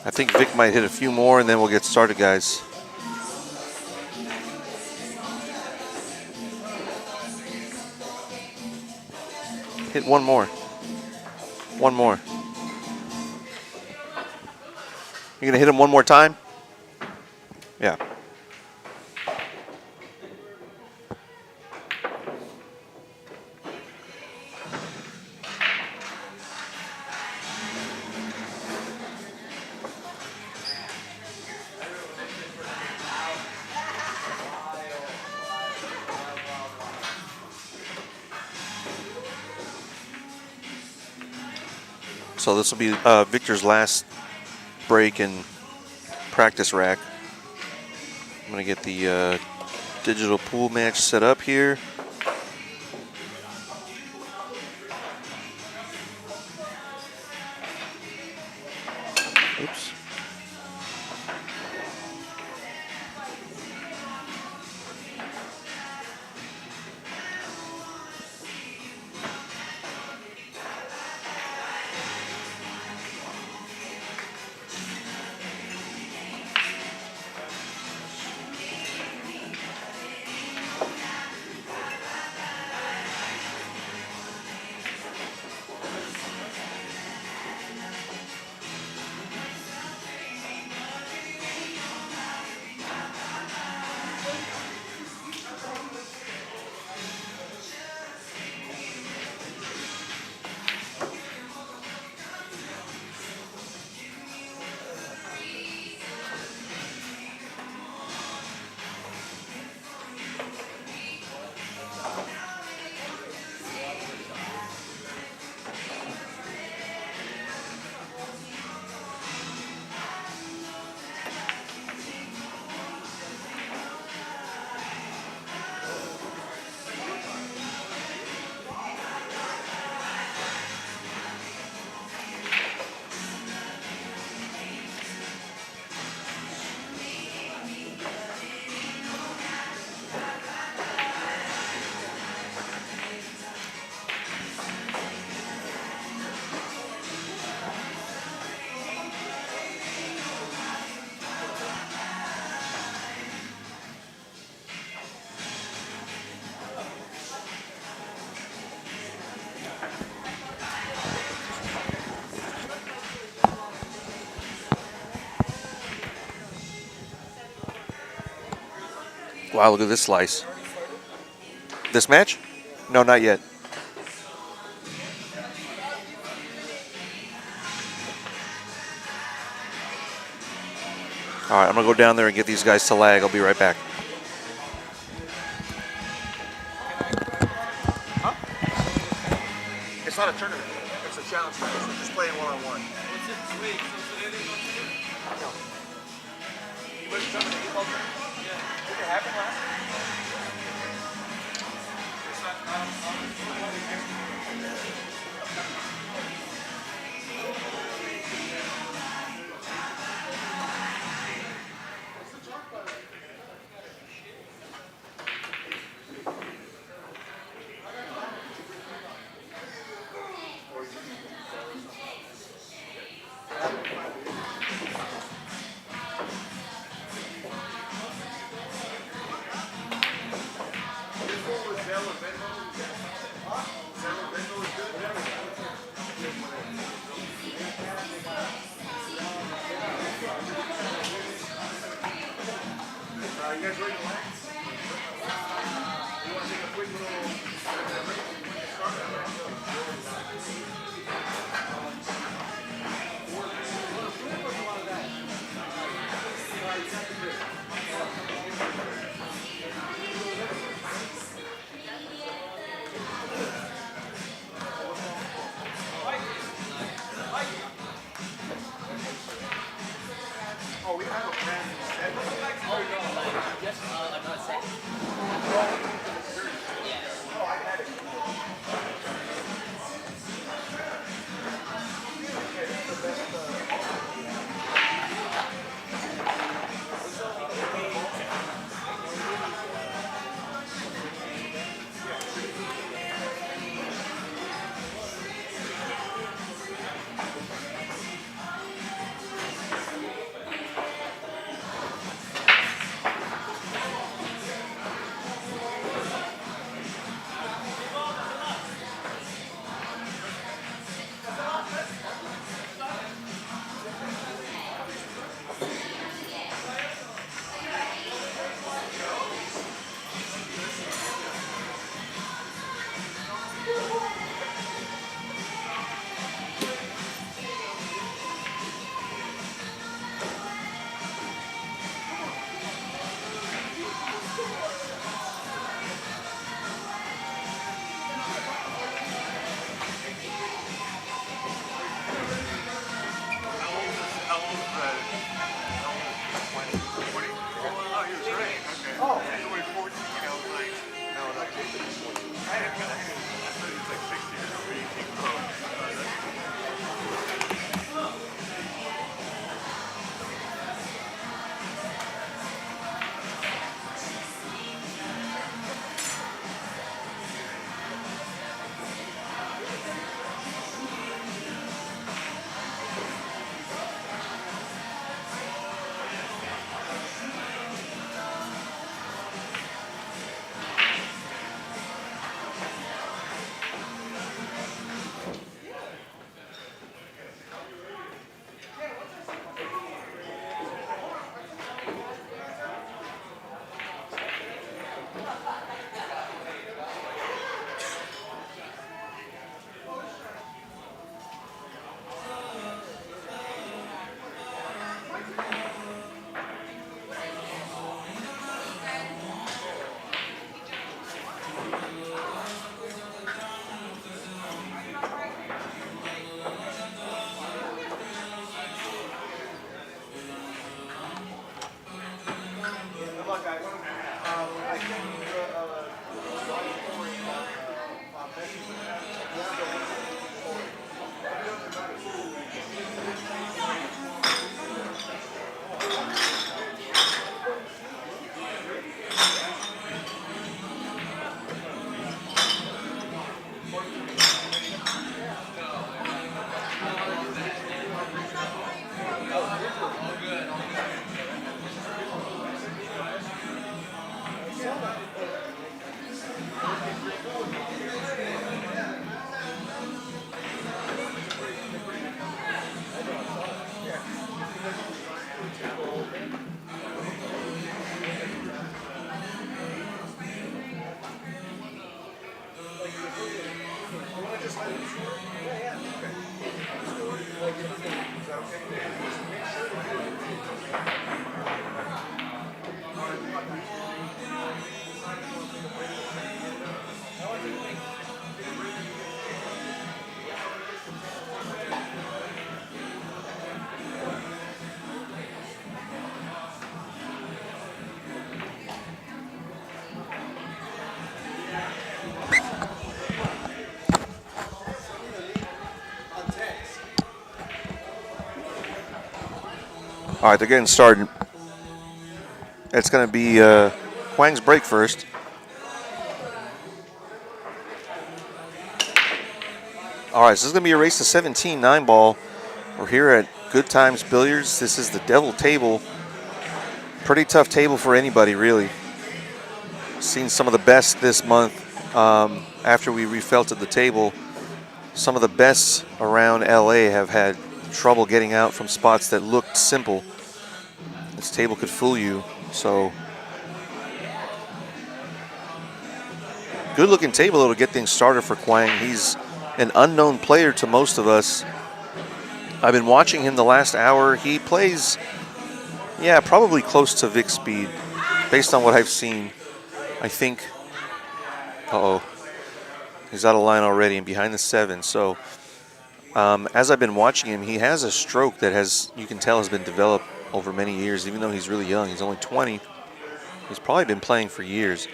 I think Vic might hit a few more, and then we'll get started, guys. Hit one more. One more. You're going to hit him one more time? Yeah. So this will be Victor's last break in practice rack. I'm going to get the digital pool match set up here. Oops. Wow, look at this slice. This match? No, not yet. All right, I'm going to go down there and get these guys to lag. I'll be right back. Huh? It's not a tournament. It's a challenge match. We're just playing one-on-one. What's it? Wait, so today they don't do it? No. You went to some of the e-ball tournament? Yeah. Did it happen last time? It's not, you guys ready to land? You want to take a quick little break? Oh, we have a plan set. Oh, no. Yes, I'm not set. Oh, I had it. Okay, this is the best. All right, they're getting started. It's going to be Kwang's break first. All right, so this is going to be a race to 17, 9-ball. We're here at Good Times Billiards. This is the Devil Table. Pretty tough table for anybody, really. Seen some of the best this month after we refelted the table. Some of the best around LA have had trouble getting out from spots that looked simple. This table could fool you, so good looking table to get things started for Kwang. He's an unknown player to most of us. I've been watching him the last hour. He plays, yeah, probably close to Vic's speed based on what I've seen. I think, he's out of line already and behind the 7. So as I've been watching him, he has a stroke that you can tell has been developed over many years, even though he's really young. He's only 20. He's probably been playing for years.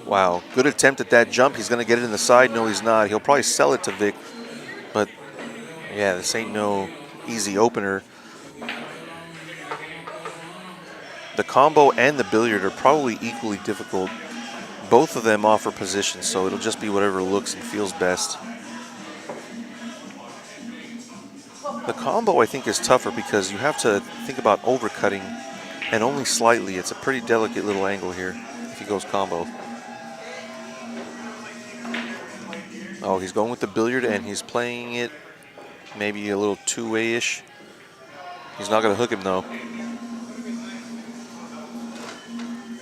Wow, good attempt at that jump. He's going to get it in the side. No, he's not. He'll probably sell it to Vic. But, yeah, this ain't no easy opener. The combo and the billiard are probably equally difficult. Both of them offer positions, so it'll just be whatever looks and feels best. The combo, I think, is tougher because you have to think about overcutting, and only slightly. It's a pretty delicate little angle here if he goes combo. Oh, he's going with the billiard, and he's playing it maybe a little two-way-ish. He's not going to hook him, though.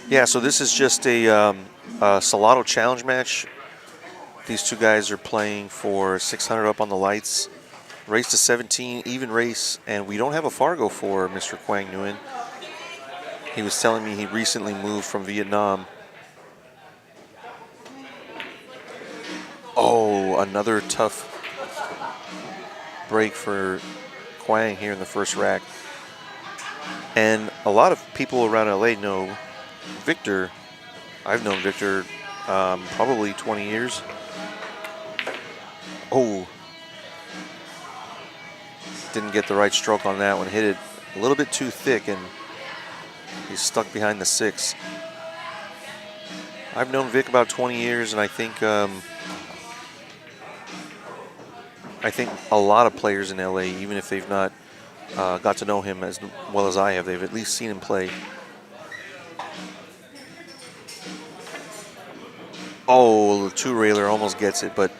Yeah, so this is just a Salado challenge match. These two guys are playing for 600 up on the lights. Race to 17, even race, and we don't have a Fargo for Mr. Quang Nguyen. He was telling me he recently moved from Vietnam. Oh, another tough break for Quang here in the first rack. And a lot of people around LA know Victor. I've known Victor probably 20 years. Oh. Didn't get the right stroke on that one. Hit it a little bit too thick, and he's stuck behind the 6. I've known Vic about 20 years, and I think a lot of players in LA, even if they've not got to know him as well as I have, they've at least seen him play. Oh, the 2-railer almost gets it, but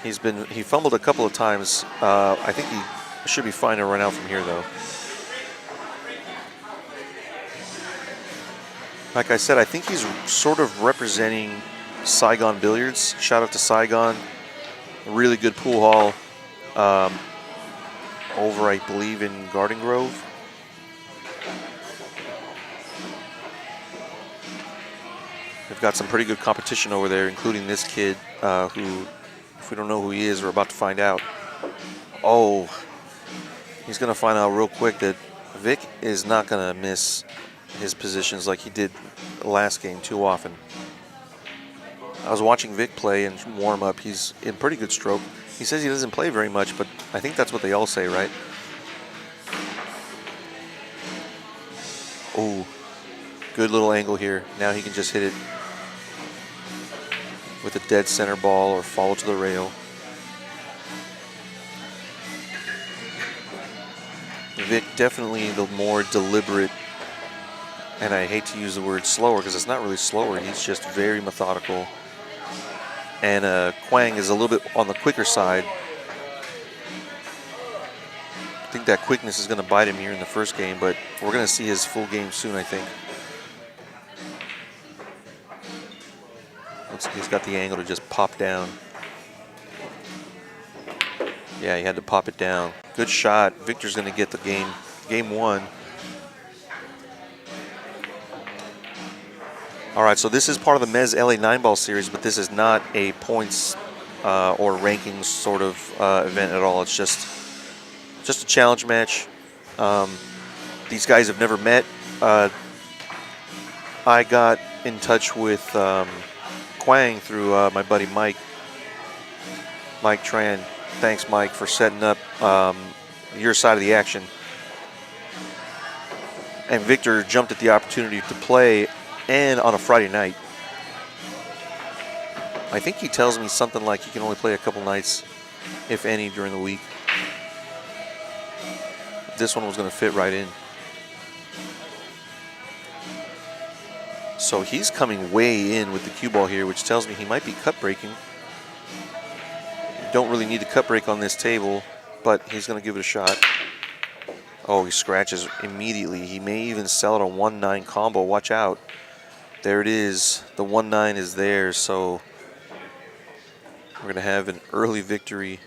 he fumbled a couple of times. I think he should be fine to run out from here, though. Like I said, I think he's sort of representing Saigon Billiards. Shout out to Saigon. A really good pool hall over, I believe, in Garden Grove. They've got some pretty good competition over there, including this kid who, if we don't know who he is, we're about to find out. Oh, he's going to find out real quick that Vic is not going to miss his positions like he did last game too often. I was watching Vic play and warm up. He's in pretty good stroke. He says he doesn't play very much, but I think that's what they all say, right? Oh, good little angle here. Now he can just hit it with a dead center ball or follow to the rail. Vic definitely the more deliberate, and I hate to use the word slower because it's not really slower, he's just very methodical. And Quang is a little bit on the quicker side. I think that quickness is going to bite him here in the first game, but we're going to see his full game soon, I think. Looks like he's got the angle to just pop down. Yeah, he had to pop it down. Good shot. Victor's going to get the game one. All right, so this is part of the MEZZ LA 9-ball series, but this is not a points or rankings sort of event at all. It's just a challenge match. These guys have never met. I got in touch with Quang through my buddy Mike Tran. Thanks, Mike, for setting up your side of the action. And Victor jumped at the opportunity to play, and on a Friday night. I think he tells me something like he can only play a couple nights, if any, during the week. This one was going to fit right in. So he's coming way in with the cue ball here, which tells me he might be cut breaking. You don't really need to cut break on this table, but he's going to give it a shot. Oh, he scratches immediately. He may even sell it a 1-9 combo. Watch out. There it is. The 1-9 is there, so we're going to have an early victory.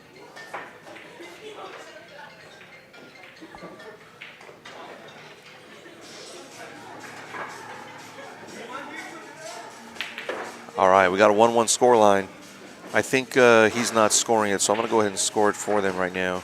All right, we got a 1-1 score line. I think he's not scoring it, so I'm going to go ahead and score it for them right now.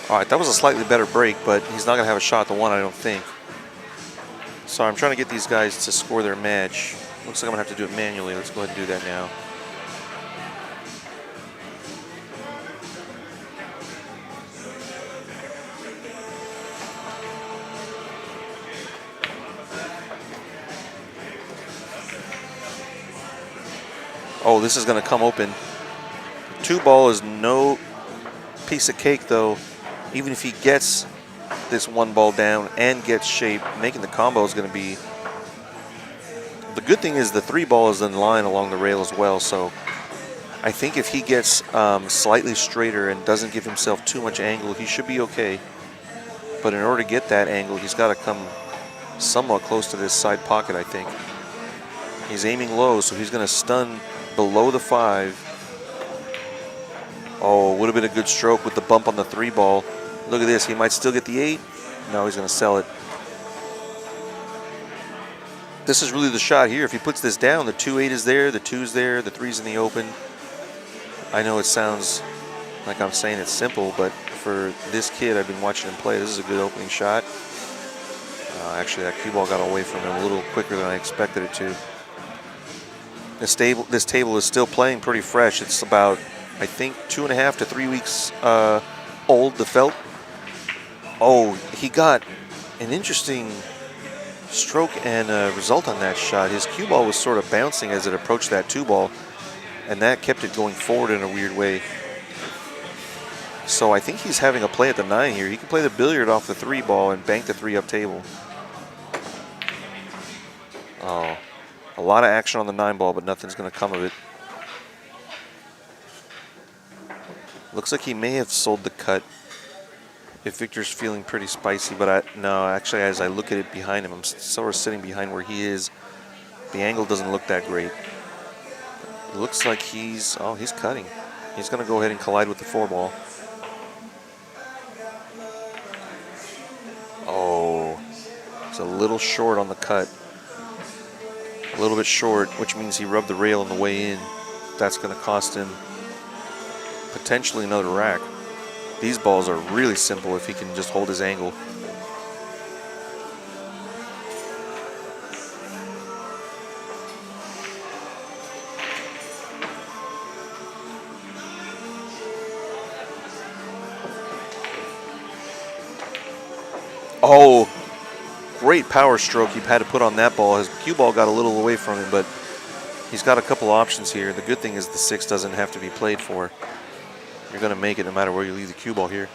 All right, that was a slightly better break, but he's not going to have a shot at the one, I don't think. So I'm trying to get these guys to score their match. Looks like I'm going to have to do it manually. Let's go ahead and do that now. Oh, this is going to come open. 2-ball is no piece of cake, though. Even if he gets this 1-ball down and gets shape, making the combo is going to be... The good thing is the 3-ball is in line along the rail as well, so I think if he gets slightly straighter and doesn't give himself too much angle, he should be okay. But in order to get that angle, he's got to come somewhat close to this side pocket, I think. He's aiming low, so he's going to stun below the 5. Oh, would have been a good stroke with the bump on the 3-ball. Look at this, he might still get the 8. No, he's going to sell it. This is really the shot here. If he puts this down, the 2-8 is there, the 2's there, the 3's in the open. I know it sounds like I'm saying it's simple, but for this kid, I've been watching him play, this is a good opening shot. Actually, that cue ball got away from him a little quicker than I expected it to. This table is still playing pretty fresh. It's about, I think, 2.5 to 3 weeks old, the felt. Oh, he got an interesting stroke and result on that shot. His cue ball was sort of bouncing as it approached that 2-ball, and that kept it going forward in a weird way. So I think he's having a play at the 9 here. He can play the billiard off the 3-ball and bank the 3-up table. Oh, a lot of action on the 9-ball, but nothing's going to come of it. Looks like he may have sold the cut. if Victor's feeling pretty spicy, but no, actually, as I look at it behind him, I'm sort of sitting behind where he is. The angle doesn't look that great. It looks like he's cutting. He's going to go ahead and collide with the 4-ball. Oh, it's a little short on the cut. A little bit short, which means he rubbed the rail on the way in. That's going to cost him potentially another rack. These balls are really simple if he can just hold his angle. Oh, great power stroke he had to put on that ball. His cue ball got a little away from him, but he's got a couple options here. The good thing is the 6 doesn't have to be played for. You're going to make it no matter where you leave the cue ball here.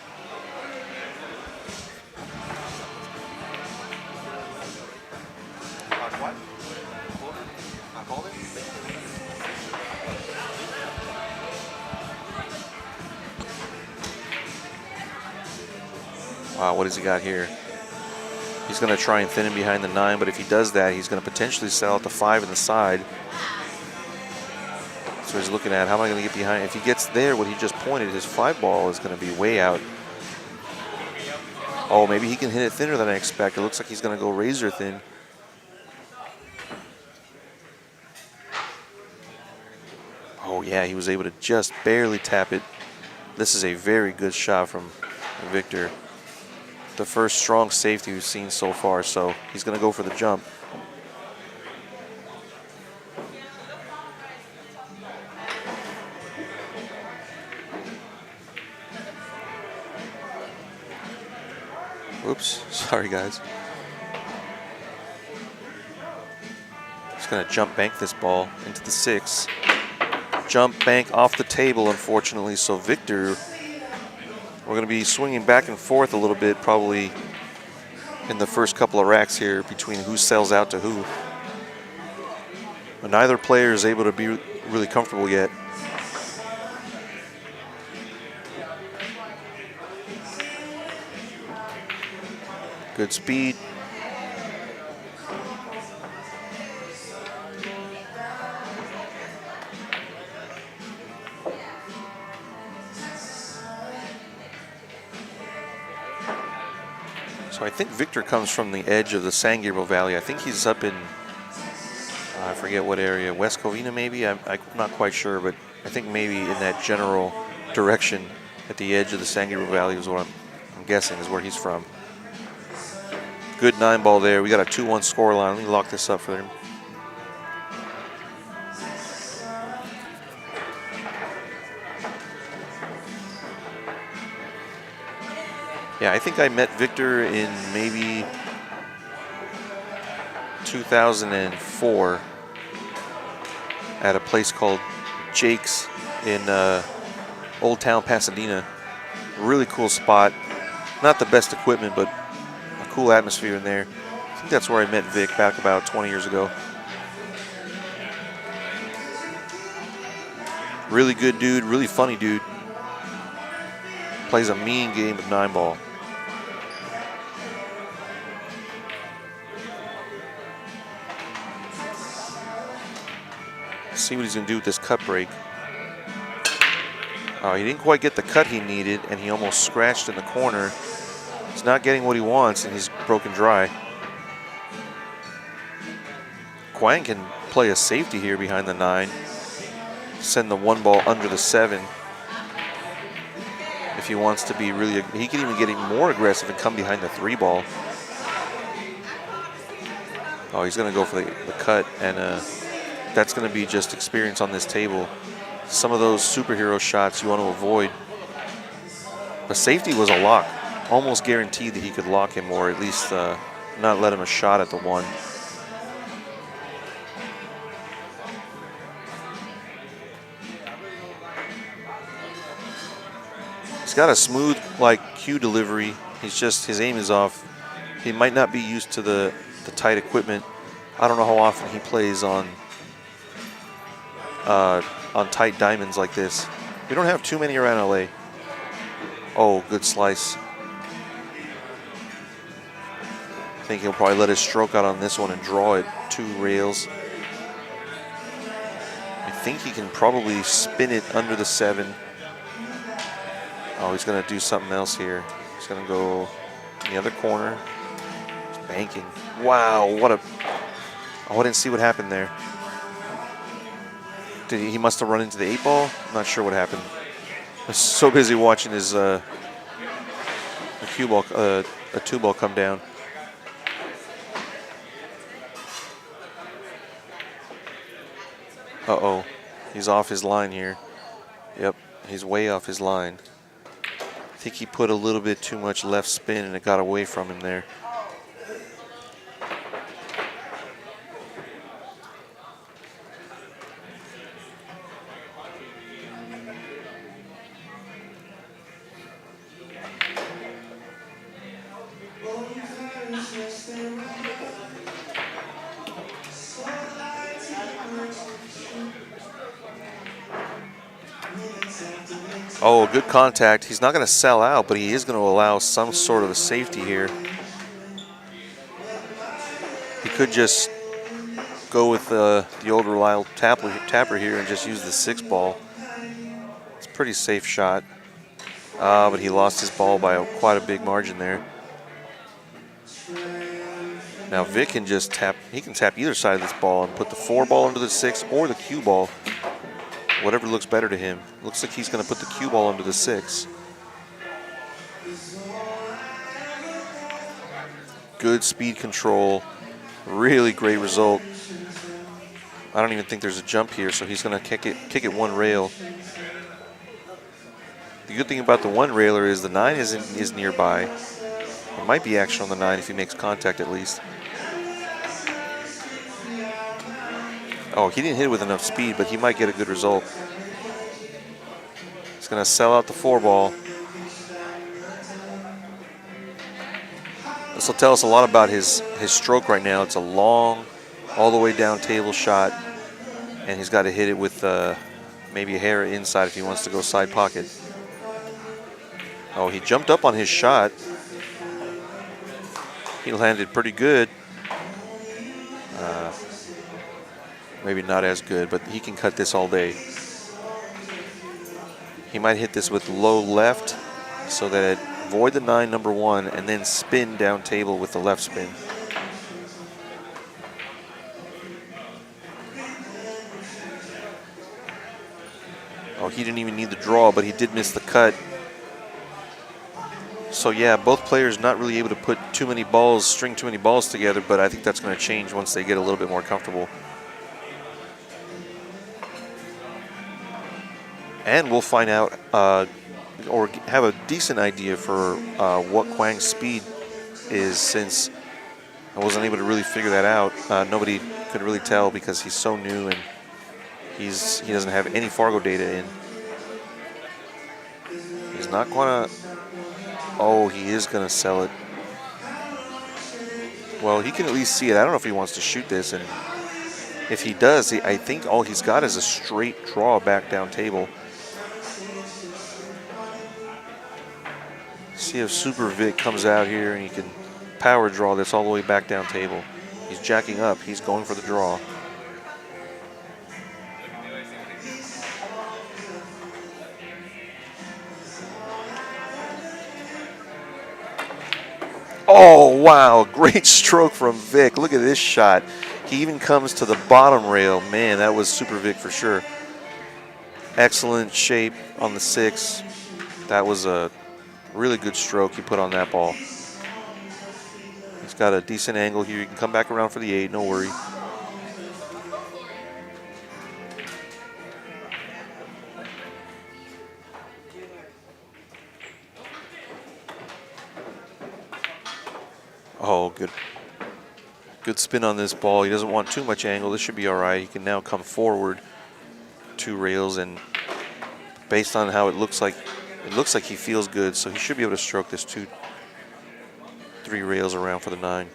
Wow, what has he got here? He's going to try and thin him behind the 9, but if he does that, he's going to potentially sell out the 5 in the side. So he's looking at, how am I going to get behind? If he gets there, what he just pointed, his 5 ball is going to be way out. Oh, maybe he can hit it thinner than I expect. It looks like he's going to go razor thin. Oh yeah, he was able to just barely tap it. This is a very good shot from Victor. The first strong safety we've seen so far, so he's going to go for the jump. Oops, sorry guys. He's going to jump bank this ball into the 6. Jump bank off the table, unfortunately, so Victor, we're going to be swinging back and forth a little bit probably in the first couple of racks here between who sells out to who. But neither player is able to be really comfortable yet. Good speed. So I think Victor comes from the edge of the San Gabriel Valley. I think he's up in, I forget what area, West Covina maybe? I'm not quite sure, but I think maybe in that general direction at the edge of the San Gabriel Valley is what I'm guessing is where he's from. Good 9 ball there. We got a 2-1 score line. Let me lock this up for him. Yeah, I think I met Victor in maybe 2004 at a place called Jake's in Old Town, Pasadena. Really cool spot. Not the best equipment, but a cool atmosphere in there. I think that's where I met Vic back about 20 years ago. Really good dude, really funny dude. Plays a mean game of 9 ball. See what he's going to do with this cut break. Oh, he didn't quite get the cut he needed, and he almost scratched in the corner. He's not getting what he wants, and he's broken dry. QUAN can play a safety here behind the 9. Send the 1 ball under the 7. If he wants to be really, he can even get more aggressive and come behind the 3 ball. Oh, he's going to go for the cut, and that's going to be just experience on this table. Some of those superhero shots you want to avoid. The safety was a lock. Almost guaranteed that he could lock him, or at least not let him a shot at the 1. He's got a smooth, like, cue delivery. His aim is off. He might not be used to the tight equipment. I don't know how often he plays on tight diamonds like this. We don't have too many around LA. Oh, good slice. think he'll probably let his stroke out on this one and draw it 2 rails. I think he can probably spin it under the 7. Oh, he's going to do something else here. He's going to go in the other corner. He's banking. Wow, what a... Oh, I didn't see what happened there. He must have run into the 8 ball? I'm not sure what happened. I was so busy watching his a cue ball, a 2 ball come down. Uh-oh, he's off his line here. Yep, he's way off his line. I think he put a little bit too much left spin and it got away from him there. Oh, good contact. He's not going to sell out, but he is going to allow some sort of a safety here. He could just go with the old reliable tapper here and just use the 6 ball. It's a pretty safe shot. But he lost his ball by quite a big margin there. Now Vic can just tap, he can tap either side of this ball and put the 4 ball into the 6 or the cue ball. Whatever looks better to him. Looks like he's going to put the cue ball under the 6. Good speed control. Really great result. I don't even think there's a jump here, so he's going to kick it 1 rail. The good thing about the 1 railer is the 9 is nearby. There might be action on the 9 if he makes contact at least. Oh, he didn't hit it with enough speed, but he might get a good result. He's going to sell out the 4 ball. This will tell us a lot about his stroke right now. It's a long, all the way down table shot, and he's got to hit it with maybe a hair inside if he wants to go side pocket. Oh, he jumped up on his shot. He landed pretty good. Maybe not as good, but he can cut this all day. He might hit this with low left so that it avoid the 9 number 1 and then spin down table with the left spin. Oh, he didn't even need the draw, but he did miss the cut. So yeah, both players not really able to put too many balls, string too many balls together, but I think that's going to change once they get a little bit more comfortable. And we'll find out or have a decent idea for what Kwang's speed is, since I wasn't able to really figure that out. Nobody could really tell because he's so new and he doesn't have any Fargo data in. He's not going to... Oh, he is going to sell it. Well, he can at least see it. I don't know if he wants to shoot this, and if he does, I think all he's got is a straight draw back down table. See if Super Vic comes out here and he can power draw this all the way back down table. He's jacking up. He's going for the draw. Oh, wow. Great stroke from Vic. Look at this shot. He even comes to the bottom rail. Man, that was Super Vic for sure. Excellent shape on the 6. That was a really good stroke he put on that ball. He's got a decent angle here. You can come back around for the 8, no worry. Oh, good spin on this ball. He doesn't want too much angle. This should be all right. He can now come forward 2 rails, and based on how it looks like he feels good, so he should be able to stroke this 2-3 rails around for the 9.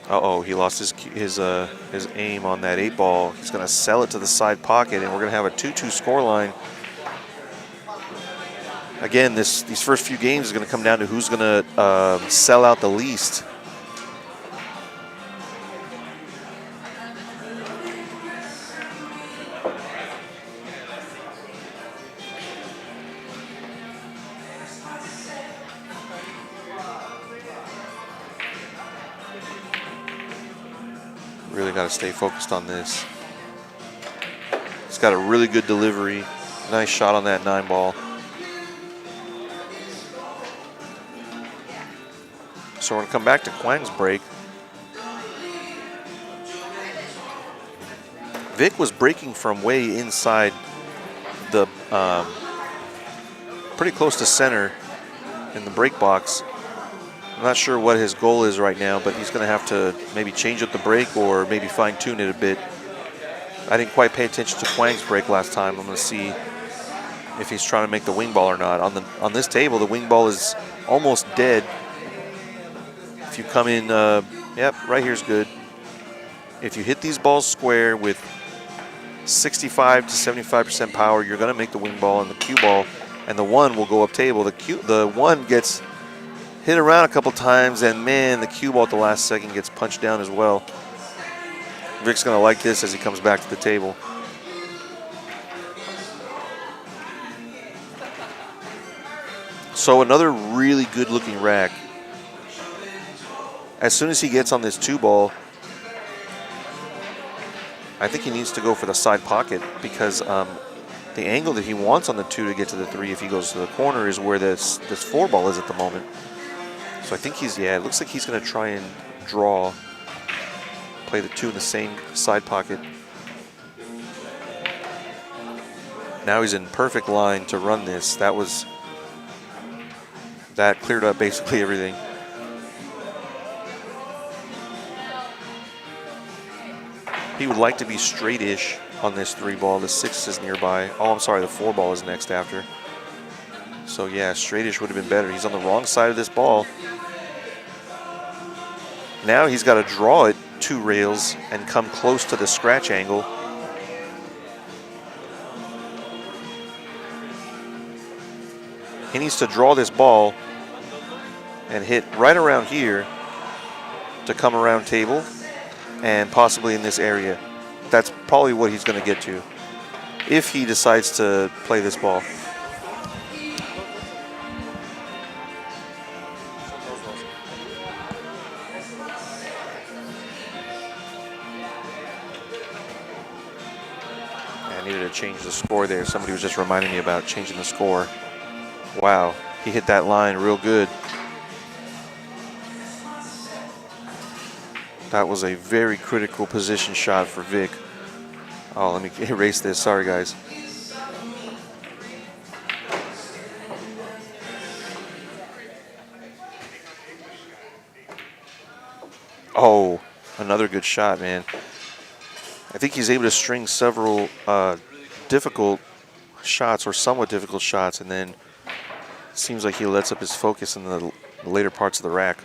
Uh-oh, he lost his aim on that 8 ball. He's going to sell it to the side pocket, and we're going to have a 2-2 scoreline. Again, these first few games is going to come down to who's going to sell out the least. Really got to stay focused on this. He's got a really good delivery. Nice shot on that 9 ball. So we're going to come back to Quang's break. Vic was breaking from way inside the, pretty close to center in the break box. I'm not sure what his goal is right now, but he's going to have to maybe change up the break or maybe fine tune it a bit. I didn't quite pay attention to Quang's break last time. I'm going to see if he's trying to make the wing ball or not. On this table, the wing ball is almost dead. If you come in, yep, right here's good. If you hit these balls square with 65 to 75% power, you're going to make the wing ball and the cue ball, and the 1 will go up table. The 1 gets hit around a couple times, and man, the cue ball at the last second gets punched down as well. Vic's going to like this as he comes back to the table. So another really good looking rack. As soon as he gets on this 2 ball, I think he needs to go for the side pocket because the angle that he wants on the 2 to get to the 3 if he goes to the corner is where this 4 ball is at the moment. So I think it looks like he's going to try and draw, play the 2 in the same side pocket. Now he's in perfect line to run this. That cleared up basically everything. He would like to be straight-ish on this 3 ball. The 6 is nearby. Oh, I'm sorry, the 4 ball is next after. So yeah, straight-ish would have been better. He's on the wrong side of this ball. Now he's got to draw it 2 rails and come close to the scratch angle. He needs to draw this ball and hit right around here to come around table and possibly in this area. That's probably what he's going to get to if he decides to play this ball. I needed to change the score there. Somebody was just reminding me about changing the score. Wow, he hit that line real good. That was a very critical position shot for Vic. Oh, let me erase this. Sorry, guys. Oh, another good shot, man. I think he's able to string several difficult shots or somewhat difficult shots, and then it seems like he lets up his focus in the later parts of the rack.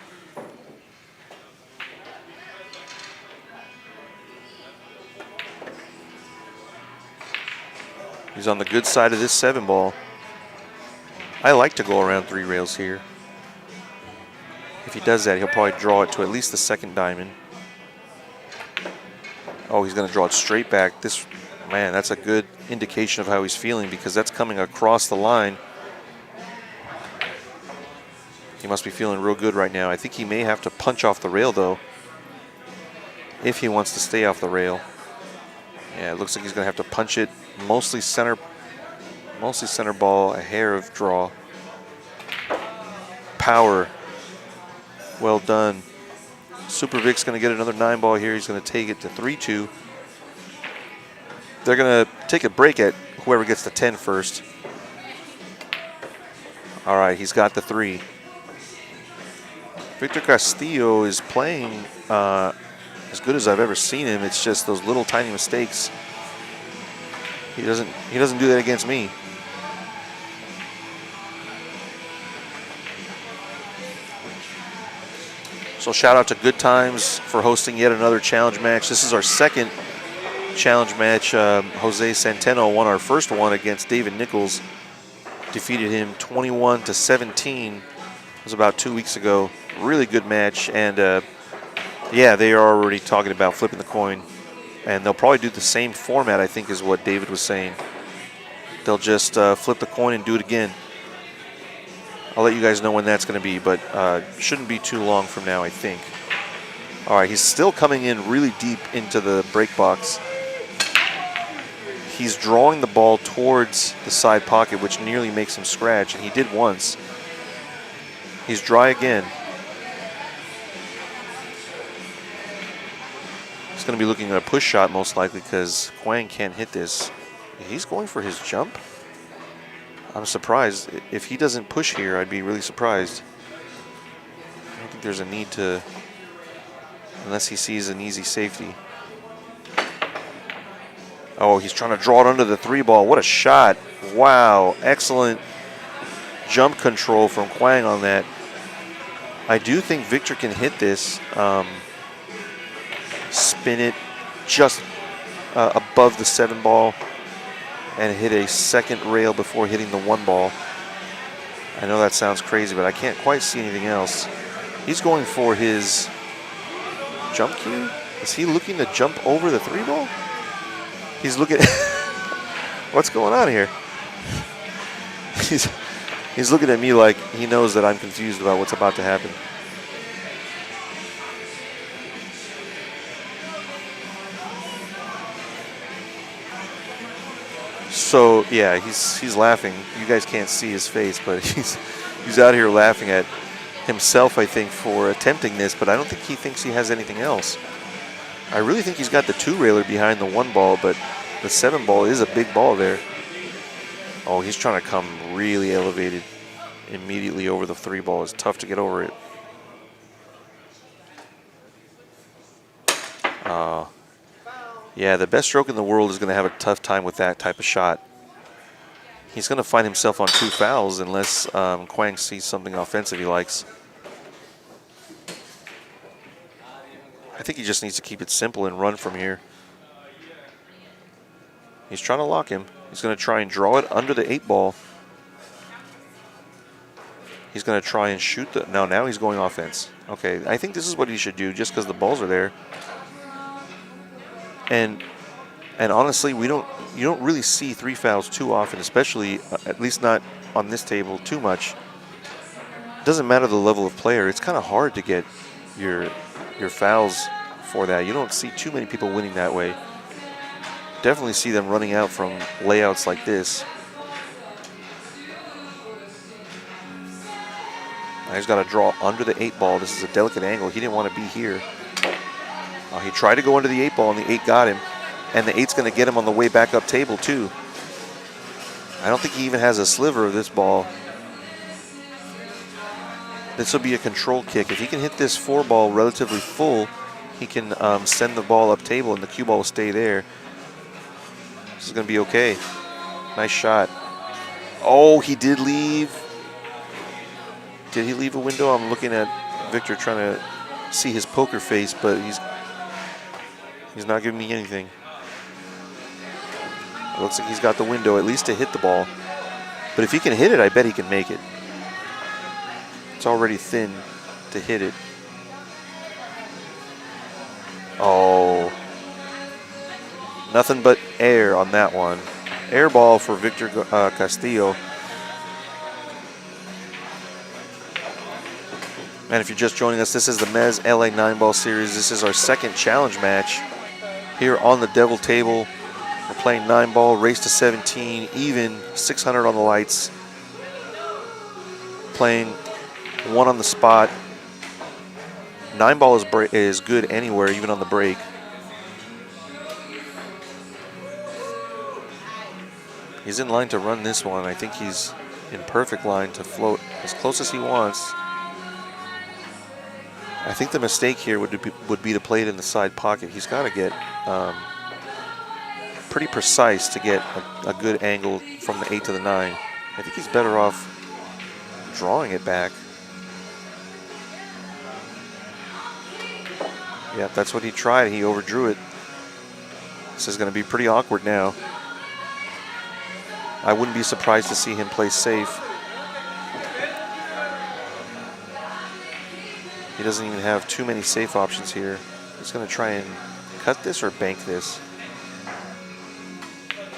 He's on the good side of this 7 ball. I like to go around 3 rails here. If he does that, he'll probably draw it to at least the 2nd diamond. Oh, he's going to draw it straight back. Man, that's a good indication of how he's feeling because that's coming across the line. He must be feeling real good right now. I think he may have to punch off the rail, though, if he wants to stay off the rail. Yeah, it looks like he's going to have to punch it mostly center ball, a hair of draw. Power. Well done. Super Vic's going to get another 9 ball here. He's going to take it to 3-2. They're going to take a break at whoever gets the 10 first. All right, he's got the 3. Victor Castillo is playing as good as I've ever seen him. It's just those little tiny mistakes. He doesn't do that against me. So shout out to Good Times for hosting yet another challenge match. This is our 2nd challenge match. Jose Centeno won our first one against David Nichols. defeated him 21-17. It was about 2 weeks ago. Really good match, and yeah, they are already talking about flipping the coin, and they'll probably do the same format, I think is what David was saying. They'll just flip the coin and do it again. I'll let you guys know when that's going to be, but shouldn't be too long from now, I think. All right, he's still coming in really deep into the break box. He's drawing the ball towards the side pocket, which nearly makes him scratch, and he did once. He's dry again. He's going to be looking at a push shot most likely because QUAN can't hit this. He's going for his jump? I'm surprised. If he doesn't push here, I'd be really surprised. I don't think there's a need to, unless he sees an easy safety. Oh, he's trying to draw it under the 3-ball. What a shot. Wow, excellent jump control from QUAN on that. I do think Victor can hit this. Spin it just above the 7-ball and hit a second rail before hitting the 1-ball. I know that sounds crazy, but I can't quite see anything else. He's going for his jump cue. Is he looking to jump over the 3-ball? He's looking. What's going on here? He's looking at me like he knows that I'm confused about what's about to happen. So yeah, he's laughing. You guys can't see his face, but he's out here laughing at himself, I think, for attempting this, but I don't think he thinks he has anything else. I really think he's got the 2-railer behind the 1-ball, but the 7-ball is a big ball there. Oh, he's trying to come really elevated immediately over the 3-ball. It's tough to get over it. Yeah, the best stroke in the world is going to have a tough time with that type of shot. He's going to find himself on 2 fouls unless QUAN sees something offensive he likes. I think he just needs to keep it simple and run from here. He's trying to lock him. He's going to try and draw it under the 8-ball. He's going to try and shoot the... No, now he's going offense. Okay, I think this is what he should do just because the balls are there. And honestly, you don't really see 3 fouls too often, especially at least not on this table too much. It doesn't matter the level of player. It's kind of hard to get your fouls for that. You don't see too many people winning that way. Definitely see them running out from layouts like this. Now he's got to draw under the 8-ball. This is a delicate angle. He didn't want to be here. He tried to go under the 8-ball, and the 8 got him. And the 8's going to get him on the way back up table, too. I don't think he even has a sliver of this ball. This will be a control kick. If he can hit this 4-ball relatively full, he can send the ball up table, and the cue ball will stay there. This is going to be okay. Nice shot. Oh, he did leave. Did he leave a window? I'm looking at Victor trying to see his poker face, but he's not giving me anything. It looks like he's got the window at least to hit the ball. But if he can hit it, I bet he can make it. It's already thin to hit it. Oh. Nothing but air on that one. Air ball for Victor Castillo. And if you're just joining us, this is the MEZZ LA 9-ball series. This is our second challenge match here on the Devil table. We're playing 9-ball, race to 17, even, 600 on the lights. Playing 1 on the spot. 9-ball is good anywhere, even on the break. He's in line to run this one. I think he's in perfect line to float as close as he wants. I think the mistake here would be to play it in the side pocket. He's got to get pretty precise to get a good angle from the 8 to the 9. I think he's better off drawing it back. Yeah, that's what he tried. He overdrew it. This is going to be pretty awkward now. I wouldn't be surprised to see him play safe. He doesn't even have too many safe options here. He's going to try and cut this or bank this.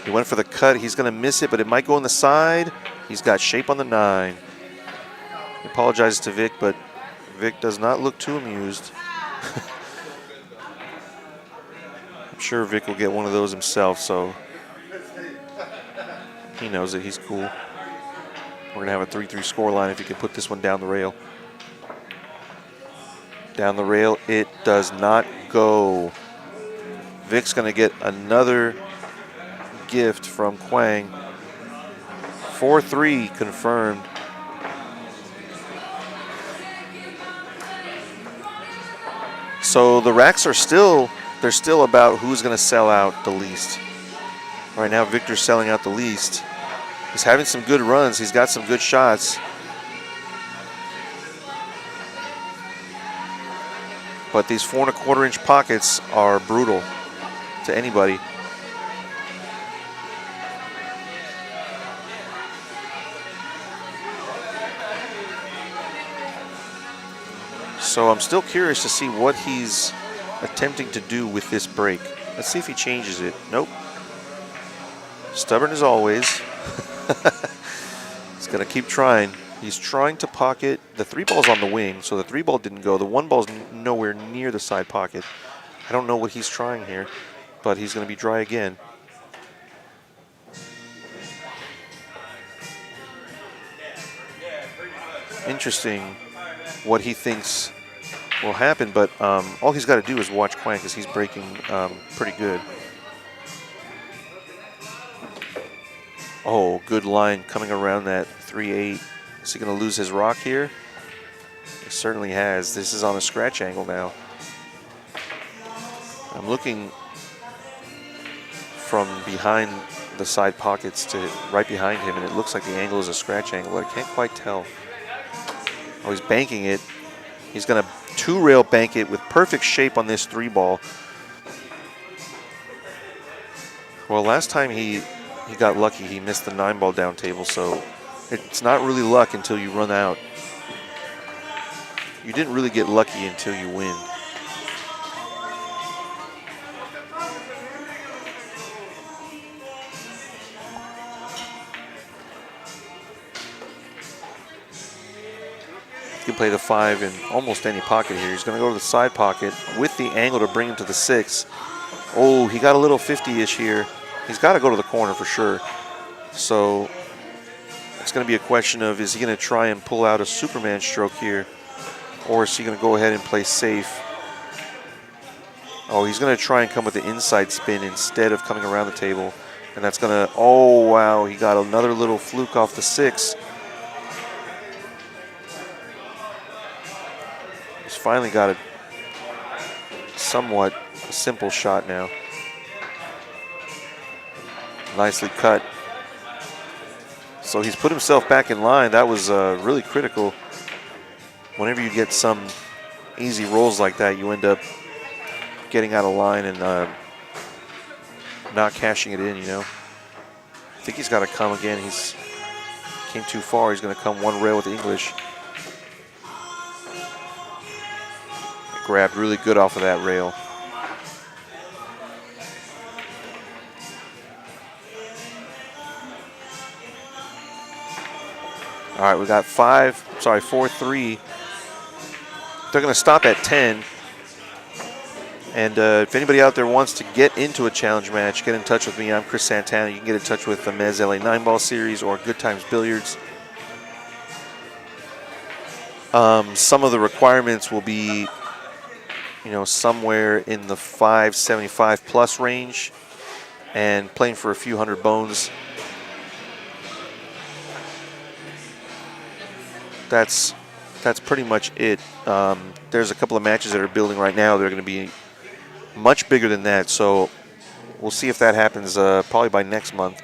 He went for the cut. He's going to miss it, but it might go on the side. He's got shape on the 9. He apologizes to Vic, but Vic does not look too amused. I'm sure Vic will get one of those himself, so he knows that he's cool. We're going to have a 3-3 score line if he can put this one down the rail. Down the rail, it does not go. Vic's going to get another gift from Quang. 4-3 confirmed. So the racks are still, they're still about who's going to sell out the least. Right now, Victor's selling out the least. He's having some good runs. He's got some good shots. But these 4 1/4 inch pockets are brutal to anybody. So I'm still curious to see what he's attempting to do with this break. Let's see if he changes it. Nope. Stubborn as always. He's gonna keep trying. He's trying to pocket. The 3 ball's on the wing, so the 3 ball didn't go. The 1 ball's nowhere near the side pocket. I don't know what he's trying here, but he's gonna be dry again. Interesting what he thinks will happen, but all he's got to do is watch Quang because he's breaking pretty good. Oh, good line coming around that 3-8. Is he going to lose his rock here? He certainly has. This is on a scratch angle now. I'm looking from behind the side pockets to right behind him, and it looks like the angle is a scratch angle. I can't quite tell. Oh, he's banking it. He's going to 2-rail bank it with perfect shape on this 3 ball. Well, last time he got lucky. He missed the 9 ball down table, so it's not really luck until you run out. You didn't really get lucky until you win. He can play the 5 in almost any pocket here. He's going to go to the side pocket with the angle to bring him to the 6. Oh, he got a little 50-ish here. He's got to go to the corner for sure. So it's going to be a question of, is he going to try and pull out a Superman stroke here, or is he going to go ahead and play safe? Oh, he's going to try and come with the inside spin instead of coming around the table. And that's going to, oh, wow, he got another little fluke off the 6. He's finally got a somewhat simple shot now. Nicely cut. So he's put himself back in line. That was really critical. Whenever you get some easy rolls like that, you end up getting out of line and not cashing it in, you know. I think he's got to come again. He's came too far. He's going to come 1 rail with English. Grabbed really good off of that rail. All right, we got 4-3. They're going to stop at 10. And if anybody out there wants to get into a challenge match, get in touch with me. I'm Chris Santana. You can get in touch with the MEZZ LA 9-ball series or Good Times Billiards. Some of the requirements will be, you know, somewhere in the 575 plus range and playing for a few hundred bones. That's pretty much it. There's a couple of matches that are building right now. They're going to be much bigger than that. So we'll see if that happens probably by next month.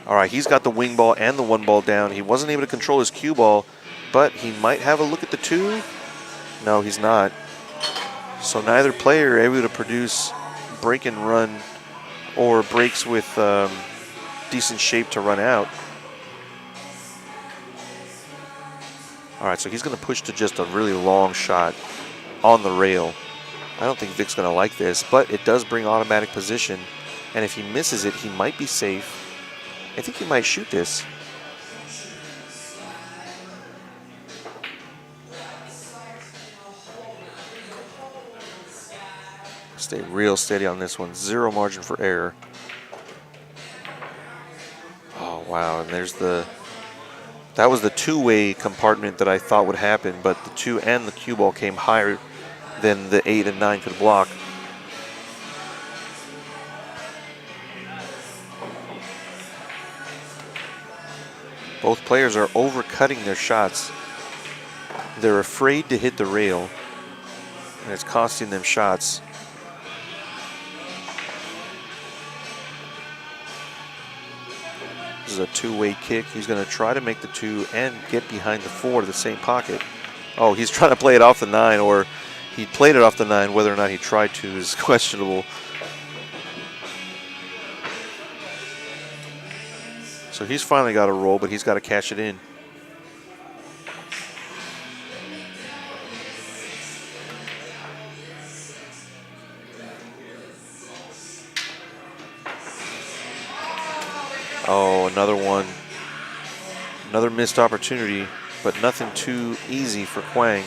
All right, he's got the wing ball and the 1 ball down. He wasn't able to control his cue ball, but he might have a look at the 2. No, he's not. So neither player able to produce break and run or breaks with decent shape to run out. All right, so he's going to push to just a really long shot on the rail. I don't think Vic's going to like this, but it does bring automatic position. And if he misses it, he might be safe. I think he might shoot this. Stay real steady on this one. Zero margin for error. Oh, wow. And there's that was the two-way compartment that I thought would happen, but the 2 and the cue ball came higher than the 8 and 9 could block. Both players are overcutting their shots. They're afraid to hit the rail, and it's costing them shots. This is a two-way kick. He's going to try to make the 2 and get behind the 4 to the same pocket. Oh, he's trying to play it off the 9, or he played it off the 9. Whether or not he tried to is questionable. So he's finally got a roll, but he's got to cash it in. Oh, another one. Another missed opportunity, but nothing too easy for Quang.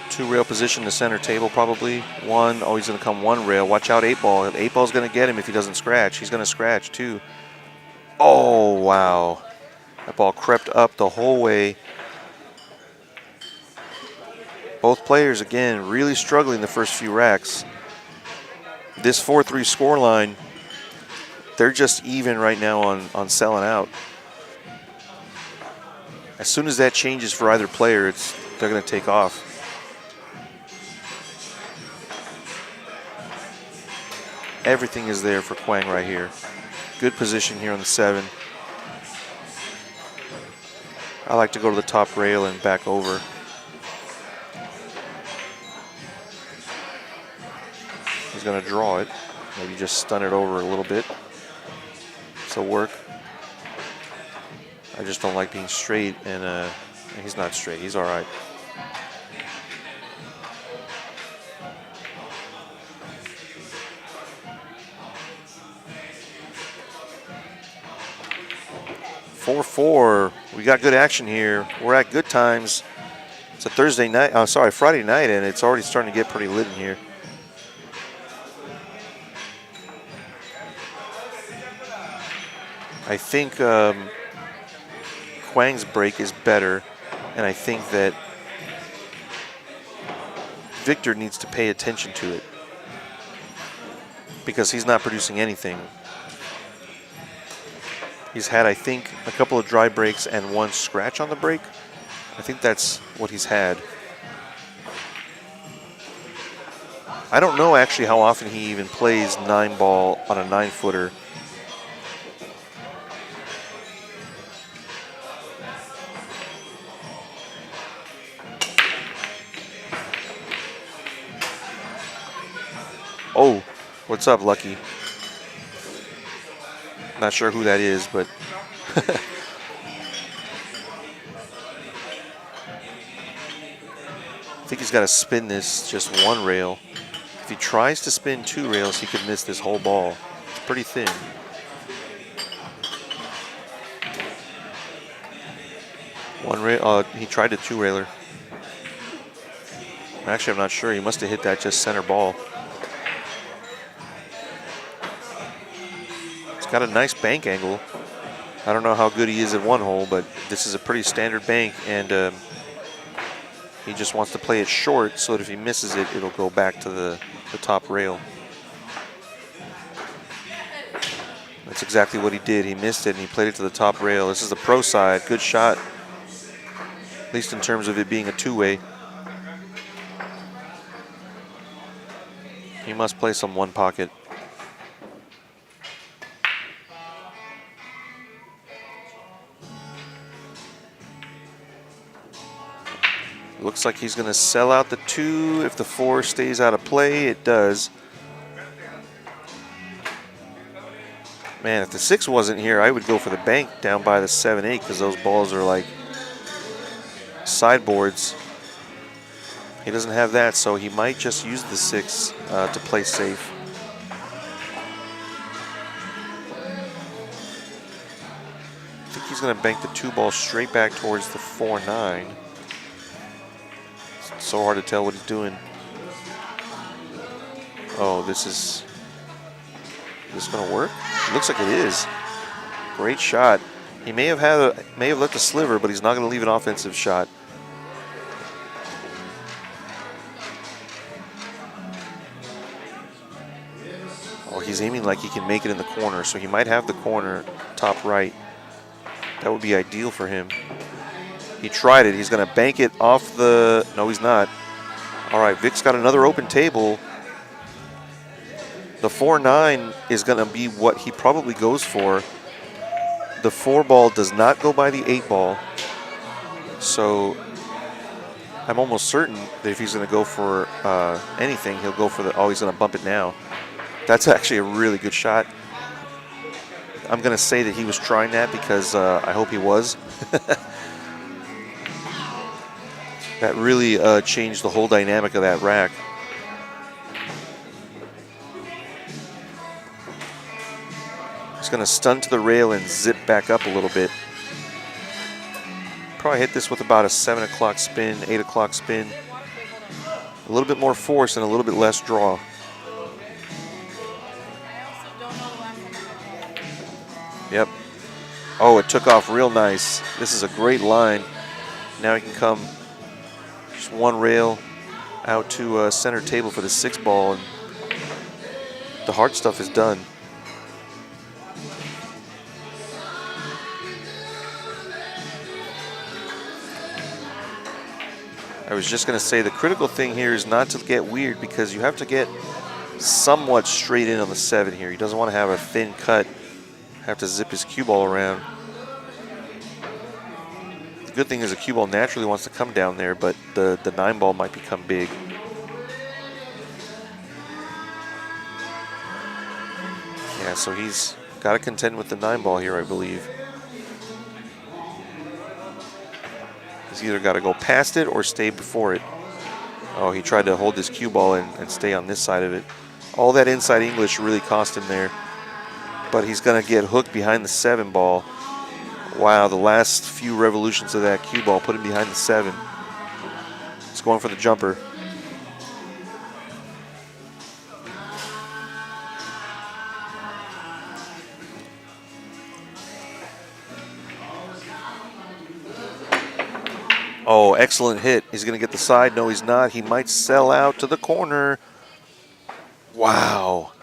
Two rail position to center table probably. One, oh, he's going to come one rail. Watch out, 8 ball. 8 ball's going to get him if he doesn't scratch. He's going to scratch too. Oh, wow. That ball crept up the whole way. Both players, again, really struggling the first few racks. This 4-3 score line, they're just even right now on selling out. As soon as that changes for either player, they're going to take off. Everything is there for Quang right here. Good position here on the 7. I like to go to the top rail and back over. He's going to draw it. Maybe just stun it over a little bit. This'll work. I just don't like being straight, and he's not straight. He's all right. We got good action here. We're at good times. It's a Friday night, and it's already starting to get pretty lit in here. I think Quang's break is better, and I think that Victor needs to pay attention to it because he's not producing anything. He's had, I think, a couple of dry breaks and 1 scratch on the break. I think that's what he's had. I don't know actually how often he even plays 9 ball on a 9-footer. Oh, what's up, Lucky? Not sure who that is, but I think he's got to spin this just 1 rail. If he tries to spin 2 rails, he could miss this whole ball. It's pretty thin. One rail. He tried a 2-railer. Actually, I'm not sure. He must have hit that just center ball. Got a nice bank angle. I don't know how good he is at 1 hole, but this is a pretty standard bank, and he just wants to play it short so that if he misses it, it'll go back to the top rail. That's exactly what he did. He missed it and he played it to the top rail. This is the pro side. Good shot, at least in terms of it being a two-way. He must play some one pocket. Looks like he's going to sell out the 2 if the 4 stays out of play. It does. Man, if the 6 wasn't here, I would go for the bank down by the 7-8 because those balls are like sideboards. He doesn't have that, so he might just use the 6 to play safe. I think he's going to bank the 2 ball straight back towards the 4-9. It's so hard to tell what he's doing. Oh, this is going to work? It looks like it is. Great shot. He may have let the sliver, but he's not going to leave an offensive shot. Oh, he's aiming like he can make it in the corner, so he might have the corner top right. That would be ideal for him. He tried it. He's going to bank it off the... No, he's not. All right, Vic's got another open table. The 4-9 is going to be what he probably goes for. The 4 ball does not go by the 8 ball. So I'm almost certain that if he's going to go for anything, he'll go for the... Oh, he's going to bump it now. That's actually a really good shot. I'm going to say that he was trying that because I hope he was. That really changed the whole dynamic of that rack. He's going to stun to the rail and zip back up a little bit. Probably hit this with about a 7 o'clock spin, 8 o'clock spin. A little bit more force and a little bit less draw. Yep. Oh, it took off real nice. This is a great line. Now he can come just 1 rail out to center table for the 6 ball, and the hard stuff is done. I was just going to say the critical thing here is not to get weird because you have to get somewhat straight in on the 7 here. He doesn't want to have a thin cut, have to zip his cue ball around. The good thing is the cue ball naturally wants to come down there, but the 9 ball might become big. Yeah, so he's got to contend with the 9 ball here, I believe. He's either got to go past it or stay before it. Oh, he tried to hold his cue ball and stay on this side of it. All that inside English really cost him there. But he's going to get hooked behind the 7 ball. Wow, the last few revolutions of that cue ball put him behind the 7. He's going for the jumper. Oh, excellent hit. He's going to get the side. No, he's not. He might sell out to the corner. Wow.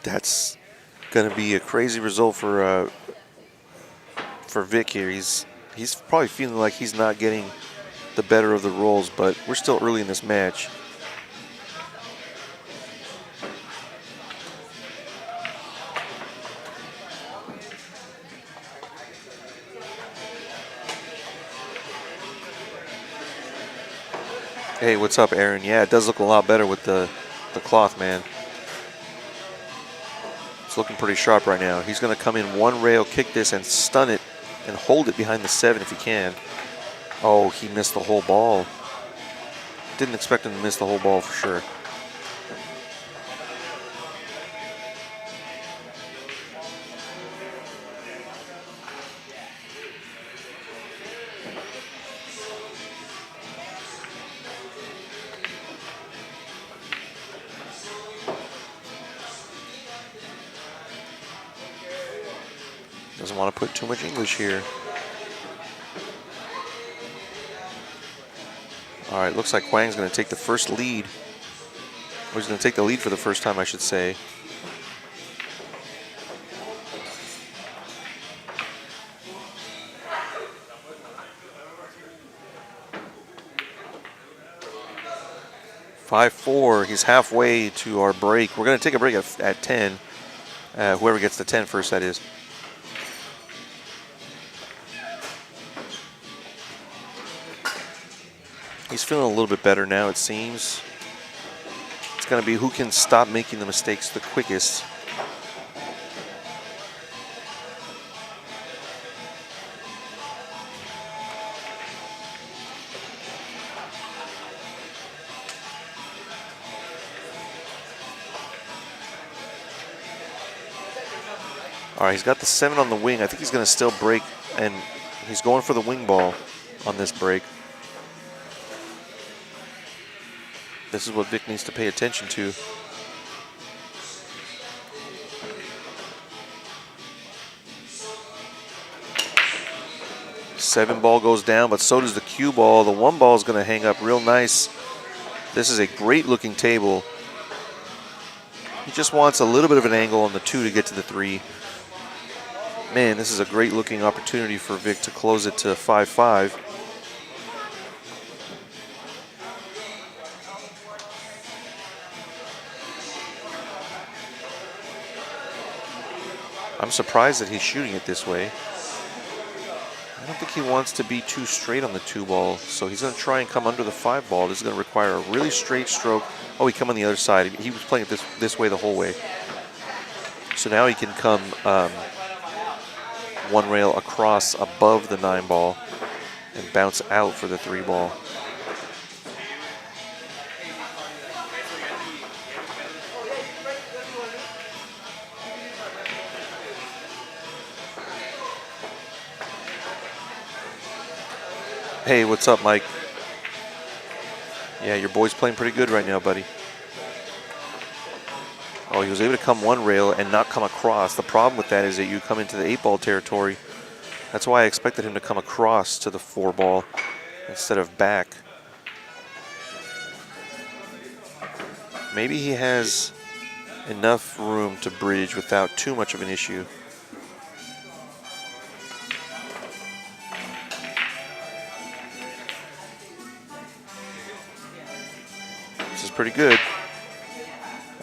That's going to be a crazy result for Vic here. He's probably feeling like he's not getting the better of the rolls, but we're still early in this match. Hey, what's up, Aaron? Yeah, it does look a lot better with the cloth, man. It's looking pretty sharp right now. He's going to come in 1 rail, kick this, and stun it, and hold it behind the 7 if he can. Oh, he missed the whole ball. Didn't expect him to miss the whole ball for sure. Doesn't want to put too much English here. All right, looks like Kwang's going to take the first lead. Or he's going to take the lead for the first time, I should say. 5-4. He's halfway to our break. We're going to take a break at 10. Whoever gets to 10 first, that is. He's feeling a little bit better now, it seems. It's going to be who can stop making the mistakes the quickest. All right, he's got the 7 on the wing. I think he's going to still break, and he's going for the wing ball on this break. This is what Vic needs to pay attention to. Seven ball goes down, but so does the cue ball. The 1 ball is going to hang up real nice. This is a great looking table. He just wants a little bit of an angle on the 2 to get to the 3. Man, this is a great looking opportunity for Vic to close it to 5-5. I'm surprised that he's shooting it this way. I don't think he wants to be too straight on the 2 ball, so he's going to try and come under the 5 ball. This is going to require a really straight stroke. Oh, he come on the other side. He was playing it this way the whole way. So now he can come 1 rail across above the 9 ball and bounce out for the 3 ball. Hey, what's up, Mike? Yeah, your boy's playing pretty good right now, buddy. Oh, he was able to come 1 rail and not come across. The problem with that is that you come into the 8 ball territory. That's why I expected him to come across to the 4 ball instead of back. Maybe he has enough room to bridge without too much of an issue. This is pretty good.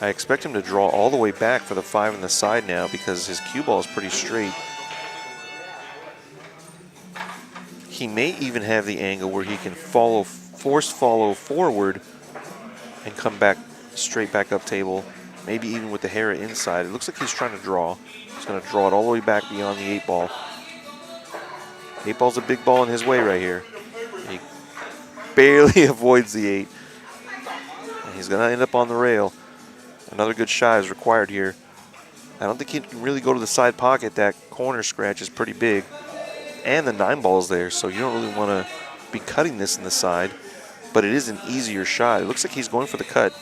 I expect him to draw all the way back for the 5 on the side now because his cue ball is pretty straight. He may even have the angle where he can force follow forward and come back straight back up table, maybe even with the Hera inside. It looks like he's trying to draw. He's going to draw it all the way back beyond the 8 ball. 8 ball's a big ball in his way right here. He barely avoids the 8. And he's going to end up on the rail. Another good shot is required here. I don't think he can really go to the side pocket. That corner scratch is pretty big. And the 9 ball's there, so you don't really want to be cutting this in the side. But it is an easier shot. It looks like he's going for the cut.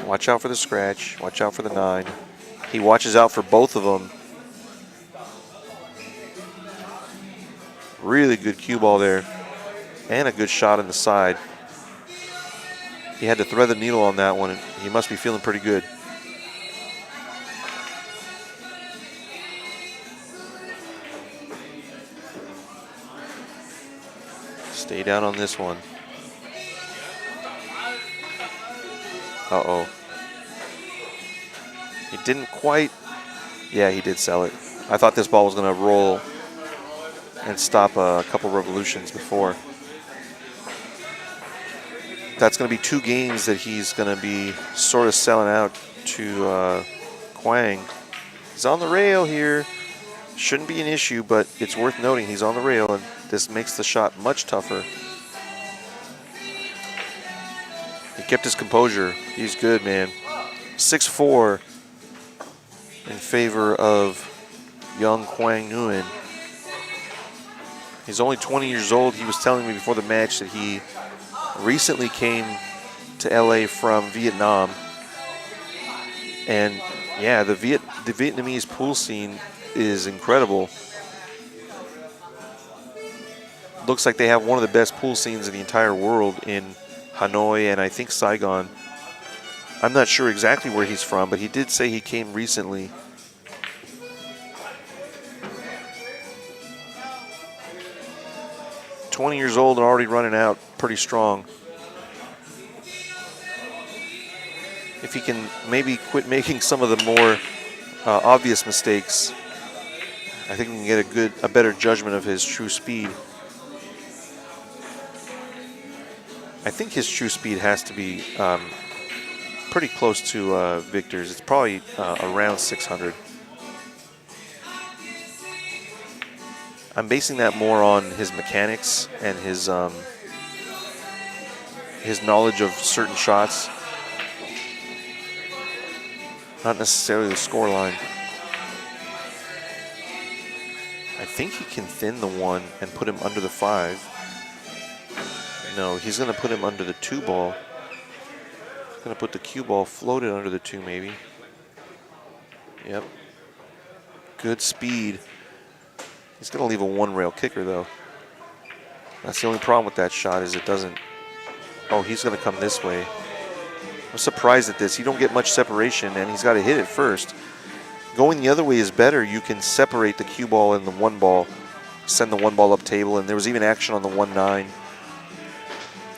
Watch out for the scratch. Watch out for the 9. He watches out for both of them. Really good cue ball there. And a good shot on the side. He had to thread the needle on that one, and he must be feeling pretty good. Stay down on this one. Uh-oh. He didn't quite. Yeah, he did sell it. I thought this ball was going to roll and stop a couple revolutions before. That's going to be 2 games that he's going to be sort of selling out to Quang. He's on the rail here. Shouldn't be an issue, but it's worth noting he's on the rail, and this makes the shot much tougher. He kept his composure. He's good, man. 6-4 in favor of young Quang Nguyen. He's only 20 years old. He was telling me before the match that he recently came to LA from Vietnam. And yeah, the Vietnamese pool scene is incredible. Looks like they have one of the best pool scenes in the entire world in Hanoi and I think Saigon. I'm not sure exactly where he's from, but he did say he came recently. 20 years old and already running out pretty strong. If he can maybe quit making some of the more obvious mistakes, I think we can get a better judgment of his true speed. I think his true speed has to be pretty close to Victor's. It's probably around 600. I'm basing that more on his mechanics and his knowledge of certain shots, not necessarily the score line. I think he can thin the 1 and put him under the 5. No, he's going to put him under the 2 ball. He's going to put the cue ball floated under the 2 maybe. Yep. Good speed. He's going to leave a 1-rail kicker though. That's the only problem with that shot is it doesn't. Oh, he's going to come this way. I'm surprised at this. You don't get much separation and he's got to hit it first. Going the other way is better. You can separate the cue ball and the 1 ball, send the 1 ball up table, and there was even action on the 1-9.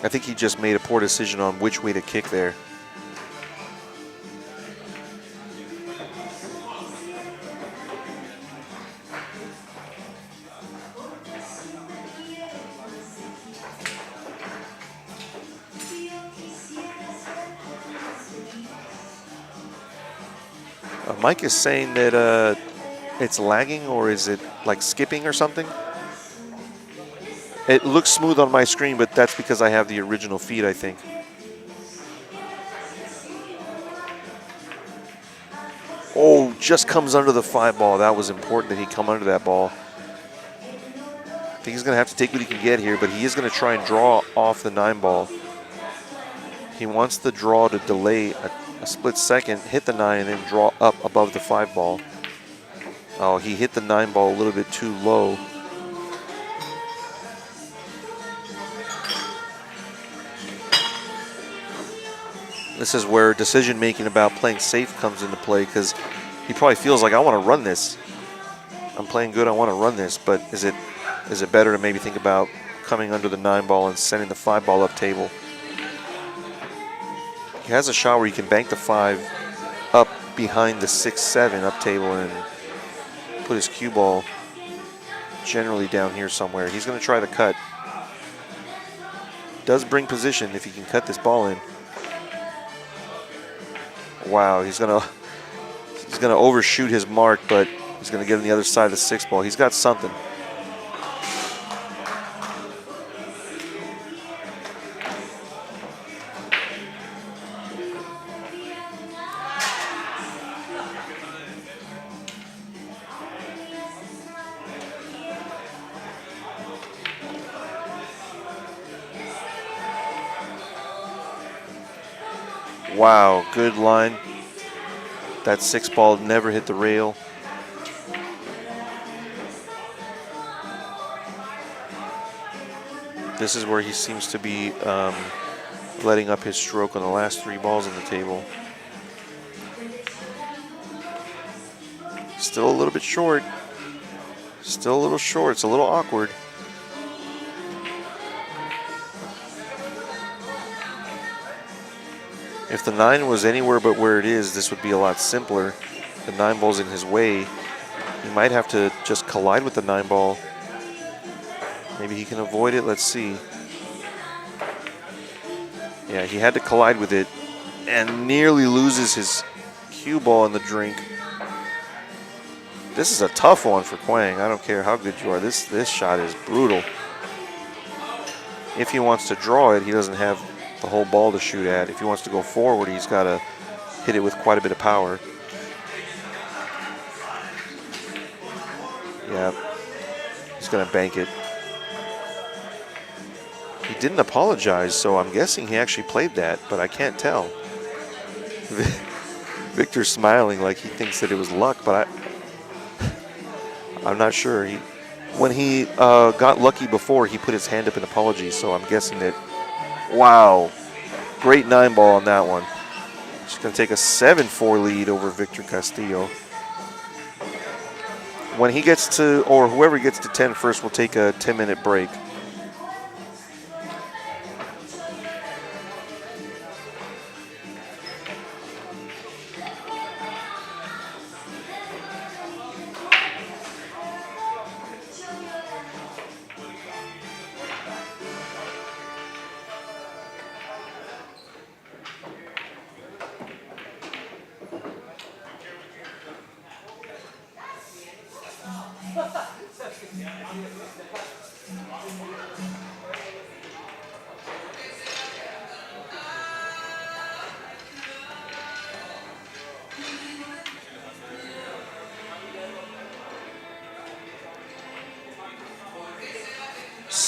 I think he just made a poor decision on which way to kick there. Mike is saying that it's lagging, or is it like skipping or something? It looks smooth on my screen, but that's because I have the original feed, I think. Oh, just comes under the 5 ball. That was important that he come under that ball. I think he's going to have to take what he can get here, but he is going to try and draw off the 9 ball. He wants the draw to delay a split second, hit the 9, and then draw up above the 5 ball. Oh, he hit the 9 ball a little bit too low. This is where decision making about playing safe comes into play, because he probably feels like, I want to run this. I'm playing good, I want to run this, but is it better to maybe think about coming under the 9 ball and sending the 5 ball up table? He has a shot where he can bank the 5 up behind the 6-7 up table and put his cue ball generally down here somewhere. He's going to try the cut. Does bring position if he can cut this ball in. Wow, he's gonna overshoot his mark, but he's gonna get on the other side of the 6 ball. He's got something. Wow, good line. That 6 ball never hit the rail. This is where he seems to be letting up his stroke on the last 3 balls on the table. Still a little bit short. Still a little short. It's a little awkward. If the 9 was anywhere but where it is, this would be a lot simpler. The 9 ball's in his way. He might have to just collide with the 9 ball. Maybe he can avoid it. Let's see. Yeah, he had to collide with it and nearly loses his cue ball in the drink. This is a tough one for Quang. I don't care how good you are. This shot is brutal. If he wants to draw it, he doesn't have the whole ball to shoot at. If he wants to go forward, he's got to hit it with quite a bit of power. Yeah, he's going to bank it. He didn't apologize, so I'm guessing he actually played that, but I can't tell. Victor's smiling like he thinks that it was luck, but I'm not sure. When he got lucky before, he put his hand up in apology, so I'm guessing that. Wow, great 9 ball on that one. He's going to take a 7-4 lead over Victor Castillo. When he gets to, or whoever gets to 10 first, will take a 10-minute break.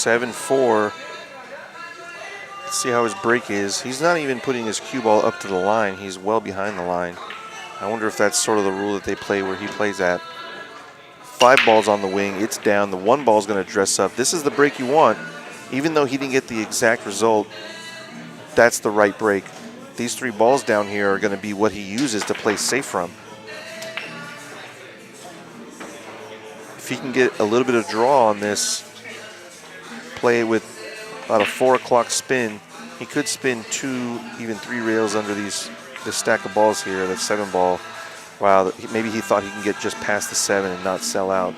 7-4. Let's see how his break is. He's not even putting his cue ball up to the line. He's well behind the line. I wonder if that's sort of the rule that they play where he plays at. 5 balls on the wing. It's down. The 1 ball is going to dress up. This is the break you want. Even though he didn't get the exact result, that's the right break. These 3 balls down here are going to be what he uses to play safe from. If he can get a little bit of draw on this, play it with about a 4 o'clock spin, he could spin 2, even 3 rails under this stack of balls here, that 7 ball. Wow, maybe he thought he can get just past the 7 and not sell out.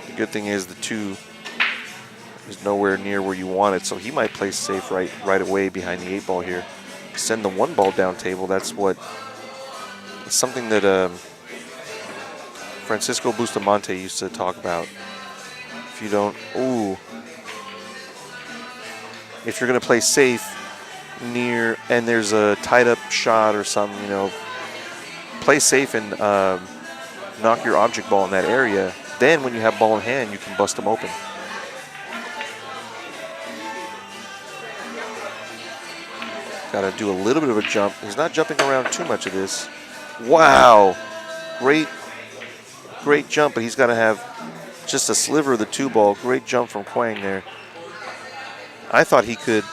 The good thing is the 2 is nowhere near where you want it, so he might play safe right away behind the 8 ball here. Send the 1 ball down table. That's something that Francisco Bustamante used to talk about. If you don't, if you're going to play safe near and there's a tied up shot or something, you know, play safe and knock your object ball in that area. Then when you have ball in hand, you can bust them open. Got to do a little bit of a jump. He's not jumping around too much of this. Wow, great jump, but he's got to have just a sliver of the 2 ball. Great jump from Quang there. I thought he could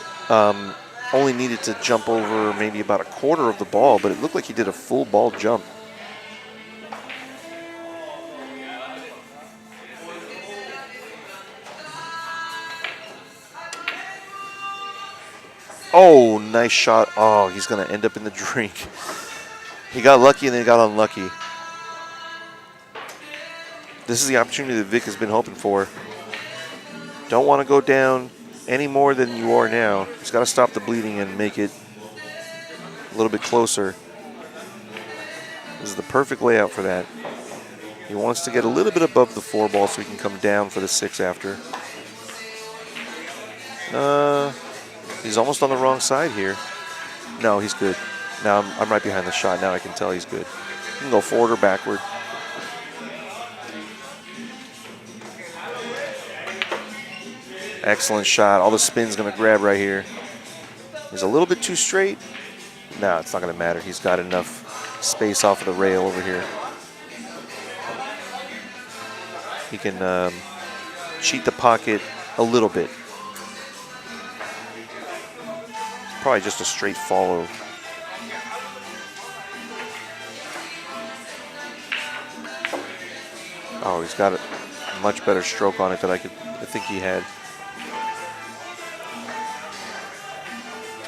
only needed to jump over maybe about a quarter of the ball, but it looked like he did a full ball jump. Oh, nice shot. Oh, he's going to end up in the drink. He got lucky and then he got unlucky. This is the opportunity that Vic has been hoping for. Don't want to go down any more than you are now. He's got to stop the bleeding and make it a little bit closer. This is the perfect layout for that. He wants to get a little bit above the 4 ball so he can come down for the 6 after. He's almost on the wrong side here. No, he's good. Now I'm right behind the shot. Now I can tell he's good. He can go forward or backward. Excellent shot. All the spin's going to grab right here. He's a little bit too straight. No, it's not going to matter. He's got enough space off of the rail over here. He can cheat the pocket a little bit. Probably just a straight follow. Oh, he's got a much better stroke on it than I think he had.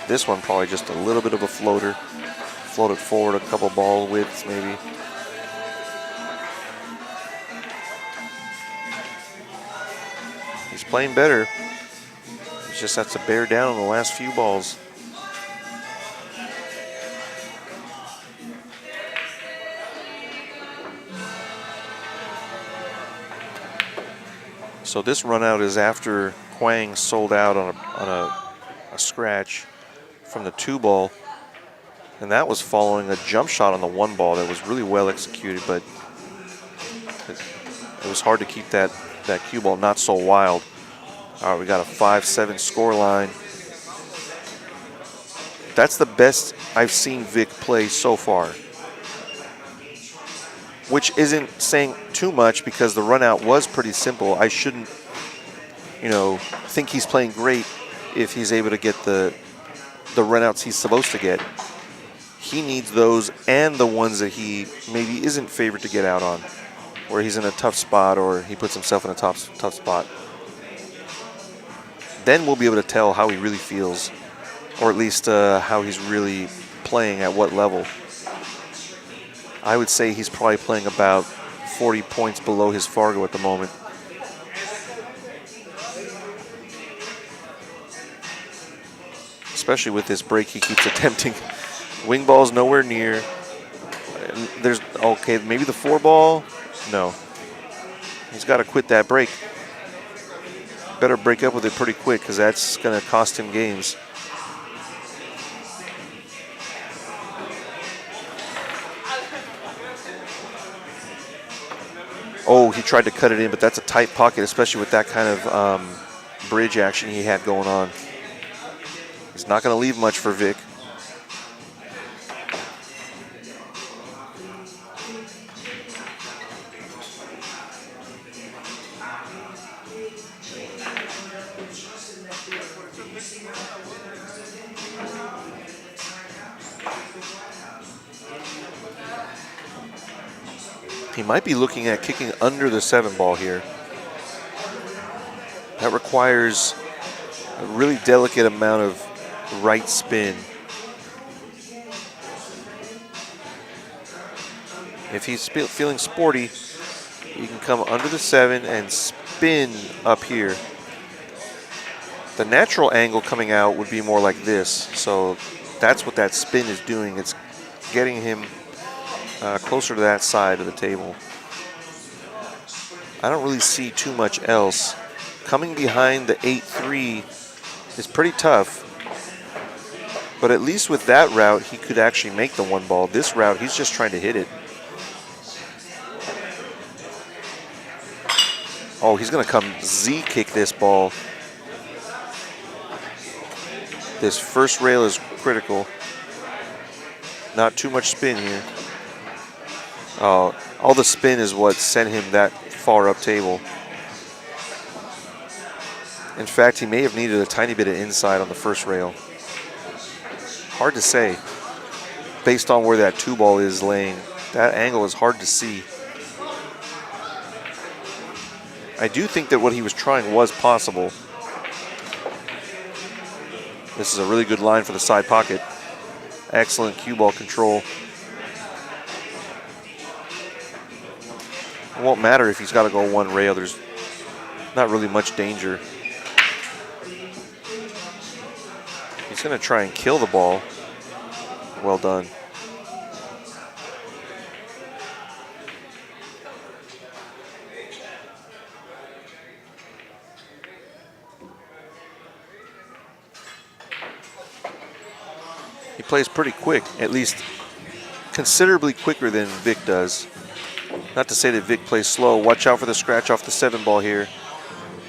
This one probably just a little bit of a floater. Floated forward a couple ball widths maybe. He's playing better. He just has to bear down on the last few balls. So this run out is after Quang sold out on a scratch from the 2 ball, and that was following a jump shot on the 1 ball that was really well executed, but it was hard to keep that cue ball not so wild. All right, we got a 5-7 score line. That's the best I've seen Vic play so far, which isn't saying too much because the run out was pretty simple. I shouldn't, think he's playing great if he's able to get the runouts he's supposed to get. He needs those and the ones that he maybe isn't favored to get out on, where he's in a tough spot or he puts himself in a tough spot. Then we'll be able to tell how he really feels, or at least how he's really playing at what level. I would say he's probably playing about 40 points below his Fargo at the moment. Especially with this break he keeps attempting. Wing ball's nowhere near. There's, okay, maybe the 4 ball? No. He's got to quit that break. Better break up with it pretty quick because that's going to cost him games. Oh, he tried to cut it in, but that's a tight pocket, especially with that kind of bridge action he had going on. He's not going to leave much for Vic. He might be looking at kicking under the 7-ball here. That requires a really delicate amount of right spin. If he's feeling sporty, you can come under the 7 and spin up here. The natural angle coming out would be more like this. So that's what that spin is doing. It's getting him closer to that side of the table. I don't really see too much else. Coming behind the 8-3 is pretty tough. But at least with that route, he could actually make the 1-ball. This route, he's just trying to hit it. Oh, he's going to come Z-kick this ball. This first rail is critical. Not too much spin here. All the spin is what sent him that far up table. In fact, he may have needed a tiny bit of inside on the first rail. Hard to say. Based on where that 2-ball is laying, that angle is hard to see. I do think that what he was trying was possible. This is a really good line for the side pocket. Excellent cue ball control. It won't matter if he's got to go 1 rail. There's not really much danger. He's going to try and kill the ball. Well done. He plays pretty quick, at least considerably quicker than Vic does. Not to say that Vic plays slow. Watch out for the scratch off the 7-ball here.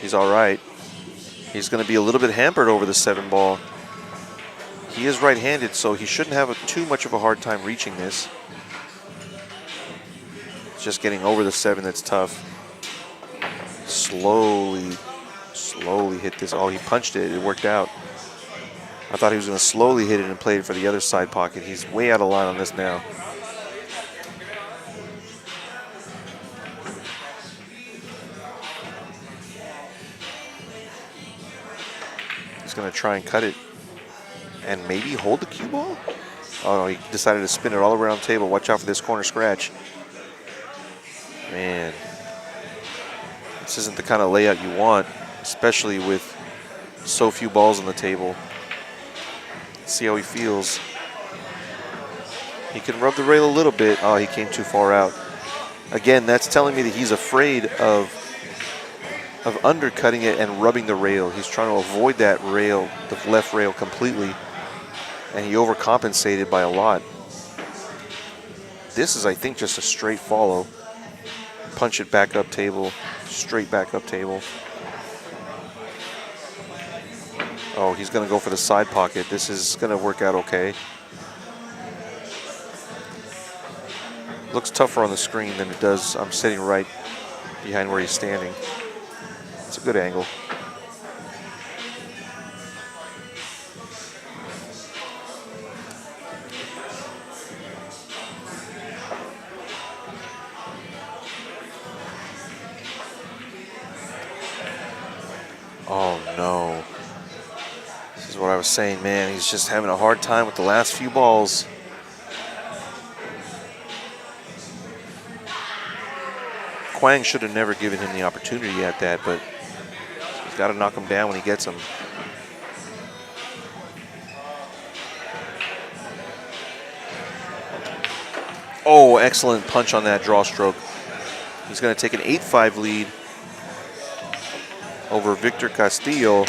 He's all right. He's going to be a little bit hampered over the 7-ball. He is right-handed, so he shouldn't have too much of a hard time reaching this. It's just getting over the 7 that's tough. Slowly hit this. Oh, he punched it. It worked out. I thought he was going to slowly hit it and play it for the other side pocket. He's way out of line on this now. He's going to try and cut it and maybe hold the cue ball. Oh, no, he decided to spin it all around the table. Watch out for this corner scratch. Man, this isn't the kind of layout you want, especially with so few balls on the table. See how he feels. He can rub the rail a little bit. Oh, he came too far out. Again, that's telling me that he's afraid of undercutting it and rubbing the rail. He's trying to avoid that rail, the left rail completely, and he overcompensated by a lot. This is, I think, just a straight follow. Punch it back up table, straight back up table. Oh, he's going to go for the side pocket. This is going to work out okay. Looks tougher on the screen than it does. I'm sitting right behind where he's standing. It's a good angle. Oh, no. This is what I was saying, man. He's just having a hard time with the last few balls. Quang should have never given him the opportunity at that, but he's got to knock him down when he gets him. Oh, excellent punch on that draw stroke. He's going to take an 8-5 lead over Victor Castillo.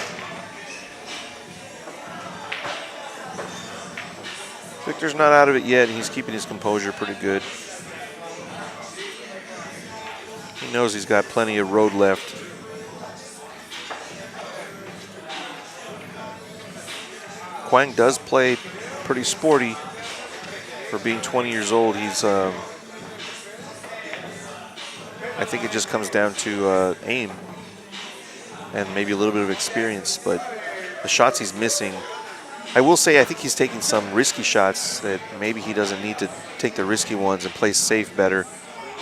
Victor's not out of it yet. He's keeping his composure pretty good. He knows he's got plenty of road left. Quang does play pretty sporty for being 20 years old. He's, I think it just comes down to aim and maybe a little bit of experience, but the shots he's missing, I will say I think he's taking some risky shots that maybe he doesn't need to take the risky ones and play safe better.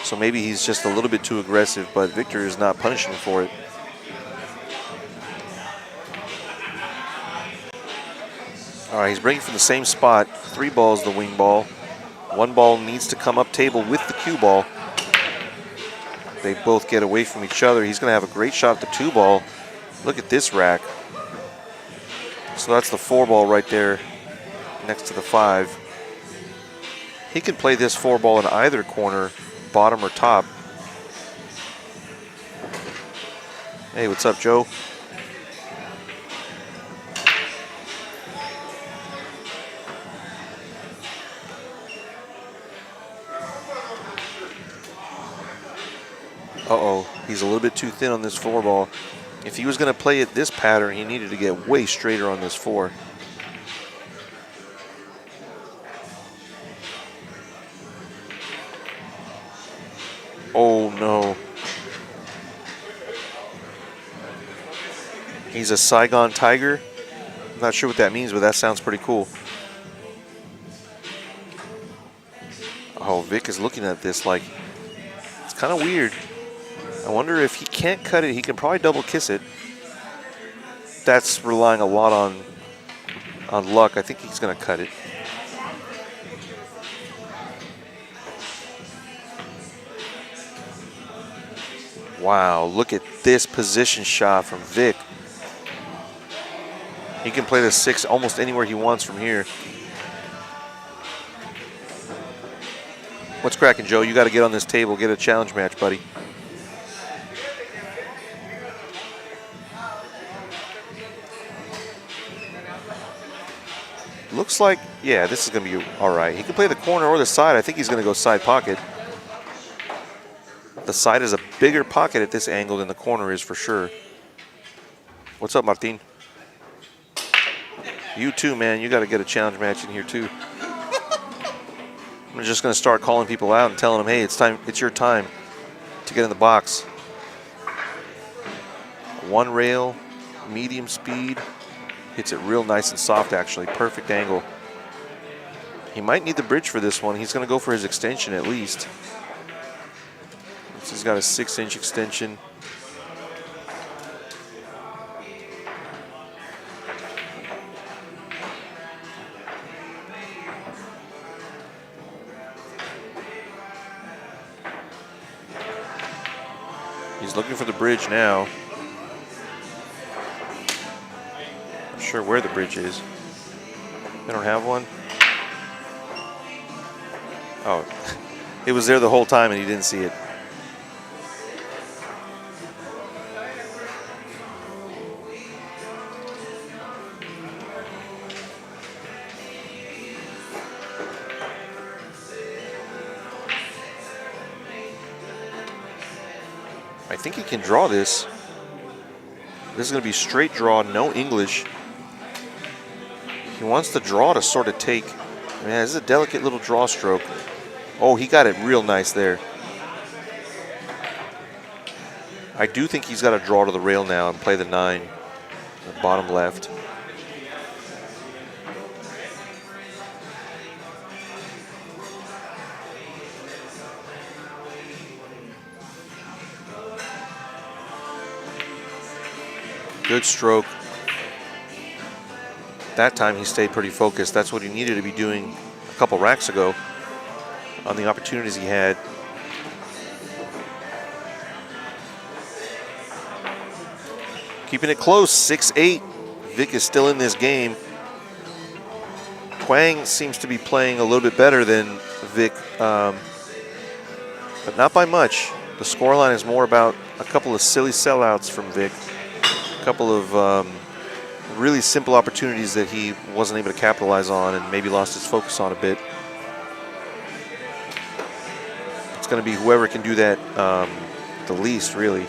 So maybe he's just a little bit too aggressive, but Victor is not punishing him for it. All right, he's breaking from the same spot. 3 balls the wing ball. 1 ball needs to come up table with the cue ball. They both get away from each other. He's going to have a great shot at the 2 ball. Look at this rack. So that's the 4 ball right there next to the 5. He can play this 4 ball in either corner, bottom or top. Hey, what's up, Joe? Uh-oh, he's a little bit too thin on this 4 ball. If he was going to play it this pattern, he needed to get way straighter on this 4. Oh, no. He's a Saigon Tiger. I'm not sure what that means, but that sounds pretty cool. Oh, Vic is looking at this like, it's kind of weird. I wonder if he can't cut it, he can probably double kiss it. That's relying a lot on luck. I think he's going to cut it. Wow, look at this position shot from Vic. He can play the 6 almost anywhere he wants from here. What's cracking, Joe? You got to get on this table, get a challenge match, buddy. Looks like, yeah, this is going to be all right. He can play the corner or the side. I think he's going to go side pocket. The side is a bigger pocket at this angle than the corner is for sure. What's up, Martin? You too, man. You got to get a challenge match in here too. I'm just going to start calling people out and telling them, hey, it's time. It's your time to get in the box. 1 rail, medium speed. Hits it real nice and soft, actually. Perfect angle. He might need the bridge for this one. He's going to go for his extension at least. He's got a 6-inch extension. He's looking for the bridge now. Not sure where the bridge is. They don't have one. Oh, it was there the whole time and he didn't see it. I think he can draw this. This is going to be straight draw, no English. He wants the draw to sort of take. Man, this is a delicate little draw stroke. Oh, he got it real nice there. I do think he's got to draw to the rail now and play the 9, the bottom left. Good stroke. That time he stayed pretty focused. That's what he needed to be doing a couple racks ago on the opportunities he had. Keeping it close, 6-8. Vic is still in this game. Quang seems to be playing a little bit better than Vic, but not by much. The scoreline is more about a couple of silly sellouts from Vic. A couple of really simple opportunities that he wasn't able to capitalize on and maybe lost his focus on a bit. It's going to be whoever can do that the least, really.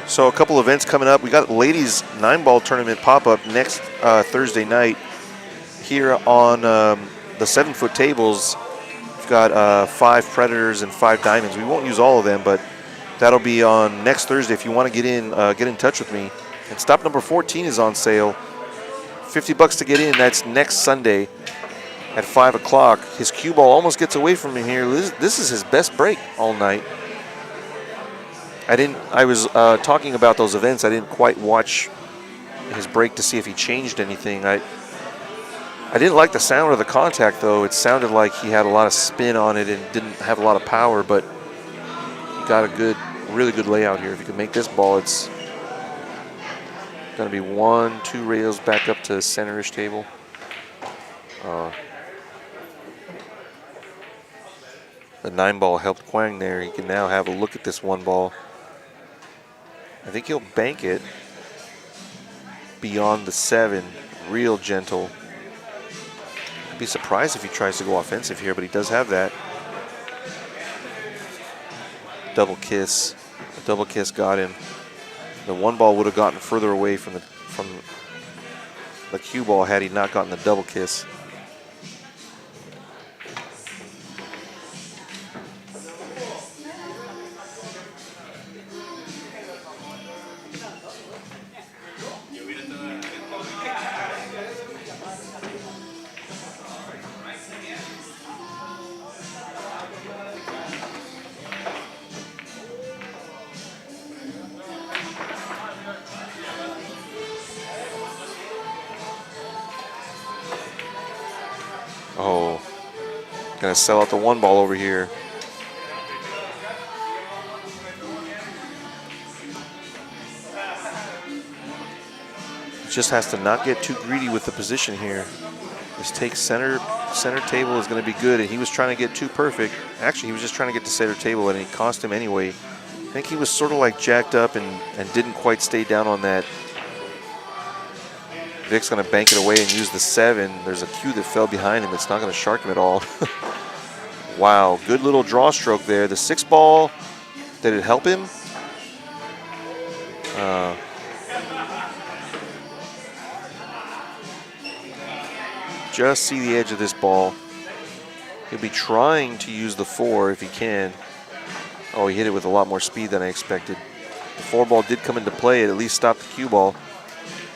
So a couple events coming up. We got ladies 9-ball tournament pop-up next Thursday night here on the 7-foot tables. We've got 5 Predators and 5 Diamonds. We won't use all of them, but that'll be on next Thursday. If you want to get in touch with me. And stop number 14 is on sale. $50 to get in. That's next Sunday at 5 o'clock. His cue ball almost gets away from him here. This is his best break all night. I was talking about those events. I didn't quite watch his break to see if he changed anything. I didn't like the sound of the contact, though. It sounded like he had a lot of spin on it and didn't have a lot of power, but he got a really good layout here. If you can make this ball, it's going to be 1, 2 rails back up to center-ish table. The 9-ball helped Quang there. He can now have a look at this 1-ball. I think he'll bank it beyond the 7, real gentle. I'd be surprised if he tries to go offensive here, but he does have that. Double kiss. The double kiss got him. The 1-ball would have gotten further away from the cue ball had he not gotten the double kiss. Oh, gonna sell out the 1-ball over here. Just has to not get too greedy with the position here. This take center table is going to be good, and he was trying to get too perfect. Actually, he was just trying to get to center table, and it cost him anyway. I think he was sort of like jacked up and didn't quite stay down on that. Vic's going to bank it away and use the 7. There's a cue that fell behind him. It's not going to shark him at all. Wow, good little draw stroke there. The 6-ball, did it help him? Just see the edge of this ball. He'll be trying to use the 4 if he can. Oh, he hit it with a lot more speed than I expected. The 4-ball did come into play. It at least stopped the cue ball.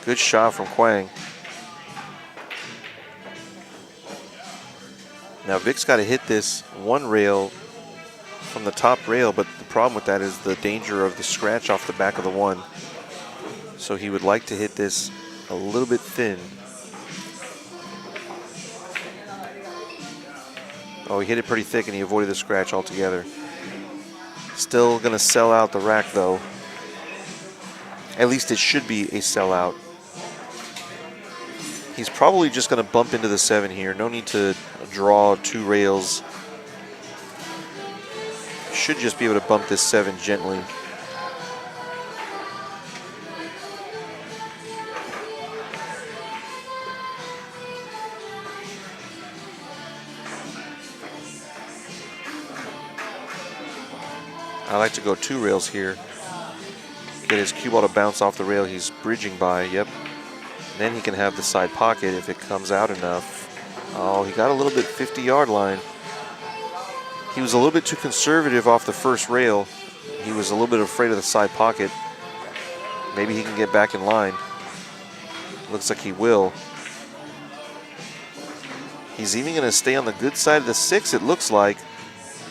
Good shot from Quang. Now Vic's got to hit this 1 rail from the top rail, but the problem with that is the danger of the scratch off the back of the 1. So he would like to hit this a little bit thin. Oh, he hit it pretty thick and he avoided the scratch altogether. Still going to sell out the rack, though. At least it should be a sellout. He's probably just going to bump into the 7 here. No need to draw 2 rails. Should just be able to bump this 7 gently. I like to go 2 rails here. Get his cue ball to bounce off the rail he's bridging by. Yep. Then he can have the side pocket if it comes out enough. Oh, he got a little bit 50-yard line. He was a little bit too conservative off the first rail. He was a little bit afraid of the side pocket. Maybe he can get back in line. Looks like he will. He's even going to stay on the good side of the 6, it looks like.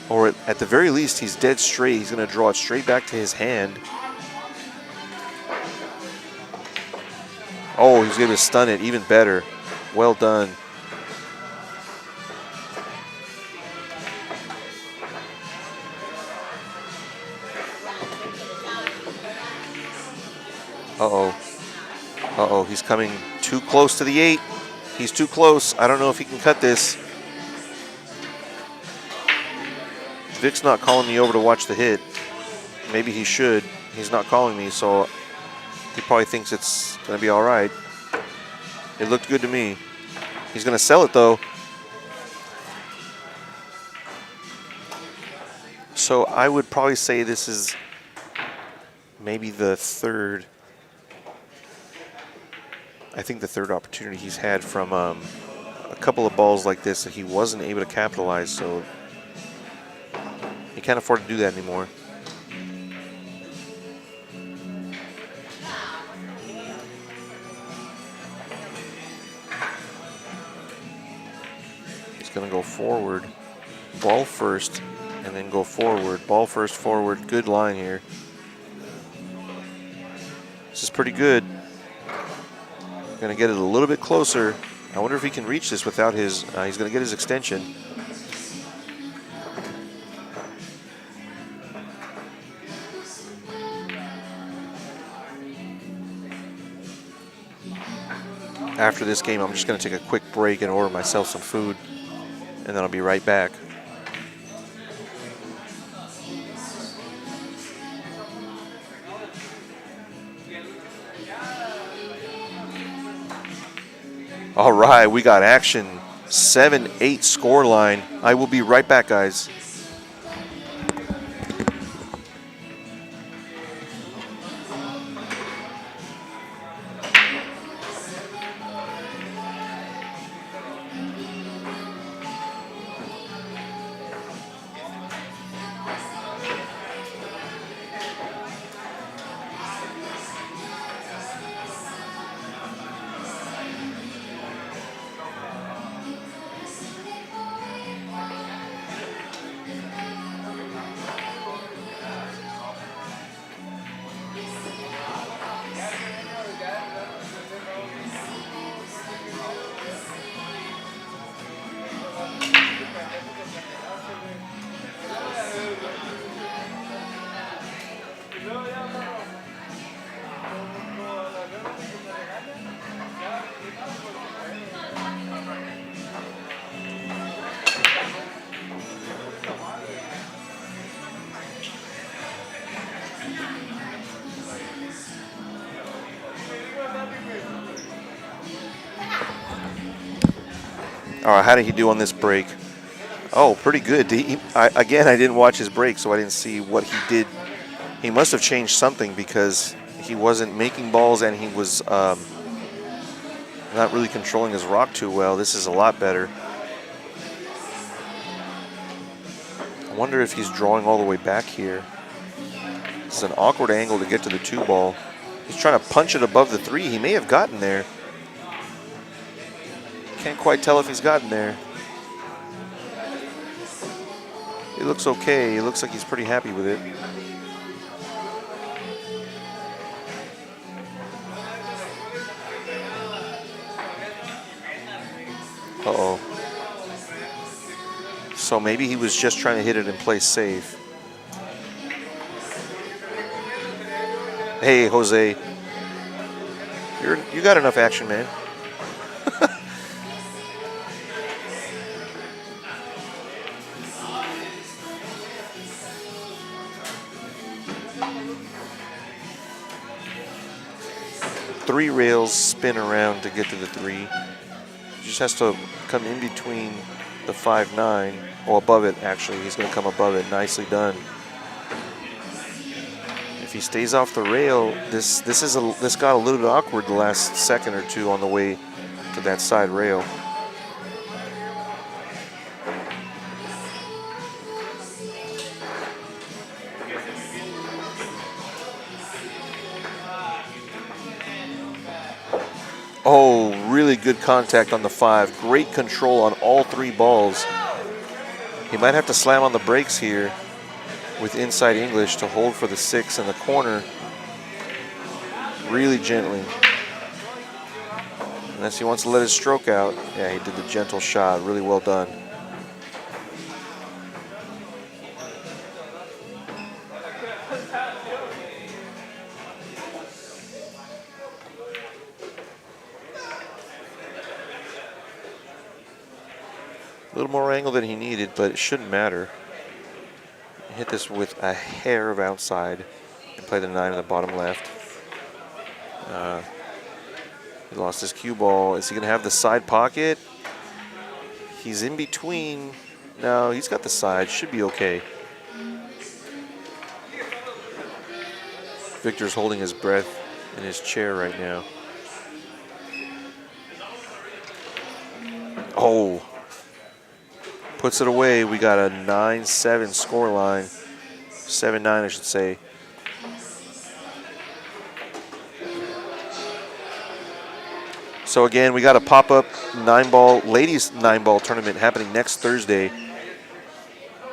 Or at the very least, he's dead straight. He's going to draw it straight back to his hand. Oh, he's going to stun it even better. Well done. Uh-oh. Uh-oh, he's coming too close to the 8. He's too close. I don't know if he can cut this. Vic's not calling me over to watch the hit. Maybe he should. He's not calling me, so he probably thinks it's going to be all right. It looked good to me. He's going to sell it, though. So I would probably say this is maybe the third. I think the third opportunity he's had from a couple of balls like this that he wasn't able to capitalize. So he can't afford to do that anymore. He's going to go forward, ball first, and then go forward. Ball first, forward. Good line here. This is pretty good. Going to get it a little bit closer. I wonder if he can reach this without his, he's going to get his extension. After this game, I'm just going to take a quick break and order myself some food, and then I'll be right back. All right, we got action. 7-8 score line. I will be right back, guys. All right, how did he do on this break? Oh, pretty good. Again, I didn't watch his break, so I didn't see what he did. He must have changed something because he wasn't making balls and he was not really controlling his rock too well. This is a lot better. I wonder if he's drawing all the way back here. It's an awkward angle to get to the 2 ball. He's trying to punch it above the 3. He may have gotten there. Can't quite tell if he's gotten there. It looks okay. It looks like he's pretty happy with it. Uh-oh. So maybe he was just trying to hit it and play safe. Hey, Jose. You got enough action, man. Three rails spin around to get to the 3. He just has to come in between the 5-9, or above it actually. He's going to come above it. Nicely done. If he stays off the rail, this got a little bit awkward the last second or two on the way to that side rail. Oh, really good contact on the 5. Great control on all 3 balls. He might have to slam on the brakes here with inside English to hold for the 6 in the corner. Really gently. Unless he wants to let his stroke out. Yeah, he did the gentle shot. Really well done. A little more angle than he needed, but it shouldn't matter. Hit this with a hair of outside and play the 9 in the bottom left. He lost his cue ball. Is he going to have the side pocket? He's in between. No, he's got the side. Should be okay. Victor's holding his breath in his chair right now. Oh. Puts it away. We got a 9-7 score line. 7-9, I should say. So again, we got a pop-up 9-ball, ladies 9-ball tournament happening next Thursday.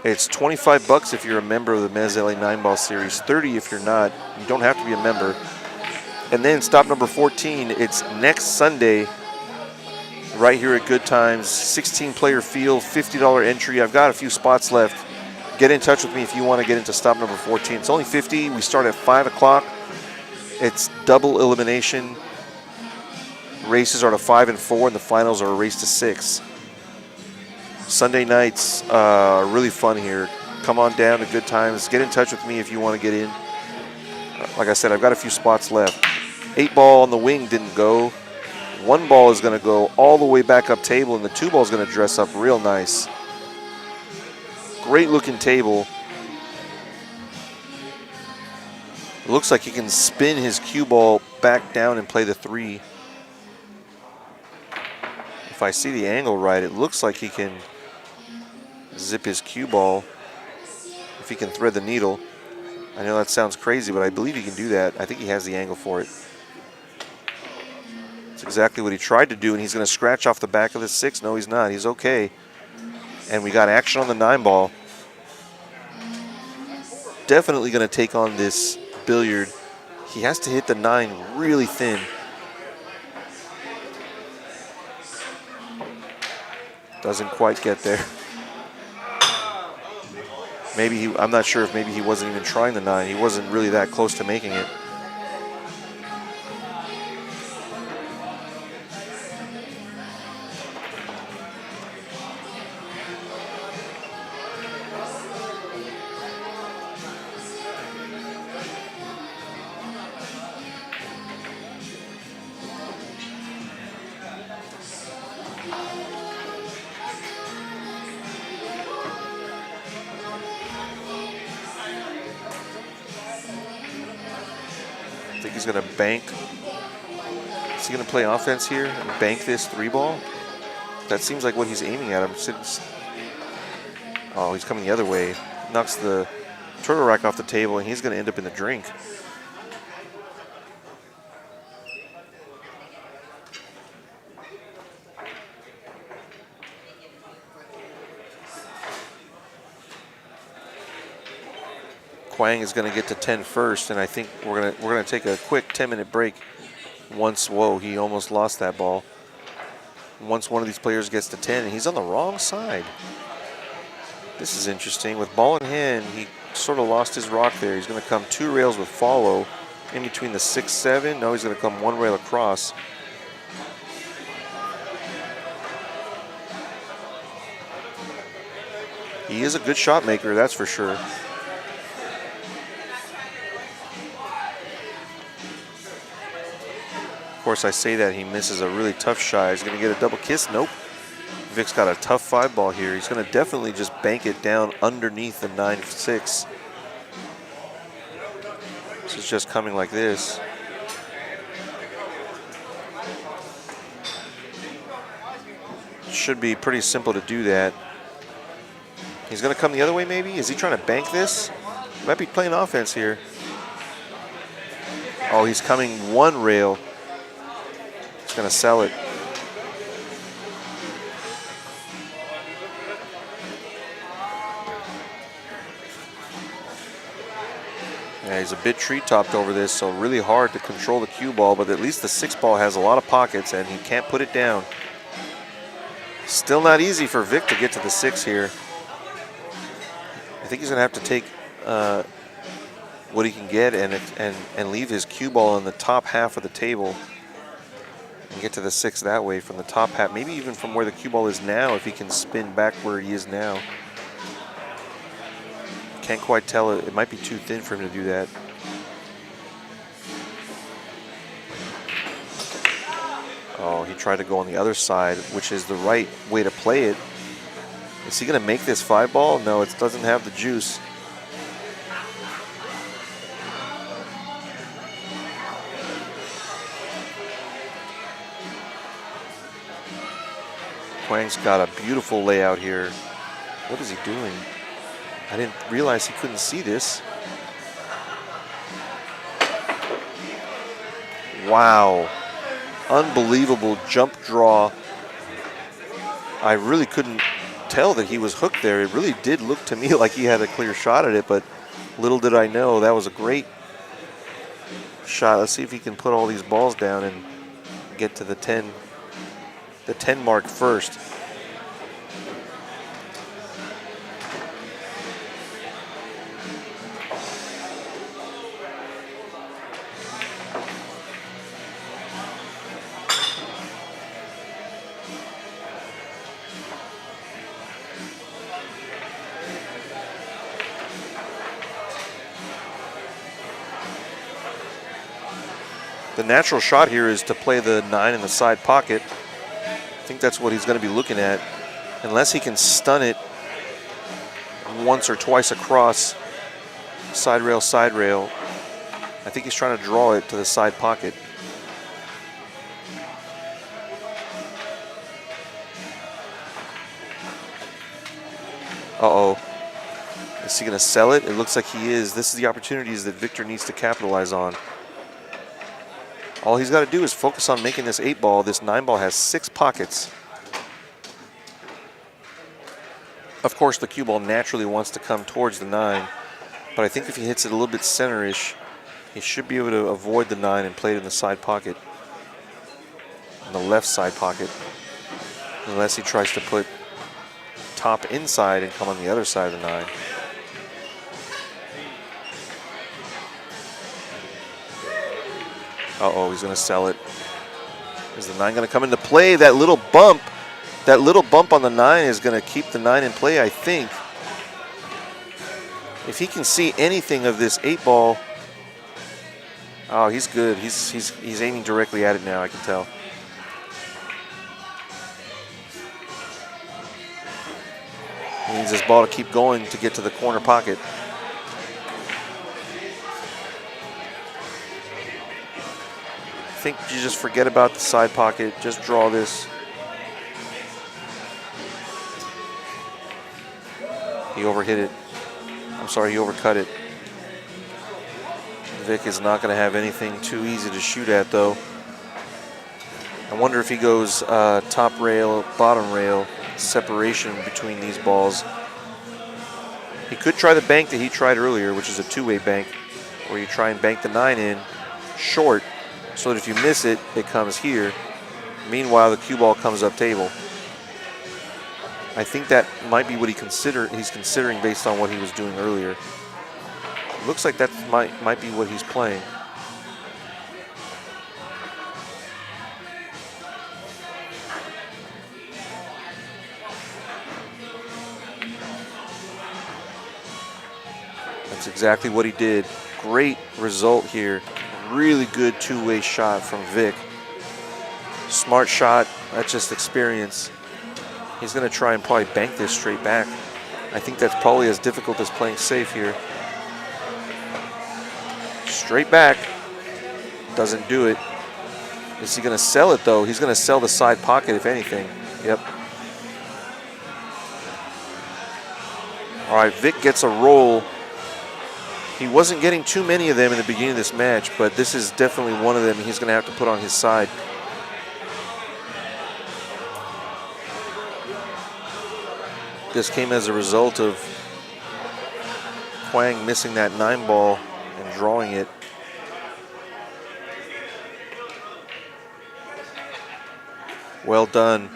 It's $25 if you're a member of the MEZZ LA 9-ball series, $30 if you're not. You don't have to be a member. And then stop number 14, it's next Sunday right here at Good Times. 16-player field, $50 entry. I've got a few spots left. Get in touch with me if you want to get into stop number 14. It's only $50. We start at 5 o'clock. It's double elimination. Races are to 5 and 4, and the finals are a race to 6. Sunday nights are really fun here. Come on down to Good Times. Get in touch with me if you want to get in. Like I said, I've got a few spots left. 8-ball on the wing didn't go. 1-ball is going to go all the way back up table, and the 2-ball is going to dress up real nice. Great looking table. It looks like he can spin his cue ball back down and play the 3. If I see the angle right, it looks like he can zip his cue ball if he can thread the needle. I know that sounds crazy, but I believe he can do that. I think he has the angle for it. It's exactly what he tried to do, and he's going to scratch off the back of the 6. No, he's not. He's okay. And we got action on the 9-ball. Definitely going to take on this billiard. He has to hit the 9 really thin. Doesn't quite get there. Maybe I'm not sure if maybe he wasn't even trying the 9. He wasn't really that close to making it. I think he's going to bank. Is he going to play offense here and bank this 3-ball? That seems like what he's aiming at. Oh, he's coming the other way. Knocks the turtle rack off the table, and he's going to end up in the drink. Quang is going to get to 10 first, and I think we're gonna take a quick 10-minute break. Once, whoa, he almost lost that ball. Once one of these players gets to 10, and he's on the wrong side. This is interesting. With ball in hand, he sort of lost his rock there. He's going to come 2 rails with follow in between the 6-7. No, he's going to come 1 rail across. He is a good shot maker, that's for sure. Of course, I say that he misses a really tough shot. He's going to get a double kiss. Nope. Vic's got a tough 5-ball here. He's going to definitely just bank it down underneath the 9-6. This is just coming like this. Should be pretty simple to do that. He's going to come the other way maybe? Is he trying to bank this? Might be playing offense here. Oh, he's coming 1 rail. He's going to sell it. Yeah, he's a bit tree-topped over this, so really hard to control the cue ball, but at least the 6-ball has a lot of pockets, and he can't put it down. Still not easy for Vic to get to the 6 here. I think he's going to have to take what he can get and leave his cue ball on the top half of the table and get to the 6 that way from the top half, maybe even from where the cue ball is now if he can spin back where he is now. Can't quite tell. It might be too thin for him to do that. Oh, he tried to go on the other side, which is the right way to play it. Is he going to make this 5-ball? No, it doesn't have the juice. Kwang's got a beautiful layout here. What is he doing? I didn't realize he couldn't see this. Wow. Unbelievable jump draw. I really couldn't tell that he was hooked there. It really did look to me like he had a clear shot at it, but little did I know that was a great shot. Let's see if he can put all these balls down and get to the 10 mark first. The natural shot here is to play the 9 in the side pocket. I think that's what he's going to be looking at. Unless he can stun it once or twice across side rail, I think he's trying to draw it to the side pocket. Uh-oh. Is he going to sell it? It looks like he is. This is the opportunities that Victor needs to capitalize on. All he's got to do is focus on making this 8-ball. This 9-ball has 6 pockets. Of course, the cue ball naturally wants to come towards the 9, but I think if he hits it a little bit center-ish, he should be able to avoid the 9 and play it in the side pocket, in the left side pocket, unless he tries to put top inside and come on the other side of the 9. Uh-oh, he's going to sell it. Is the 9 going to come into play? That little bump on the 9 is going to keep the 9 in play, I think. If he can see anything of this 8-ball, oh, he's good. He's aiming directly at it now, I can tell. He needs this ball to keep going to get to the corner pocket. I think you just forget about the side pocket. Just draw this. He overhit it. I'm sorry, he overcut it. Vic is not going to have anything too easy to shoot at, though. I wonder if he goes top rail, bottom rail, separation between these balls. He could try the bank that he tried earlier, which is a two-way bank, where you try and bank the 9 in short, so that if you miss it, it comes here. Meanwhile, the cue ball comes up table. I think that might be what he's considering based on what he was doing earlier. It looks like that might be what he's playing. That's exactly what he did. Great result here. Really good two-way shot from Vic. Smart shot, that's just experience. He's going to try and probably bank this straight back. I think that's probably as difficult as playing safe here. Straight back. Doesn't do it. Is he going to sell it, though? He's going to sell the side pocket, if anything. Yep. All right, Vic gets a roll. He wasn't getting too many of them in the beginning of this match, but this is definitely one of them he's going to have to put on his side. This came as a result of Kwang missing that 9-ball and drawing it. Well done.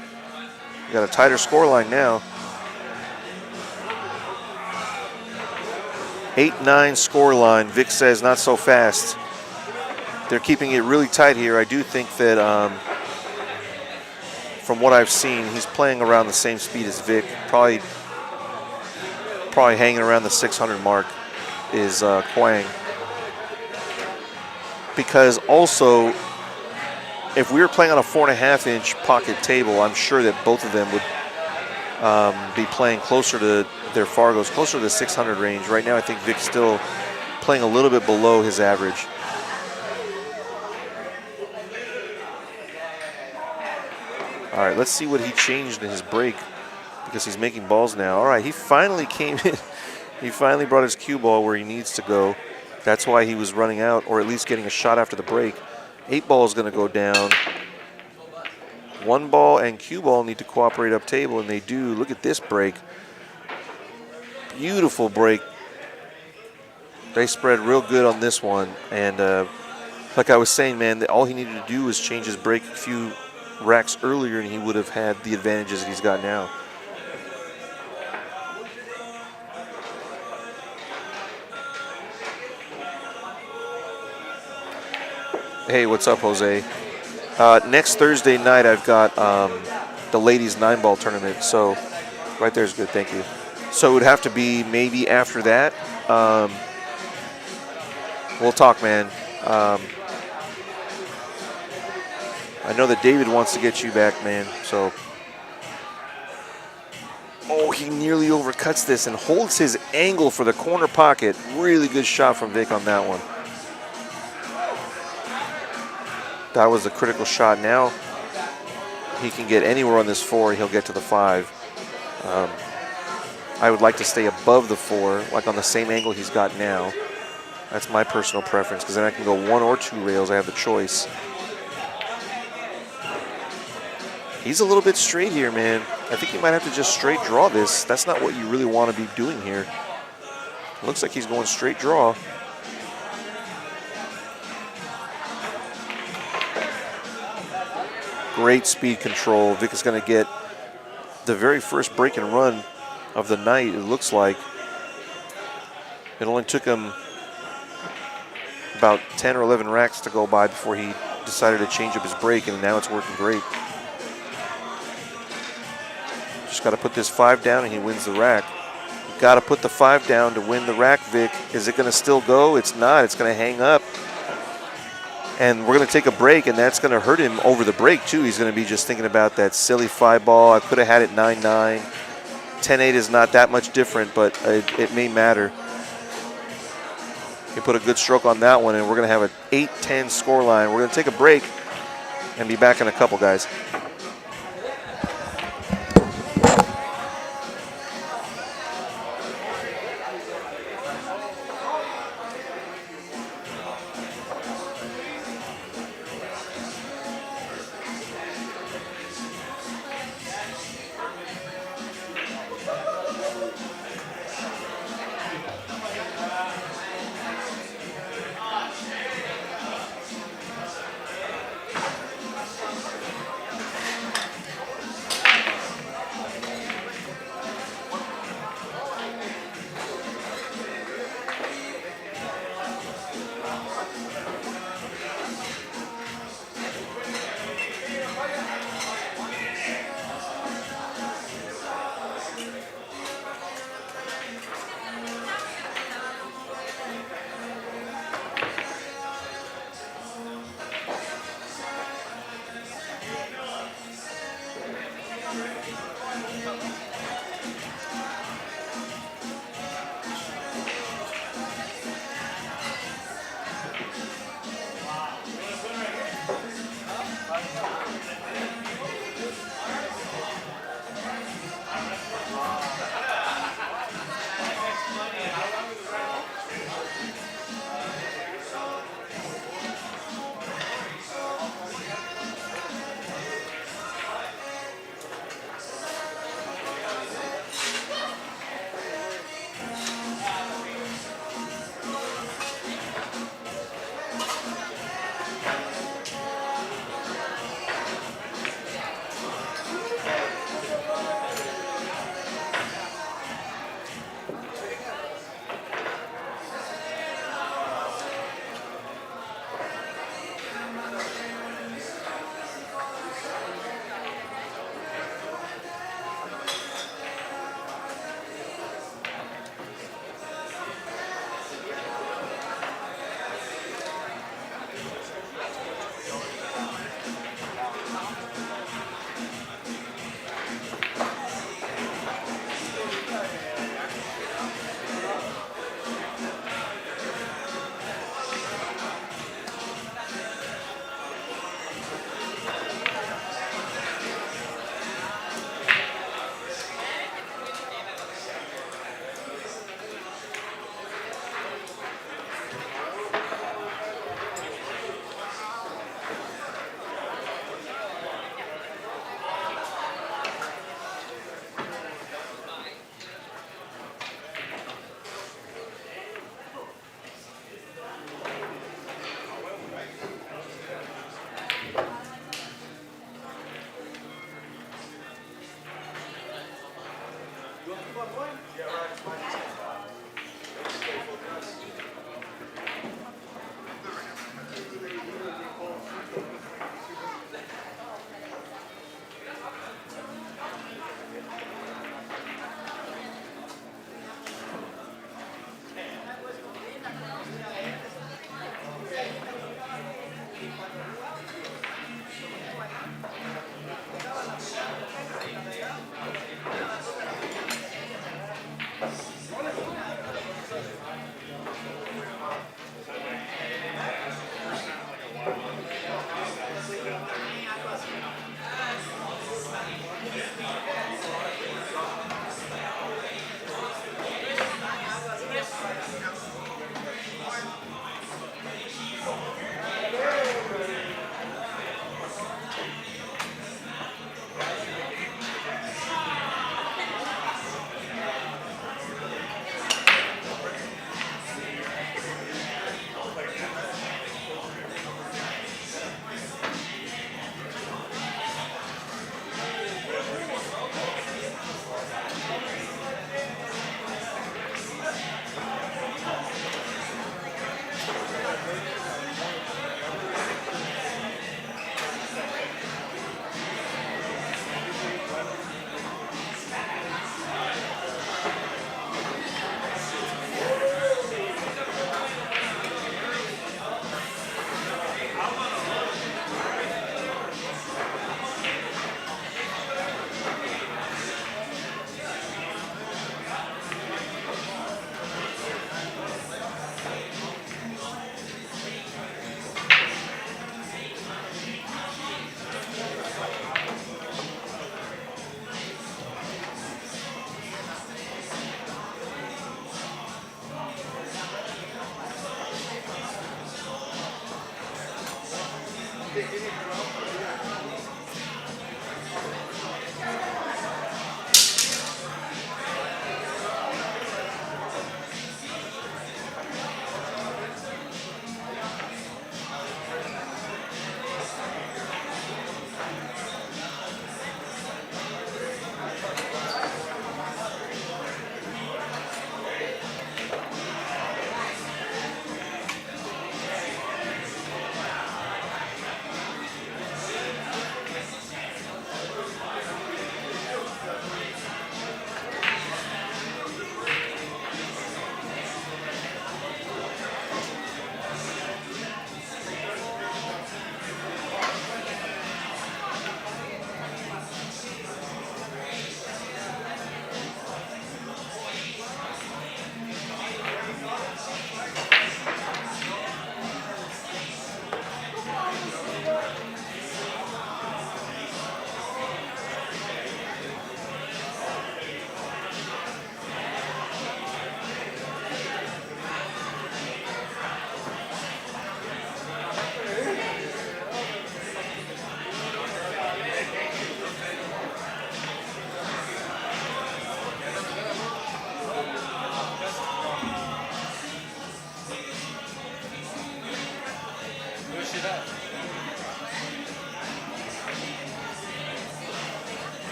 You got a tighter scoreline now. 8-9 scoreline. Vic says not so fast. They're keeping it really tight here. I do think that from what I've seen, he's playing around the same speed as Vic. Probably hanging around the 600 mark is Kwang. Because also, if we were playing on a 4.5-inch pocket table, I'm sure that both of them be playing closer to their Fargos, closer to the 600 range. Right now, I think Vic's still playing a little bit below his average. All right, let's see what he changed in his break because he's making balls now. All right, he finally came in. He finally brought his cue ball where he needs to go. That's why he was running out, or at least getting a shot after the break. 8 ball is going to go down. 1 ball and cue ball need to cooperate up table, and they do. Look at this break. Beautiful break. They spread real good on this one. And like I was saying, man, all he needed to do was change his break a few racks earlier, and he would have had the advantages that he's got now. Hey, what's up, Jose? Next Thursday night, I've got the ladies 9-ball tournament. So right there's good, thank you. So it would have to be maybe after that. We'll talk, man. I know that David wants to get you back, man. So, oh, he nearly overcuts this and holds his angle for the corner pocket. Really good shot from Vic on that one. That was a critical shot. Now he can get anywhere on this 4. He'll get to the 5. I would like to stay above the 4, like on the same angle he's got now. That's my personal preference, because then I can go 1 or 2 rails. I have the choice. He's a little bit straight here, man. I think you might have to just straight draw this. That's not what you really want to be doing here. Looks like he's going straight draw. Great speed control. Vic is going to get the very first break and run of the night, it looks like. It only took him about 10 or 11 racks to go by before he decided to change up his break, and now it's working great. Just got to put this 5 down and he wins the rack. Got to put the 5 down to win the rack, Vic. Is it going to still go? It's not. It's going to hang up. And we're going to take a break, and that's going to hurt him over the break, too. He's going to be just thinking about that silly 5 ball. I could have had it 9-9. 10-8 is not that much different, but it may matter. He put a good stroke on that one, and we're going to have an 8-10 scoreline. We're going to take a break and be back in a couple, guys.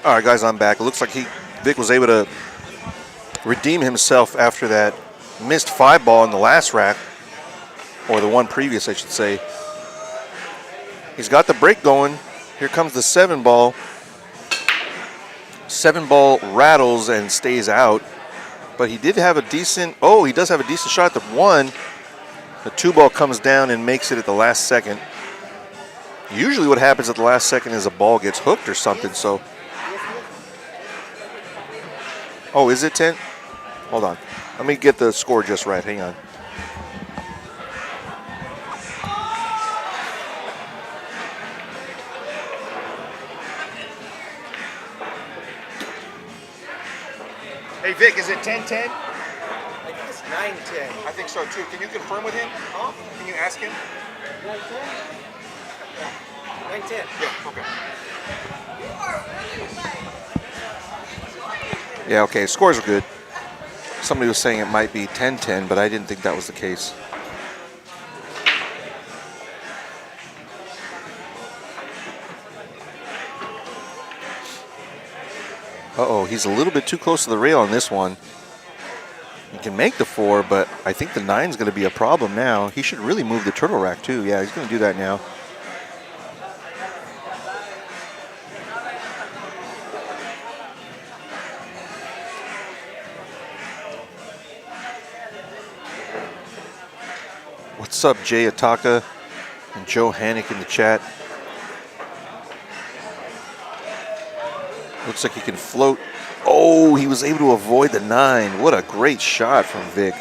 All right, guys, I'm back. It looks like Vic was able to redeem himself after that missed 5-ball in the last rack, or the one previous, I should say. He's got the break going. Here comes the 7-ball. 7-ball rattles and stays out, but he did have a decent. Oh, he does have a decent shot at the 1. The 2-ball comes down and makes it at the last second. Usually, what happens at the last second is a ball gets hooked or something. So. Oh, is it 10? Hold on. Let me get the score just right. Hang on. Hey, Vic, is it 10-10? I think it's 9-10. I think so, too. Can you confirm with him? Huh? Can you ask him? 9-10. 9-10. Yeah, okay. Yeah, okay. Scores are good. Somebody was saying it might be 10-10, but I didn't think that was the case. Uh-oh, he's a little bit too close to the rail on this one. He can make the 4, but I think the 9's going to be a problem now. He should really move the turtle rack too. Yeah, he's going to do that now. What's up, Jay Ataka and Joe Hannick in the chat? Looks like he can float. Oh, he was able to avoid the 9. What a great shot from Vic.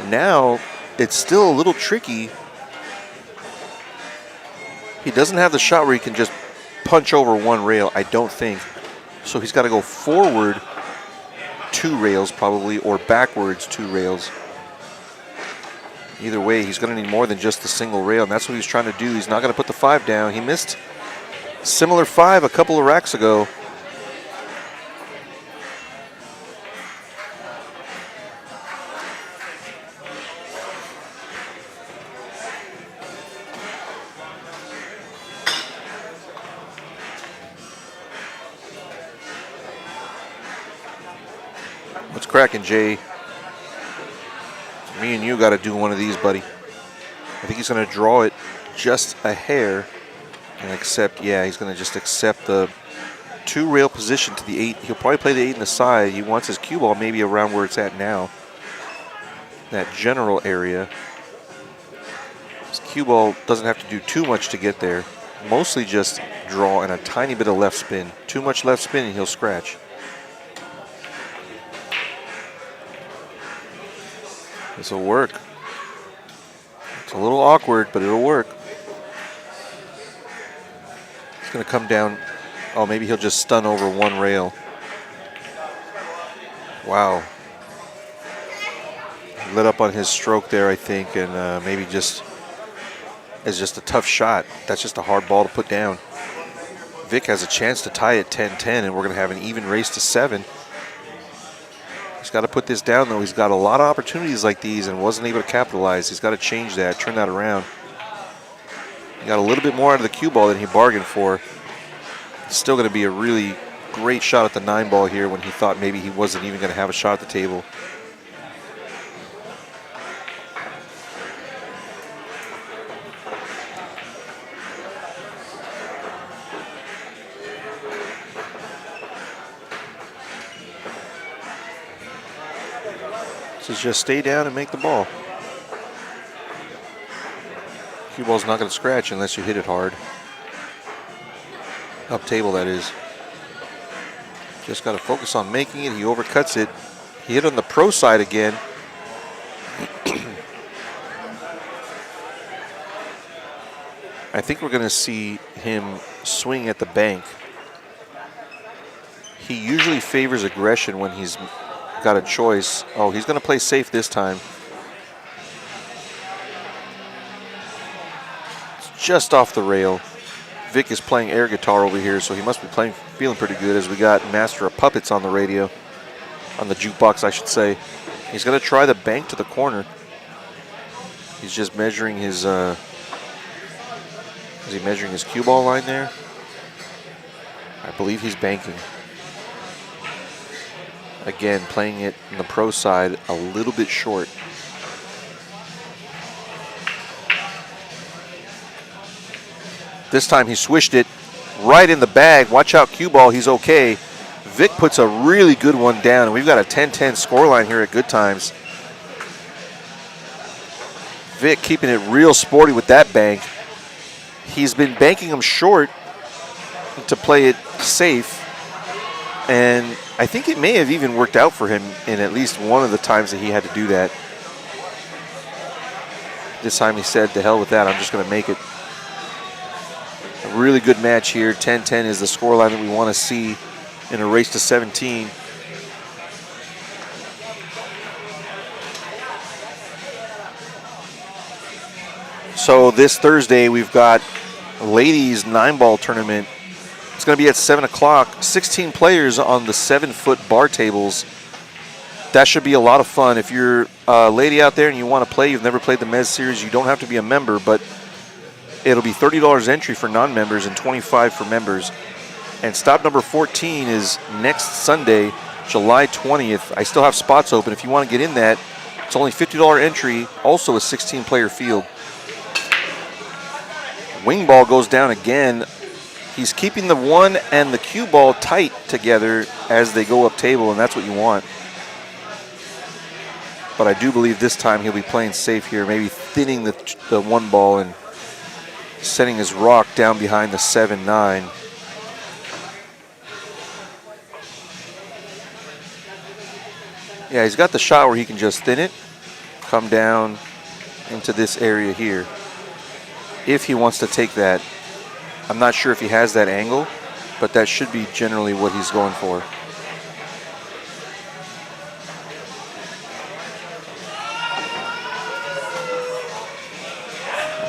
Now, it's still a little tricky. He doesn't have the shot where he can just punch over one rail, I don't think. So he's got to go forward 2 rails probably, or backwards 2 rails. Either way, he's going to need more than just the single rail, and that's what he's trying to do. He's not going to put the 5 down. He missed similar 5 a couple of racks ago. What's cracking, Jay? Me and you got to do one of these, buddy. I think he's going to draw it just a hair and accept. Yeah, he's going to just accept the 2 rail position to the 8. He'll probably play the 8 in the side. He wants his cue ball maybe around where it's at now, that general area. His cue ball doesn't have to do too much to get there. Mostly just draw and a tiny bit of left spin. Too much left spin and he'll scratch. This will work. It's a little awkward, but it'll work. It's going to come down. Oh, maybe he'll just stun over 1 rail. Wow. Lit up on his stroke there, I think, and maybe just is just a tough shot. That's just a hard ball to put down. Vic has a chance to tie it 10-10, and we're going to have an even race to 7. He's got to put this down, though. He's got a lot of opportunities like these and wasn't able to capitalize. He's got to change that, turn that around. He got a little bit more out of the cue ball than he bargained for. It's still going to be a really great shot at the 9 ball here when he thought maybe he wasn't even going to have a shot at the table. So just stay down and make the ball. Cue ball's not going to scratch unless you hit it hard. Up table, that is. Just got to focus on making it. He overcuts it. He hit on the pro side again. I think we're going to see him swing at the bank. He usually favors aggression when he's got a choice. Oh, he's going to play safe this time. It's just off the rail. Vic is playing air guitar over here, so he must be feeling pretty good as we got Master of Puppets on the radio. On the jukebox, I should say. He's going to try the bank to the corner. He's just measuring his, is he measuring his cue ball line there? I believe he's banking. Again, playing it on the pro side a little bit short. This time he swished it right in the bag. Watch out, cue ball, he's okay. Vic puts a really good one down, and we've got a 10-10 scoreline here at Good Times. Vic keeping it real sporty with that bank. He's been banking them short to play it safe, and I think it may have even worked out for him in at least one of the times that he had to do that. This time he said, to hell with that, I'm just going to make it. A really good match here. 10-10 is the scoreline that we want to see in a race to 17. So this Thursday we've got a ladies 9-ball tournament. It's going to be at 7 o'clock. 16 players on the 7-foot bar tables. That should be a lot of fun. If you're a lady out there and you want to play, you've never played the MEZZ series, you don't have to be a member, but it'll be $30 entry for non-members and $25 for members. And stop number 14 is next Sunday, July 20th. I still have spots open. If you want to get in that, it's only $50 entry, also a 16-player field. Wing ball goes down again. He's keeping the 1 and the cue ball tight together as they go up table, and that's what you want. But I do believe this time he'll be playing safe here, maybe thinning the 1 ball and setting his rock down behind the 7-9. Yeah, he's got the shot where he can just thin it, come down into this area here. If he wants to take that. I'm not sure if he has that angle, but that should be generally what he's going for.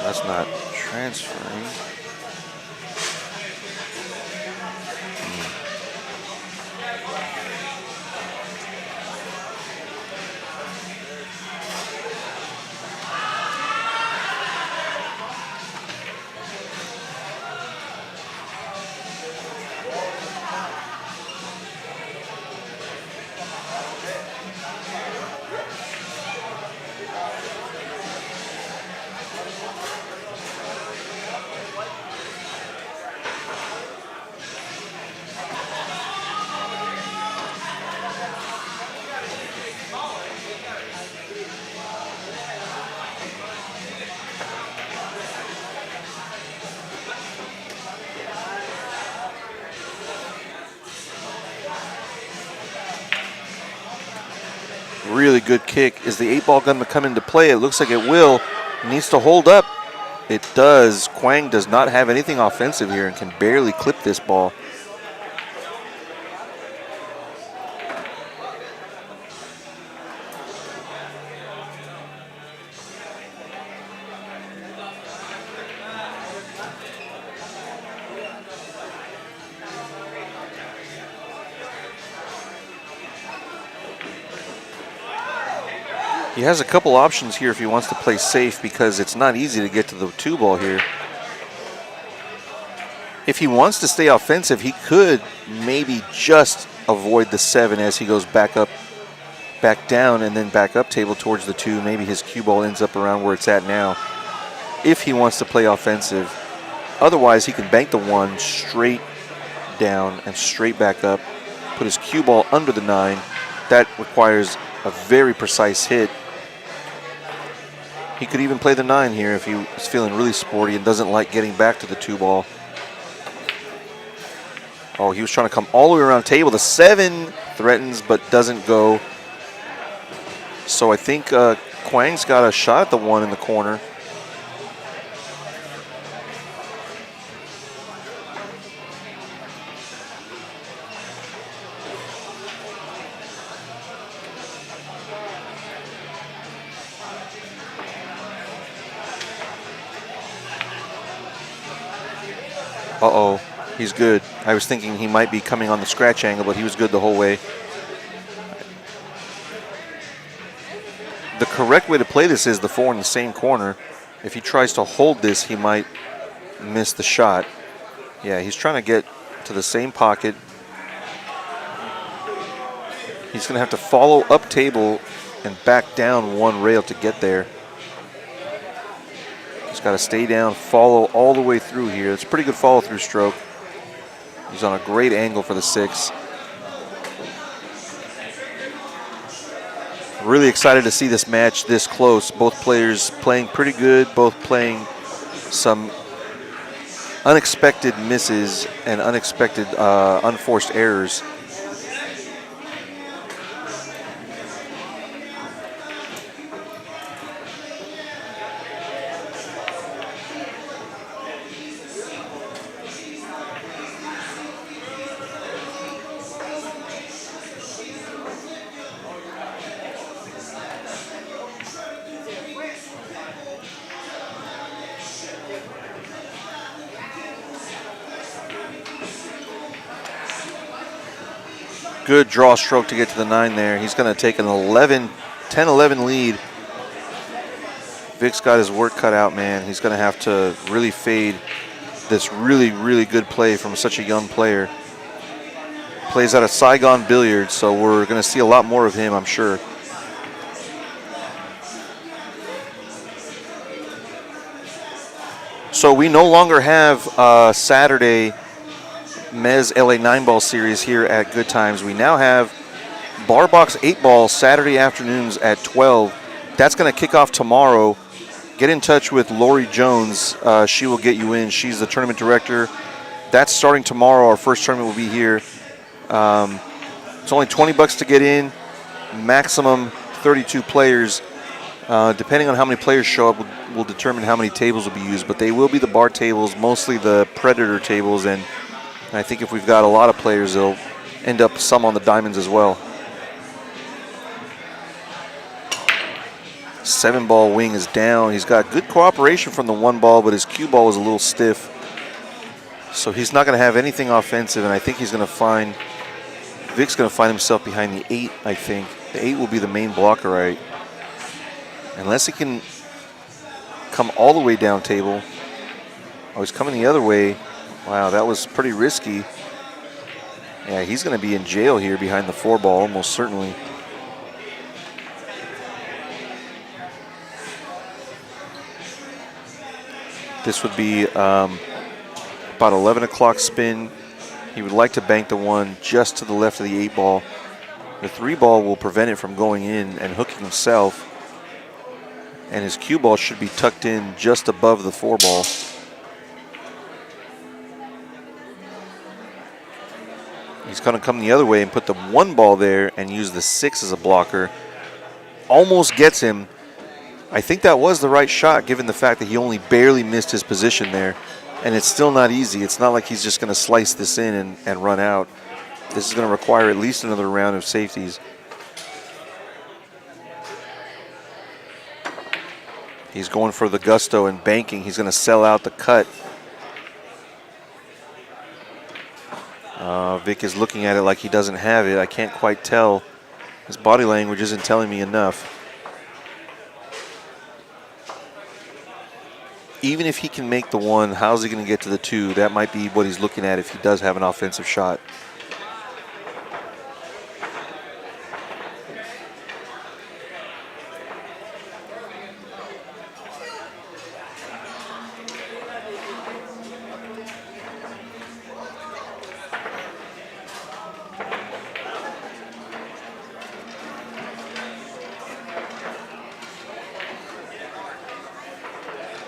That's not transferring. Really good kick. Is the 8-ball going to come into play? It looks like it will. It needs to hold up. It does. Quang does not have anything offensive here and can barely clip this ball. He has a couple options here if he wants to play safe because it's not easy to get to the 2-ball here. If he wants to stay offensive, he could maybe just avoid the 7 as he goes back up, back down, and then back up table towards the 2. Maybe his cue ball ends up around where it's at now. If he wants to play offensive. Otherwise, he can bank the 1 straight down and straight back up, put his cue ball under the 9. That requires a very precise hit. He could even play the 9 here if he is feeling really sporty and doesn't like getting back to the 2-ball. Oh, he was trying to come all the way around table. The 7 threatens but doesn't go. So I think Quang's got a shot at the 1 in the corner. Uh-oh, he's good. I was thinking he might be coming on the scratch angle, but he was good the whole way. The correct way to play this is the 4 in the same corner. If he tries to hold this, he might miss the shot. Yeah, he's trying to get to the same pocket. He's going to have to follow up table and back down 1 rail to get there. He's got to stay down, follow all the way through here. It's a pretty good follow-through stroke. He's on a great angle for the 6. Really excited to see this match this close. Both players playing pretty good, both playing some unexpected misses and unexpected unforced errors. Good draw stroke to get to the 9 there. He's going to take an 10-11 lead. Vic's got his work cut out, man. He's going to have to really fade this really, really good play from such a young player. Plays out of Saigon Billiards, so we're going to see a lot more of him, I'm sure. So we no longer have Saturday MEZZ LA 9-ball series here at Good Times. We now have Bar Box 8-ball Saturday afternoons at 12. That's going to kick off tomorrow. Get in touch with Lori Jones. She will get you in. She's the tournament director. That's starting tomorrow. Our first tournament will be here. It's only $20 to get in. Maximum 32 players. Depending on how many players show up, will determine how many tables will be used. But they will be the bar tables, mostly the Predator tables. And I think if we've got a lot of players, they'll end up some on the diamonds as well. 7-ball wing is down. He's got good cooperation from the 1-ball, but his cue ball is a little stiff. So he's not going to have anything offensive, and I think he's going to find, Vic's going to find himself behind the 8, I think. The 8 will be the main blocker, right? Unless he can come all the way down table. Oh, he's coming the other way. Wow, that was pretty risky. Yeah, he's going to be in jail here behind the 4-ball, almost certainly. This would be about 11 o'clock spin. He would like to bank the 1 just to the left of the 8-ball. The 3-ball will prevent it from going in and hooking himself. And his cue ball should be tucked in just above the 4-ball. He's going to come the other way and put the 1-ball there and use the 6 as a blocker. Almost gets him. I think that was the right shot given the fact that he only barely missed his position there. And it's still not easy. It's not like he's just going to slice this in and run out. This is going to require at least another round of safeties. He's going for the gusto and banking. He's going to sell out the cut. Vic is looking at it like he doesn't have it. I can't quite tell. His body language isn't telling me enough. Even if he can make the 1, how's he going to get to the 2? That might be what he's looking at if he does have an offensive shot.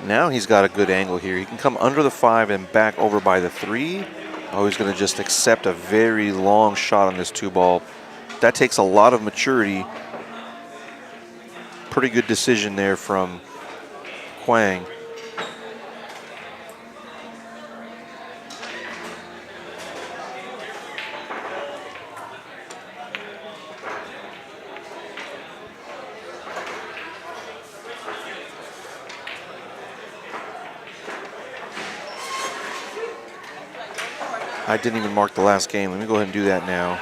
Now he's got a good angle here. He can come under the 5 and back over by the 3. Oh, he's going to just accept a very long shot on this 2-ball. That takes a lot of maturity. Pretty good decision there from Quang. I didn't even mark the last game. Let me go ahead and do that now.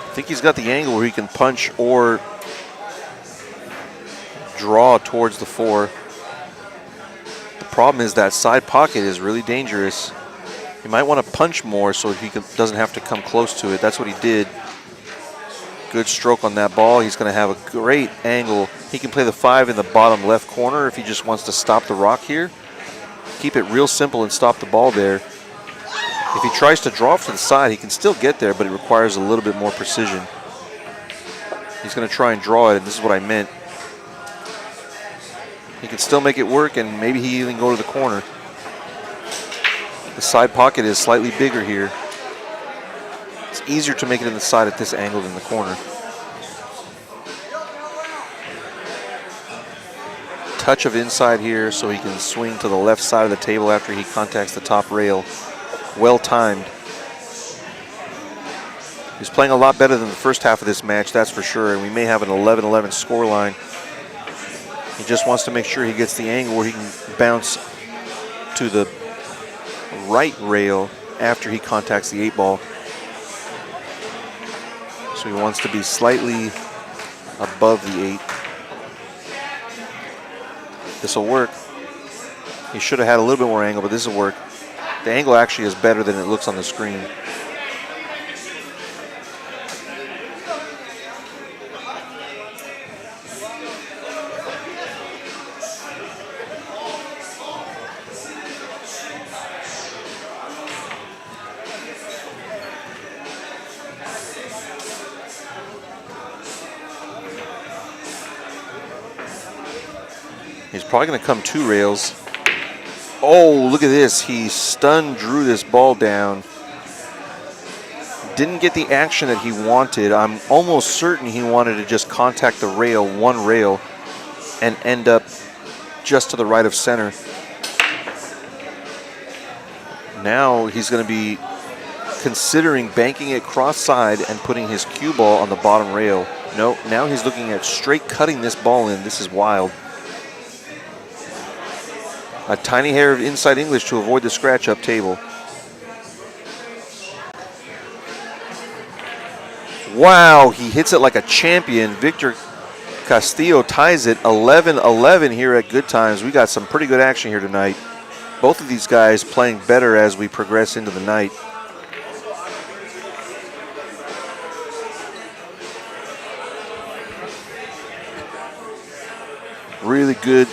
I think he's got the angle where he can punch or draw towards the 4. The problem is that side pocket is really dangerous. He might want to punch more so he doesn't have to come close to it. That's what he did. Good stroke on that ball. He's going to have a great angle. He can play the 5 in the bottom left corner if he just wants to stop the rock here. Keep it real simple and stop the ball there. If he tries to draw off to the side, he can still get there, but it requires a little bit more precision. He's going to try and draw it, and this is what I meant. He can still make it work, and maybe he even go to the corner. The side pocket is slightly bigger here. It's easier to make it in the side at this angle than the corner. Touch of inside here so he can swing to the left side of the table after he contacts the top rail. Well timed. He's playing a lot better than the first half of this match, that's for sure, and we may have an 11-11 scoreline. He just wants to make sure he gets the angle where he can bounce to the right rail after he contacts the 8-ball. So he wants to be slightly above the 8. This will work. He should have had a little bit more angle, but this will work. The angle actually is better than it looks on the screen. He's probably going to come 2 rails. Oh, look at this. He drew this ball down. Didn't get the action that he wanted. I'm almost certain he wanted to just contact the rail, 1 rail, and end up just to the right of center. Now he's going to be considering banking it cross side and putting his cue ball on the bottom rail. No, now he's looking at straight cutting this ball in. This is wild. A tiny hair of inside English to avoid the scratch up table. Wow, he hits it like a champion. Victor Castillo ties it 11-11 here at Good Times. We got some pretty good action here tonight. Both of these guys playing better as we progress into the night. Really good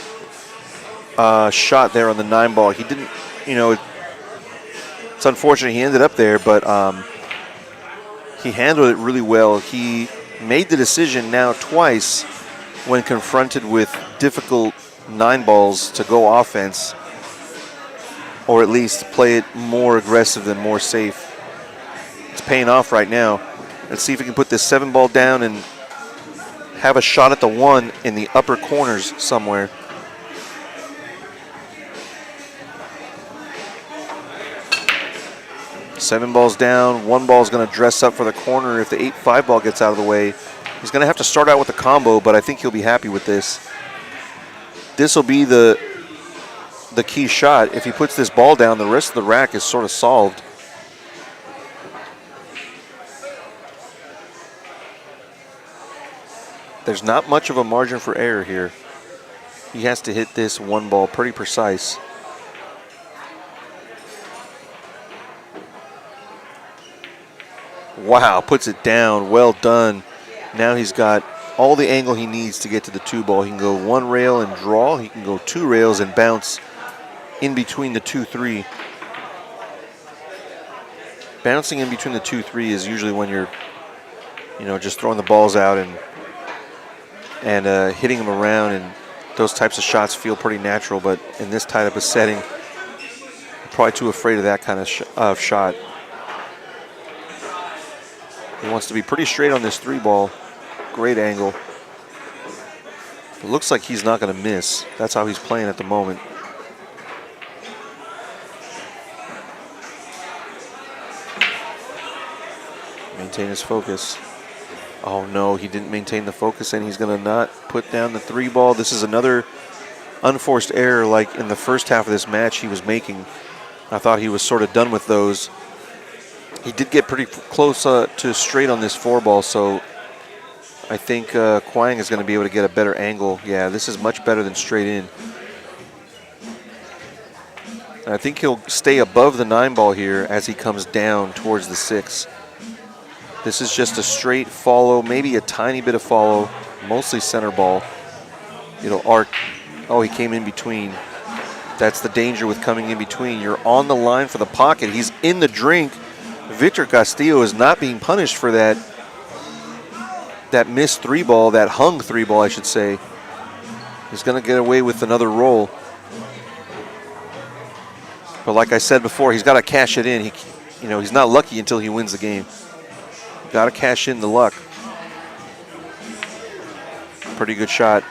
shot there on the 9 ball. He didn't, it's unfortunate he ended up there, but he handled it really well. He made the decision now twice when confronted with difficult 9 balls to go offense, or at least play it more aggressive than more safe. It's paying off right now. Let's see if we can put this 7 ball down and have a shot at the 1 in the upper corners somewhere. Seven balls down, 1 ball is going to dress up for the corner. If the 8-5 ball gets out of the way, he's going to have to start out with a combo, but I think he'll be happy with this. This will be the key shot. If he puts this ball down, the rest of the rack is sort of solved. There's not much of a margin for error here. He has to hit this 1 ball pretty precise. Wow, puts it down, well done. Now he's got all the angle he needs to get to the 2 ball. He can go 1 rail and draw. He can go 2 rails and bounce in between the 2-3. Bouncing in between the 2-3 is usually when you're, just throwing the balls out and hitting them around, and those types of shots feel pretty natural, but in this type of setting, I'm probably too afraid of that kind of shot. He wants to be pretty straight on this 3 ball. Great angle. It looks like he's not going to miss. That's how he's playing at the moment. Maintain his focus. Oh no, he didn't maintain the focus, and he's going to not put down the 3 ball. This is another unforced error like in the first half of this match he was making. I thought he was sort of done with those. He did get pretty close to straight on this 4 ball, so I think QUAN is going to be able to get a better angle. Yeah, this is much better than straight in. And I think he'll stay above the 9 ball here as he comes down towards the 6. This is just a straight follow, maybe a tiny bit of follow, mostly center ball. It'll arc. Oh, he came in between. That's the danger with coming in between. You're on the line for the pocket. He's in the drink. Victor Castillo is not being punished for that missed 3 ball, that hung 3 ball, I should say. He's going to get away with another roll. But like I said before, he's got to cash it in. He's not lucky until he wins the game. Got to cash in the luck. Pretty good shot.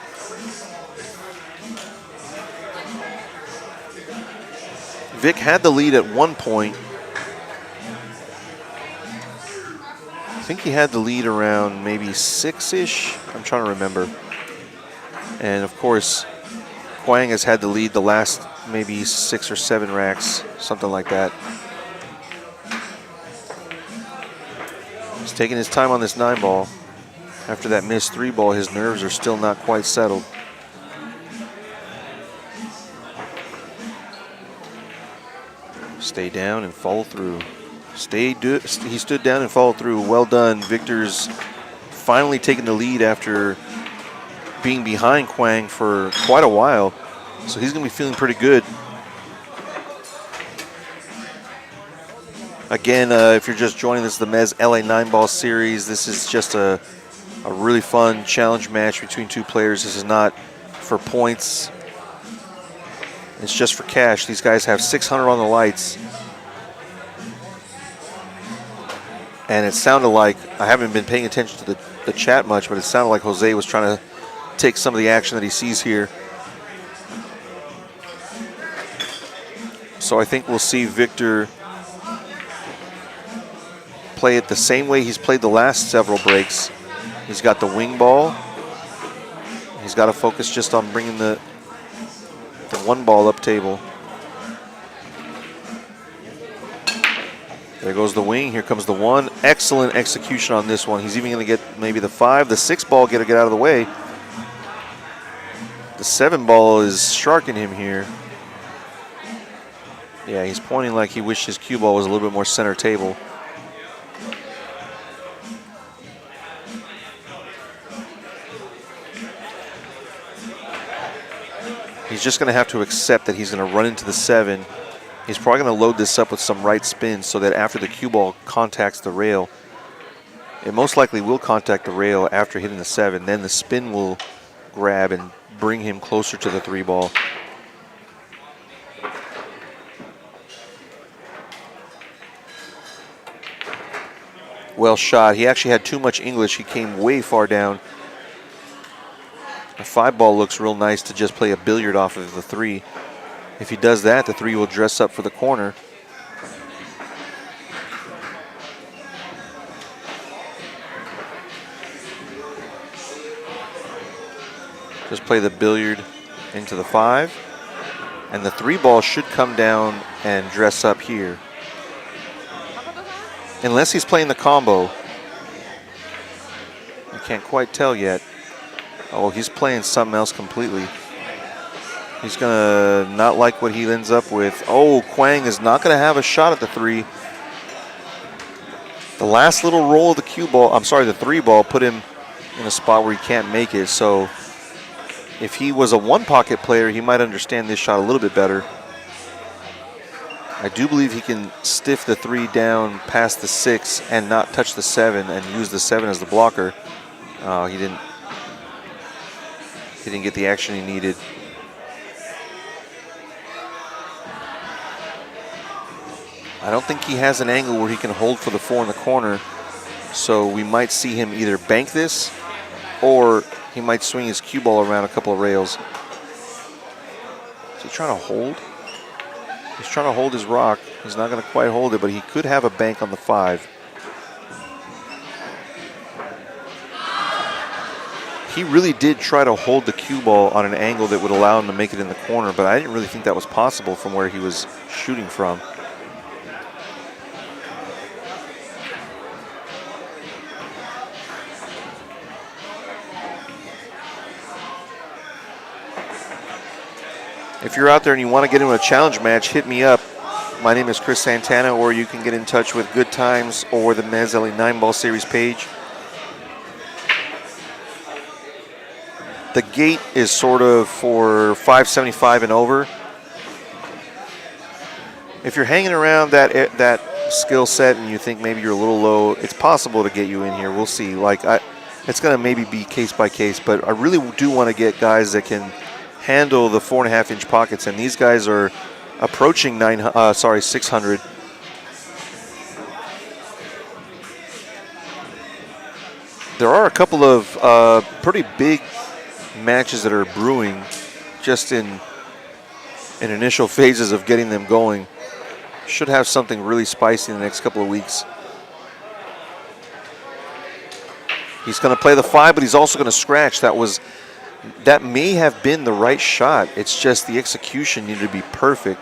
Vic had the lead at one point. I think he had the lead around maybe 6-ish. I'm trying to remember. And of course, QUAN has had the lead the last maybe 6 or 7 racks, something like that. He's taking his time on this 9-ball. After that missed 3-ball, his nerves are still not quite settled. Stay down and follow through. He stood down and followed through. Well done. Victor's finally taking the lead after being behind Quang for quite a while. So he's going to be feeling pretty good. Again, if you're just joining, this is the MEZZ LA 9-ball series. This is just a really fun challenge match between two players. This is not for points. It's just for cash. These guys have 600 on the lights. And it sounded like, I haven't been paying attention to the chat much, but it sounded like Jose was trying to take some of the action that he sees here. So I think we'll see Victor play it the same way he's played the last several breaks. He's got the wing ball. He's got to focus just on bringing the 1-ball up table. There goes the wing. Here comes the 1. Excellent execution on this one. He's even going to get maybe the 5. The 6-ball get out of the way. The 7-ball is sharking him here. Yeah, he's pointing like he wished his cue ball was a little bit more center table. He's just going to have to accept that he's going to run into the 7. He's probably going to load this up with some right spin so that after the cue ball contacts the rail, it most likely will contact the rail after hitting the 7. Then the spin will grab and bring him closer to the 3-ball. Well shot. He actually had too much English. He came way far down. The 5-ball looks real nice to just play a billiard off of the 3. If he does that, the 3 will dress up for the corner. Just play the billiard into the 5. And the 3-ball should come down and dress up here. Unless he's playing the combo. I can't quite tell yet. Oh, he's playing something else completely. He's going to not like what he ends up with. Oh, Quang is not going to have a shot at the 3. The last little roll of the cue ball, I'm sorry, the 3-ball put him in a spot where he can't make it. So if he was a 1-pocket player, he might understand this shot a little bit better. I do believe he can stiff the 3 down past the 6 and not touch the 7 and use the 7 as the blocker. He didn't get the action he needed. I don't think he has an angle where he can hold for the 4 in the corner. So we might see him either bank this or he might swing his cue ball around a couple of rails. Is he trying to hold? He's trying to hold his rock. He's not going to quite hold it, but he could have a bank on the 5. He really did try to hold the cue ball on an angle that would allow him to make it in the corner, but I didn't really think that was possible from where he was shooting from. If you're out there and you want to get into a challenge match, hit me up. My name is Chris Santana, or you can get in touch with Good Times or the MEZZ LA 9-ball series page. The gate is sort of for 575 and over. If you're hanging around that skill set and you think maybe you're a little low, it's possible to get you in here. We'll see. It's going to maybe be case by case, but I really do want to get guys that can handle the 4.5-inch pockets, and these guys are approaching 600. There are a couple of pretty big matches that are brewing just in initial phases of getting them going. Should have something really spicy in the next couple of weeks. He's going to play the 5, but he's also going to scratch. That may have been the right shot. It's just the execution needed to be perfect.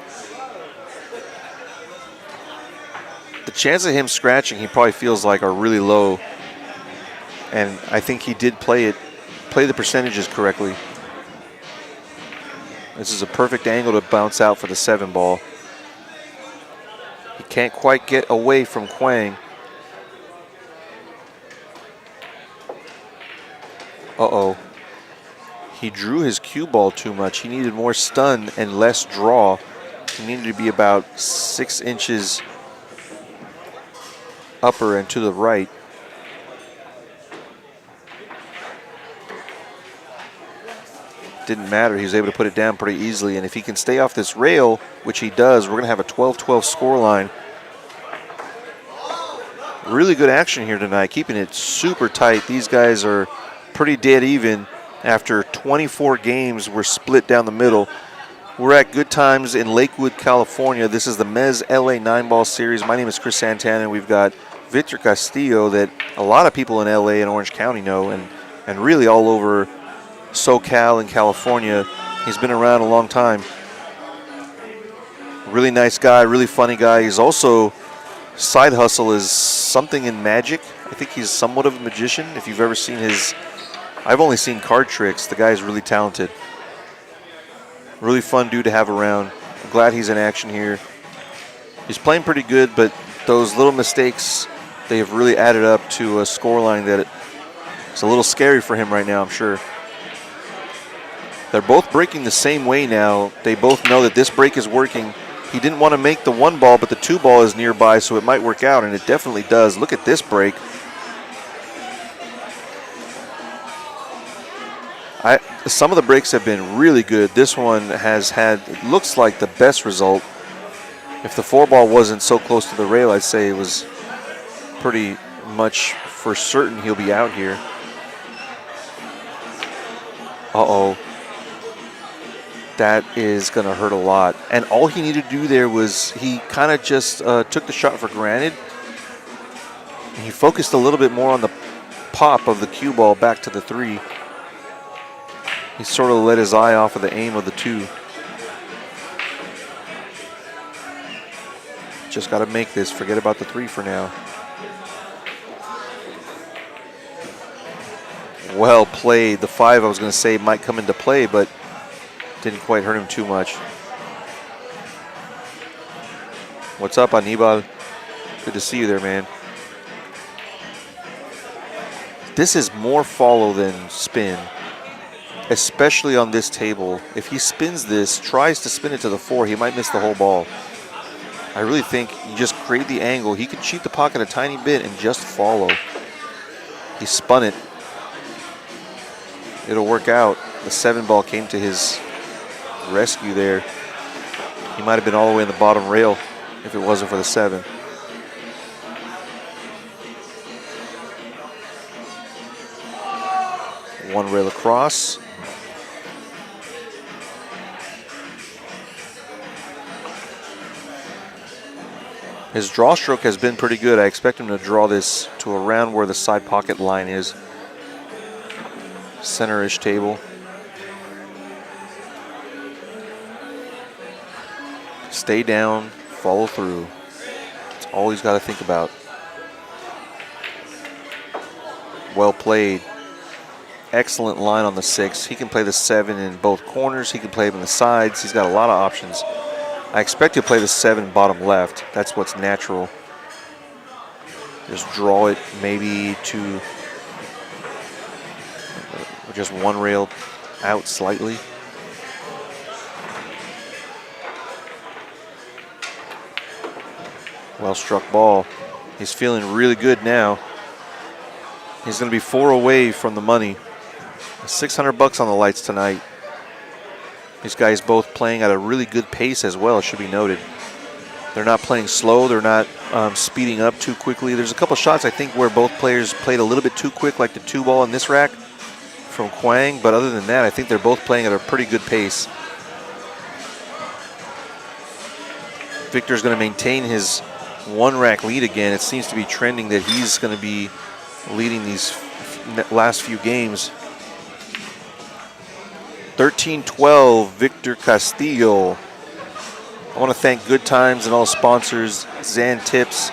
The chance of him scratching, he probably feels like, are really low. And I think he did play the percentages correctly. This is a perfect angle to bounce out for the 7 ball. He can't quite get away from Quang. Uh-oh. He drew his cue ball too much. He needed more stun and less draw. He needed to be about 6 inches upper and to the right. Didn't matter. He was able to put it down pretty easily. And if he can stay off this rail, which he does, we're going to have a 12-12 scoreline. Really good action here tonight, keeping it super tight. These guys are pretty dead even after 24 games. We're split down the middle. We're at Good Times in Lakewood, California. This is the MEZZ LA 9-ball series. My name is Chris Santana, and we've got Victor Castillo that a lot of people in LA and Orange County know, and really all over SoCal and California. He's been around a long time. Really nice guy, really funny guy. He's also, side hustle is something in magic. I think he's somewhat of a magician. If you've ever seen his, I've only seen card tricks. The guy's really talented. Really fun dude to have around. I'm glad he's in action here. He's playing pretty good, but those little mistakes, they have really added up to a scoreline that it's a little scary for him right now, I'm sure. They're both breaking the same way now. They both know that this break is working. He didn't want to make the 1 ball, but the 2 ball is nearby, so it might work out, and it definitely does. Look at this break. Some of the breaks have been really good. This one has had, it looks like, the best result. If the 4 ball wasn't so close to the rail, I'd say it was pretty much for certain he'll be out here. Uh-oh. That is going to hurt a lot. And all he needed to do there was he kind of just took the shot for granted. And he focused a little bit more on the pop of the cue ball back to the 3. He sort of let his eye off of the aim of the 2. Just got to make this. Forget about the 3 for now. Well played. The 5, I was going to say, might come into play, but didn't quite hurt him too much. What's up, Anibal? Good to see you there, man. This is more follow than spin, especially on this table. If he spins this, tries to spin it to the 4, he might miss the whole ball. I really think you just create the angle. He could cheat the pocket a tiny bit and just follow. He spun it. It'll work out. The 7 ball came to his rescue there. He might have been all the way in the bottom rail if it wasn't for the 7. One rail across. His draw stroke has been pretty good. I expect him to draw this to around where the side pocket line is. Center-ish table. Stay down, follow through. That's all he's got to think about. Well played. Excellent line on the 6. He can play the 7 in both corners. He can play them in the sides. He's got a lot of options. I expect to play the 7 bottom left. That's what's natural. Just draw it maybe to just 1 rail out slightly. Well struck ball. He's feeling really good now. He's going to be 4 away from the money. $600 on the lights tonight. These guys both playing at a really good pace as well, it should be noted. They're not playing slow. They're not speeding up too quickly. There's a couple shots, I think, where both players played a little bit too quick, like the 2 ball in this rack from Quang. But other than that, I think they're both playing at a pretty good pace. Victor's going to maintain his 1 rack lead again. It seems to be trending that he's going to be leading these last few games. 13-12, Victor Castillo. I want to thank Good Times and all sponsors, Zan Tips,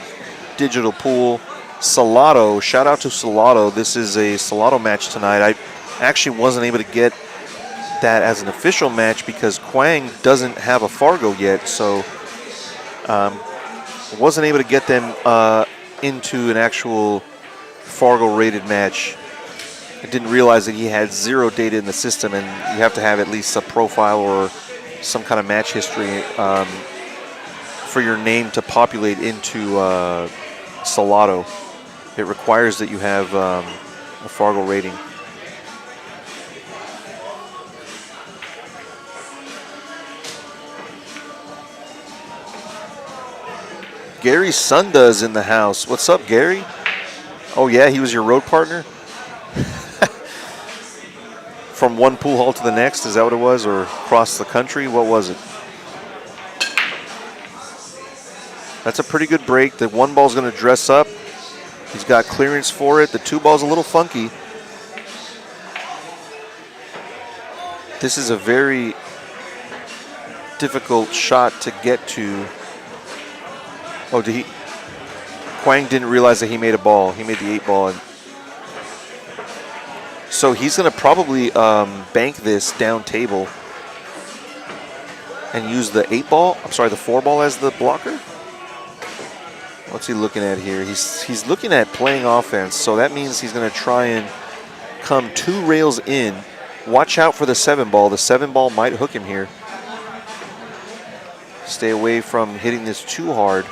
digital pool. Salado, shout out to Salado. This is a Salado match tonight. I actually wasn't able to get that as an official match because QUAN doesn't have a Fargo yet, so wasn't able to get them into an actual Fargo rated match. I didn't realize that he had 0 data in the system, and you have to have at least a profile or some kind of match history for your name to populate into Salado. It requires that you have a Fargo rating. Gary Sunda's in the house. What's up, Gary? Oh yeah, he was your road partner? From one pool hall to the next, is that what it was? Or across the country? What was it? That's a pretty good break. The 1 ball's going to dress up. He's got clearance for it. The 2 ball's a little funky. This is a very difficult shot to get to. Oh, did he? QUAN didn't realize that he made a ball. He made the 8 ball. So he's going to probably bank this down table and use the 8 ball. I'm sorry, the 4 ball as the blocker. What's he looking at here? He's looking at playing offense, so that means he's going to try and come 2 rails in. Watch out for the 7 ball. The 7 ball might hook him here. Stay away from hitting this too hard.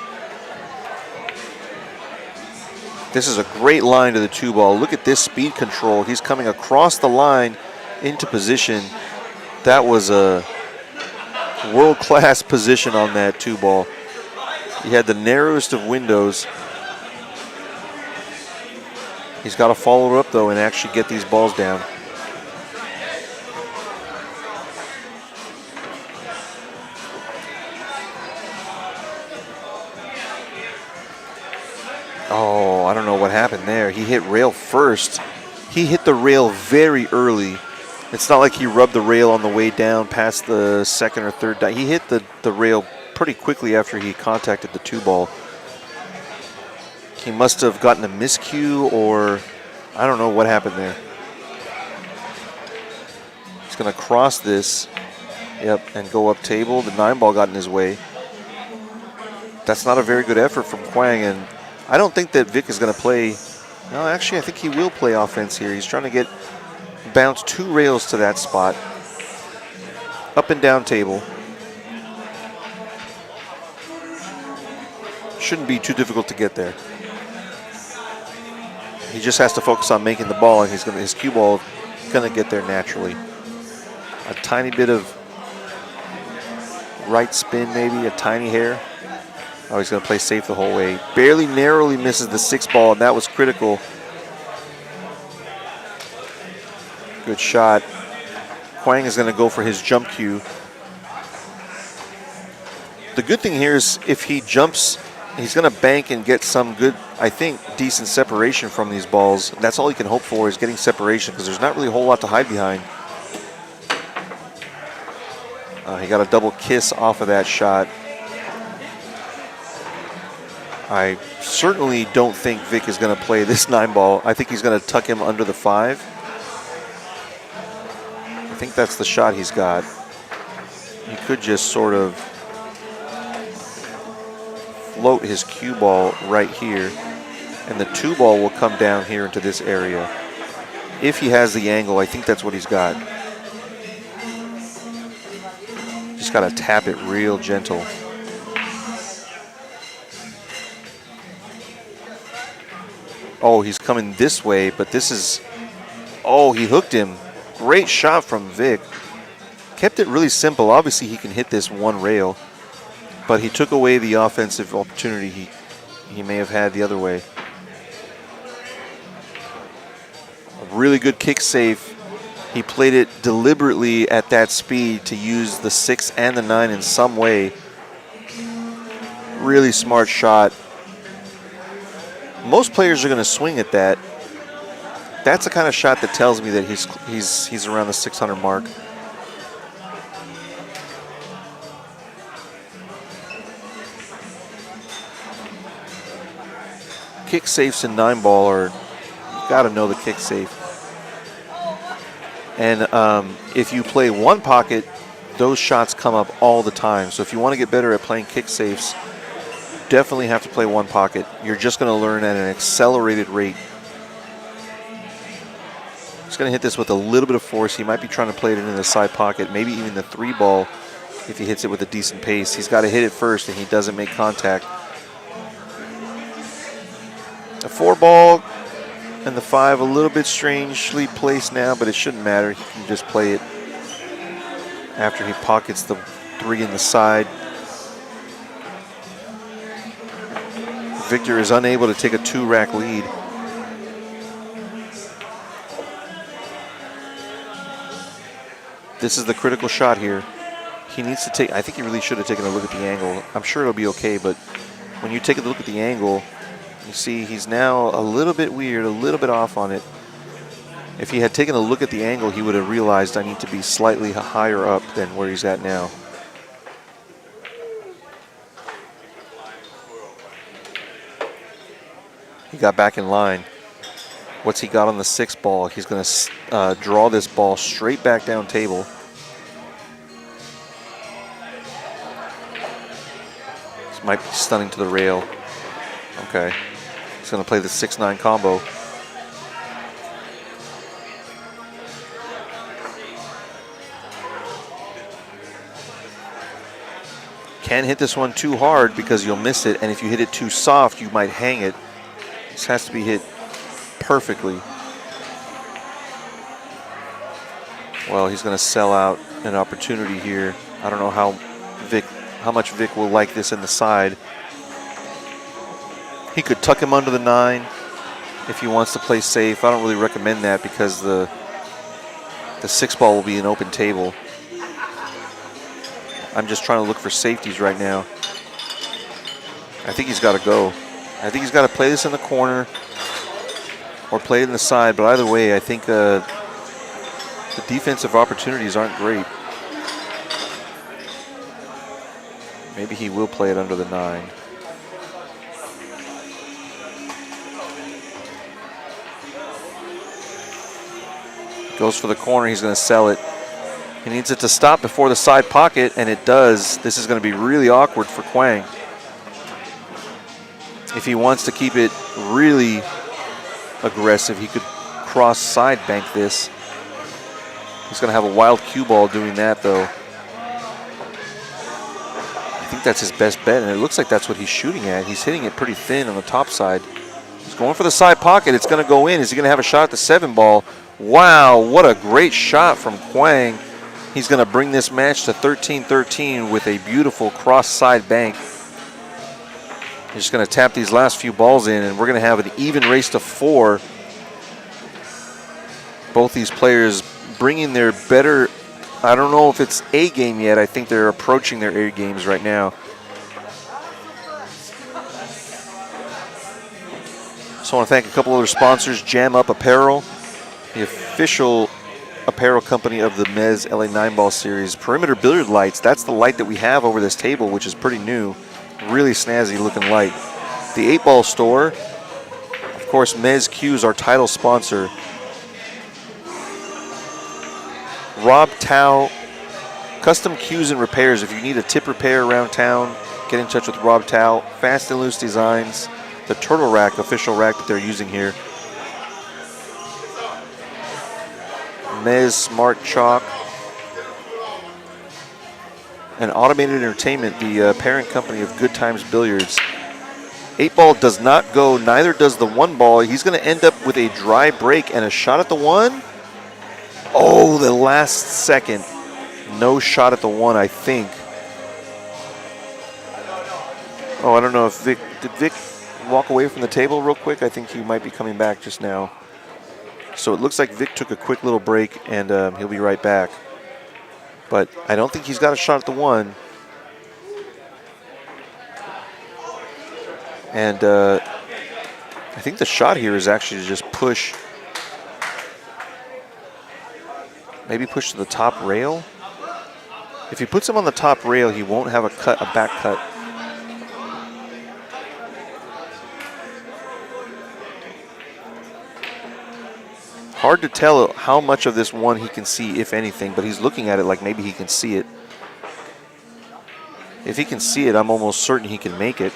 This is a great line to the 2 ball. Look at this speed control. He's coming across the line into position. That was a world-class position on that 2 ball. He had the narrowest of windows. He's got to follow it up, though, and actually get these balls down. Oh, I don't know what happened there. He hit rail first. He hit the rail very early. It's not like he rubbed the rail on the way down past the 2nd or 3rd die. He hit the rail pretty quickly after he contacted the 2 ball. He must have gotten a miscue, or I don't know what happened there. He's going to cross this, yep, and go up table. The 9 ball got in his way. That's not a very good effort from QUAN, and I don't think that Vic is going to play. No, actually, I think he will play offense here. He's trying to bounce 2 rails to that spot. Up and down table. Shouldn't be too difficult to get there. He just has to focus on making the ball, and his cue ball gonna get there naturally. A tiny bit of right spin, maybe a tiny hair. Oh, he's gonna play safe the whole way. Barely narrowly misses the 6 ball, and that was critical. Good shot. QUAN is gonna go for his jump cue. The good thing here is if he jumps, he's going to bank and get some good, I think, decent separation from these balls. That's all he can hope for, is getting separation, because there's not really a whole lot to hide behind. He got a double kiss off of that shot. I certainly don't think Vic is going to play this 9 ball. I think he's going to tuck him under the 5. I think that's the shot he's got. He could just sort of float his cue ball right here, and the 2 ball will come down here into this area. If he has the angle, I think that's what he's got. Just got to tap it real gentle. Oh, he's coming this way, but this is, oh, he hooked him. Great shot from Vic. Kept it really simple. Obviously, he can hit this 1 rail, but he took away the offensive opportunity he may have had the other way. A really good kick safe. He played it deliberately at that speed to use the 6 and the 9 in some way. Really smart shot. Most players are going to swing at that. That's the kind of shot that tells me that he's around the 600 mark. kick safes in 9-ball are, you got to know the kick safe. And if you play one pocket, those shots come up all the time. So if you want to get better at playing kick safes, definitely have to play one pocket. You're just going to learn at an accelerated rate. He's going to hit this with a little bit of force. He might be trying to play it into the side pocket, maybe even the 3-ball if he hits it with a decent pace. He's got to hit it first and he doesn't make contact. A 4-ball and the 5 a little bit strangely placed now, but it shouldn't matter. He can just play it after he pockets the 3 in the side. Victor is unable to take a 2-rack lead. This is the critical shot here. He needs to take, I think he really should have taken a look at the angle. I'm sure it'll be okay, but when you take a look at the angle, you see he's now a little bit weird, a little bit off on it. If he had taken a look at the angle, he would have realized I need to be slightly higher up than where he's at now. He got back in line. What's he got on the 6-ball? He's going to draw this ball straight back down table. This might be stunning to the rail. Okay. He's going to play the 6-9 combo. Can't hit this one too hard because you'll miss it, and if you hit it too soft, you might hang it. This has to be hit perfectly. Well, he's going to sell out an opportunity here. I don't know how much Vic will like this in the side. He could tuck him under the 9 if he wants to play safe. I don't really recommend that because the 6-ball will be an open table. I'm just trying to look for safeties right now. I think he's got to go. I think he's got to play this in the corner or play it in the side, but either way, I think the defensive opportunities aren't great. Maybe he will play it under the 9. Goes for the corner, he's going to sell it. He needs it to stop before the side pocket, and it does. This is going to be really awkward for Quang. If he wants to keep it really aggressive, he could cross side bank this. He's going to have a wild cue ball doing that, though. I think that's his best bet, and it looks like that's what he's shooting at. He's hitting it pretty thin on the top side. He's going for the side pocket. It's going to go in. Is he going to have a shot at the 7-ball? Wow, what a great shot from Quang. He's going to bring this match to 13-13 with a beautiful cross side bank. He's just going to tap these last few balls in, and we're going to have an even race to 4. Both these players bringing their better, I don't know if it's A game yet. I think they're approaching their A games right now. So I want to thank a couple other sponsors. Jam Up Apparel, the official apparel company of the MEZZ LA 9-ball series. Perimeter billiard lights, that's the light that we have over this table, which is pretty new. Really snazzy looking light. The 8-ball store, of course, MEZZ Q's our title sponsor. Rob Tao, custom cues and repairs. If you need a tip repair around town, get in touch with Rob Tao. Fast and loose designs. The Turtle Rack, official rack that they're using here. MEZZ Smart Chalk. And Automated Entertainment, the parent company of Good Times Billiards. 8-ball does not go, neither does the 1-ball. He's going to end up with a dry break and a shot at the 1. Oh, the last second. No shot at the 1, I think. Oh, I don't know if Vic, did Vic walk away from the table real quick? I think he might be coming back just now. So it looks like Vic took a quick little break, and he'll be right back. But I don't think he's got a shot at the 1. And I think the shot here is actually to just push, maybe push to the top rail. If he puts him on the top rail, he won't have a back cut. hard to tell how much of this one he can see, if anything, but he's looking at it like maybe he can see it. If he can see it, I'm almost certain he can make it.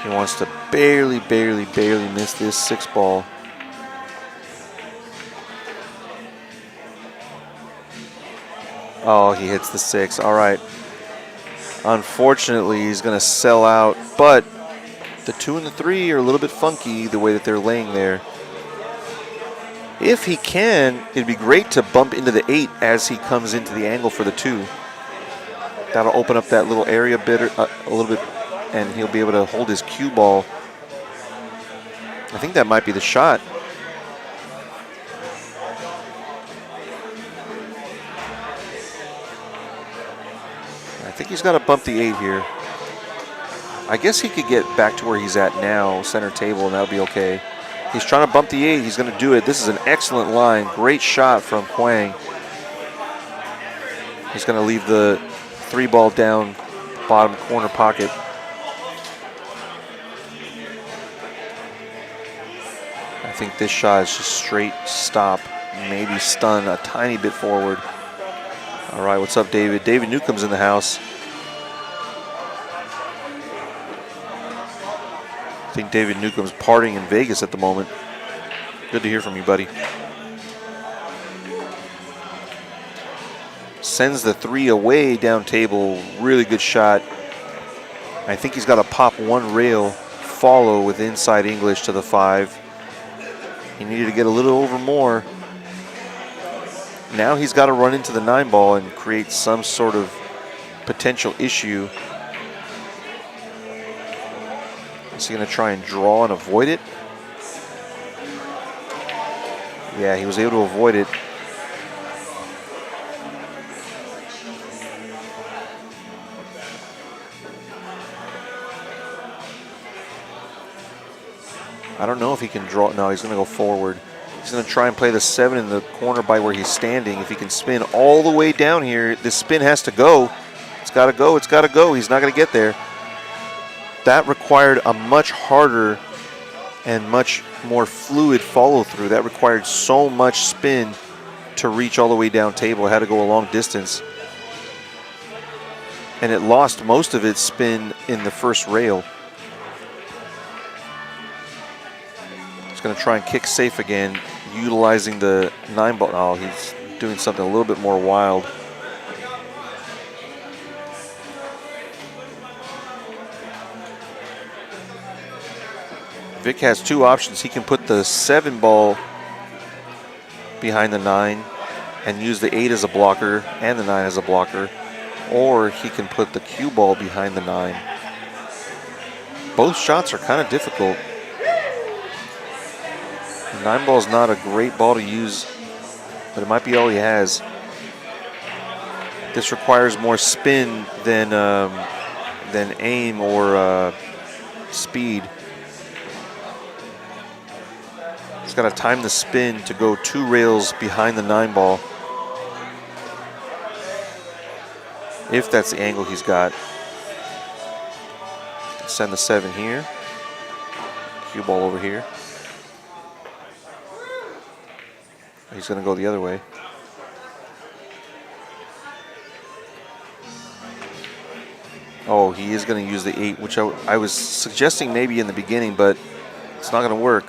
He wants to barely miss this 6 ball. Oh, he hits the 6. All right. Unfortunately, he's going to sell out, but the 2 and the 3 are a little bit funky the way that they're laying there. If he can, it'd be great to bump into the 8 as he comes into the angle for the 2. That'll open up that little area a little bit, and he'll be able to hold his cue ball. I think that might be the shot. I think he's got to bump the 8 here. I guess he could get back to where he's at now, center table, and that'll be okay. He's trying to bump the 8. He's going to do it. This is an excellent line. Great shot from QUAN. He's going to leave the 3 ball down bottom corner pocket. I think this shot is just straight stop, maybe stun a tiny bit forward. All right, what's up, David? David Newcomb's in the house. I think David Newcomb's partying in Vegas at the moment. Good to hear from you, buddy. Sends the 3 away down table. Really good shot. I think he's got to pop 1 rail, follow with inside English to the 5. He needed to get a little over more. Now he's got to run into the 9 ball and create some sort of potential issue. Is he going to try and draw and avoid it? Yeah, he was able to avoid it. I don't know if he can draw. No, he's going to go forward. He's going to try and play the 7 in the corner by where he's standing. If he can spin all the way down here, this spin has to go. It's got to go. It's got to go. He's not going to get there. That required a much harder and much more fluid follow through. That required so much spin to reach all the way down table. It had to go a long distance. And it lost most of its spin in the first rail. He's going to try and kick safe again, utilizing the 9 ball. Oh, he's doing something a little bit more wild. Vic has 2 options. He can put the 7 ball behind the 9 and use the 8 as a blocker and the 9 as a blocker, or he can put the cue ball behind the 9. Both shots are kind of difficult. The 9 ball is not a great ball to use, but it might be all he has. This requires more spin than aim or speed. He's got to time the spin to go 2 rails behind the 9 ball. If that's the angle he's got. Send the 7 here. Cue ball over here. He's going to go the other way. Oh, he is going to use the 8, which I was suggesting maybe in the beginning, but it's not going to work.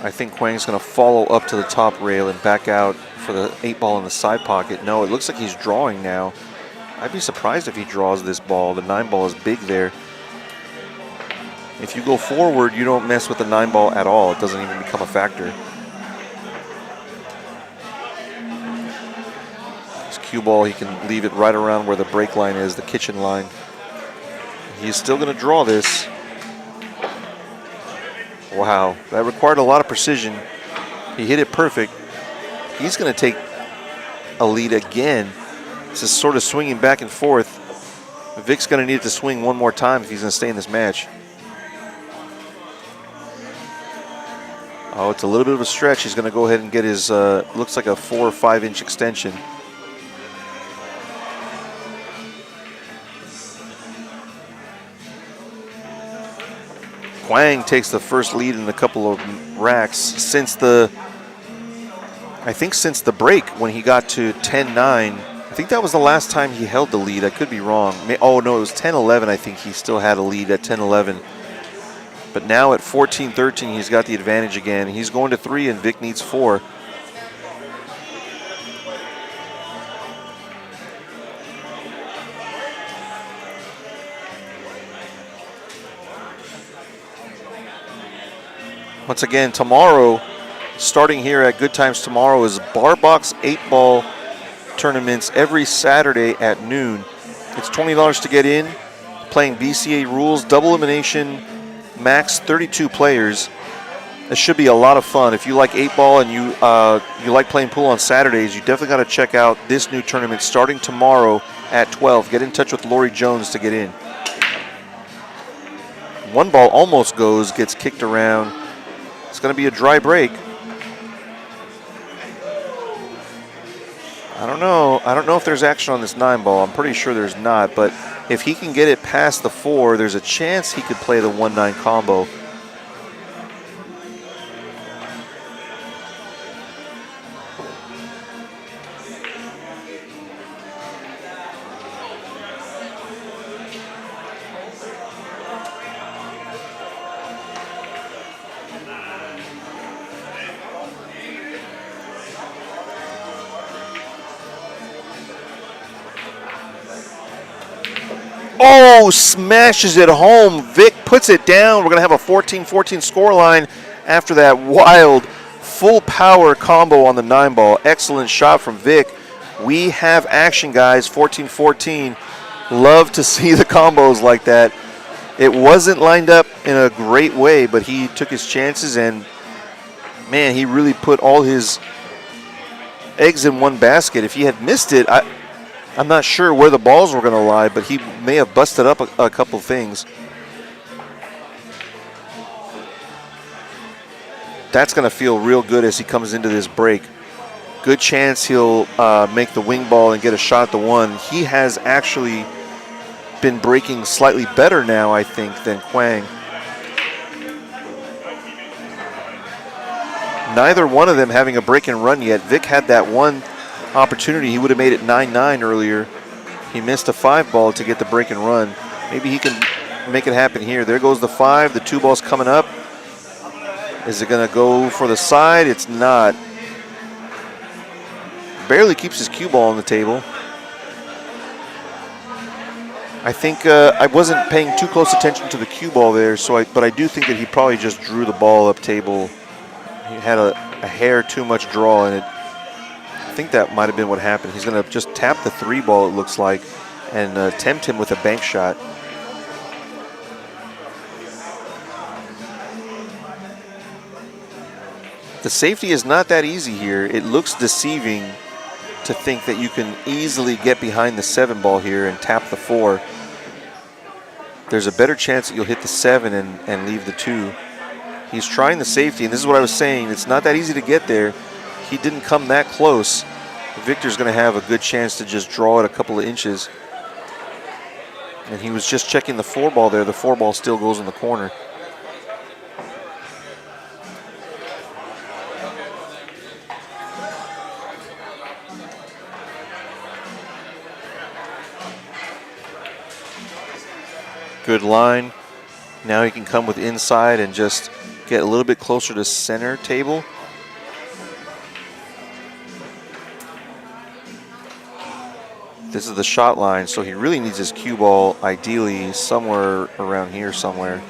I think QUAN's going to follow up to the top rail and back out for the 8 ball in the side pocket. No, it looks like he's drawing now. I'd be surprised if he draws this ball. The 9 ball is big there. If you go forward, you don't mess with the 9 ball at all. It doesn't even become a factor. His cue ball, he can leave it right around where the break line is, the kitchen line. He's still going to draw this. Wow, that required a lot of precision. He hit it perfect. He's going to take a lead again. This is sort of swinging back and forth. Vic's going to need to swing 1 more time if he's going to stay in this match. Oh, it's a little bit of a stretch. He's going to go ahead and get his, looks like a 4 or 5 inch extension. Quang takes the first lead in a couple of racks since the, I think since the break when he got to 10-9. I think that was the last time he held the lead. I could be wrong. Oh no, it was 10-11. I think he still had a lead at 10-11. But now at 14-13, he's got the advantage again. He's going to 3 and Vic needs 4. Once again, tomorrow, starting here at Good Times tomorrow, is Bar Box 8-ball tournaments every Saturday at noon. It's $20 to get in, playing BCA rules, double elimination, max 32 players. It should be a lot of fun. If you like 8-ball and you like playing pool on Saturdays, you definitely got to check out this new tournament starting tomorrow at 12. Get in touch with Lori Jones to get in. One ball almost goes, gets kicked around. It's going to be a dry break. I don't know if there's action on this 9-ball. I'm pretty sure there's not, but if he can get it past the 4, there's a chance he could play the 1-9 combo. Oh, smashes it home. Vic puts it down. We're going to have a 14-14 scoreline after that wild full power combo on the 9-ball. Excellent shot from Vic. We have action, guys. 14-14. Love to see the combos like that. It wasn't lined up in a great way, but he took his chances, and man, he really put all his eggs in one basket. If he had missed it, I'm not sure where the balls were going to lie, but he may have busted up a couple things. That's going to feel real good as he comes into this break. Good chance he'll make the wing ball and get a shot at the 1. He has actually been breaking slightly better now, I think, than Quang. Neither one of them having a break and run yet. Vic had that one opportunity. He would have made it 9-9 earlier. He missed a 5-ball to get the break and run. Maybe he can make it happen here. There goes the 5. The 2 ball's coming up. Is it going to go for the side? It's not. Barely keeps his cue ball on the table. I think I wasn't paying too close attention to the cue ball there, but I do think that he probably just drew the ball up table. He had a hair too much draw in it. I think that might have been what happened. He's going to just tap the 3 ball, it looks like, and tempt him with a bank shot. The safety is not that easy here. It looks deceiving to think that you can easily get behind the 7 ball here and tap the 4. There's a better chance that you'll hit the 7 and leave the 2. He's trying the safety, and this is what I was saying. It's not that easy to get there. He didn't come that close. Victor's going to have a good chance to just draw it a couple of inches. And he was just checking the 4 ball there. The 4 ball still goes in the corner. Good line. Now he can come with inside and just get a little bit closer to center table. This is the shot line, so he really needs his cue ball ideally somewhere around here somewhere.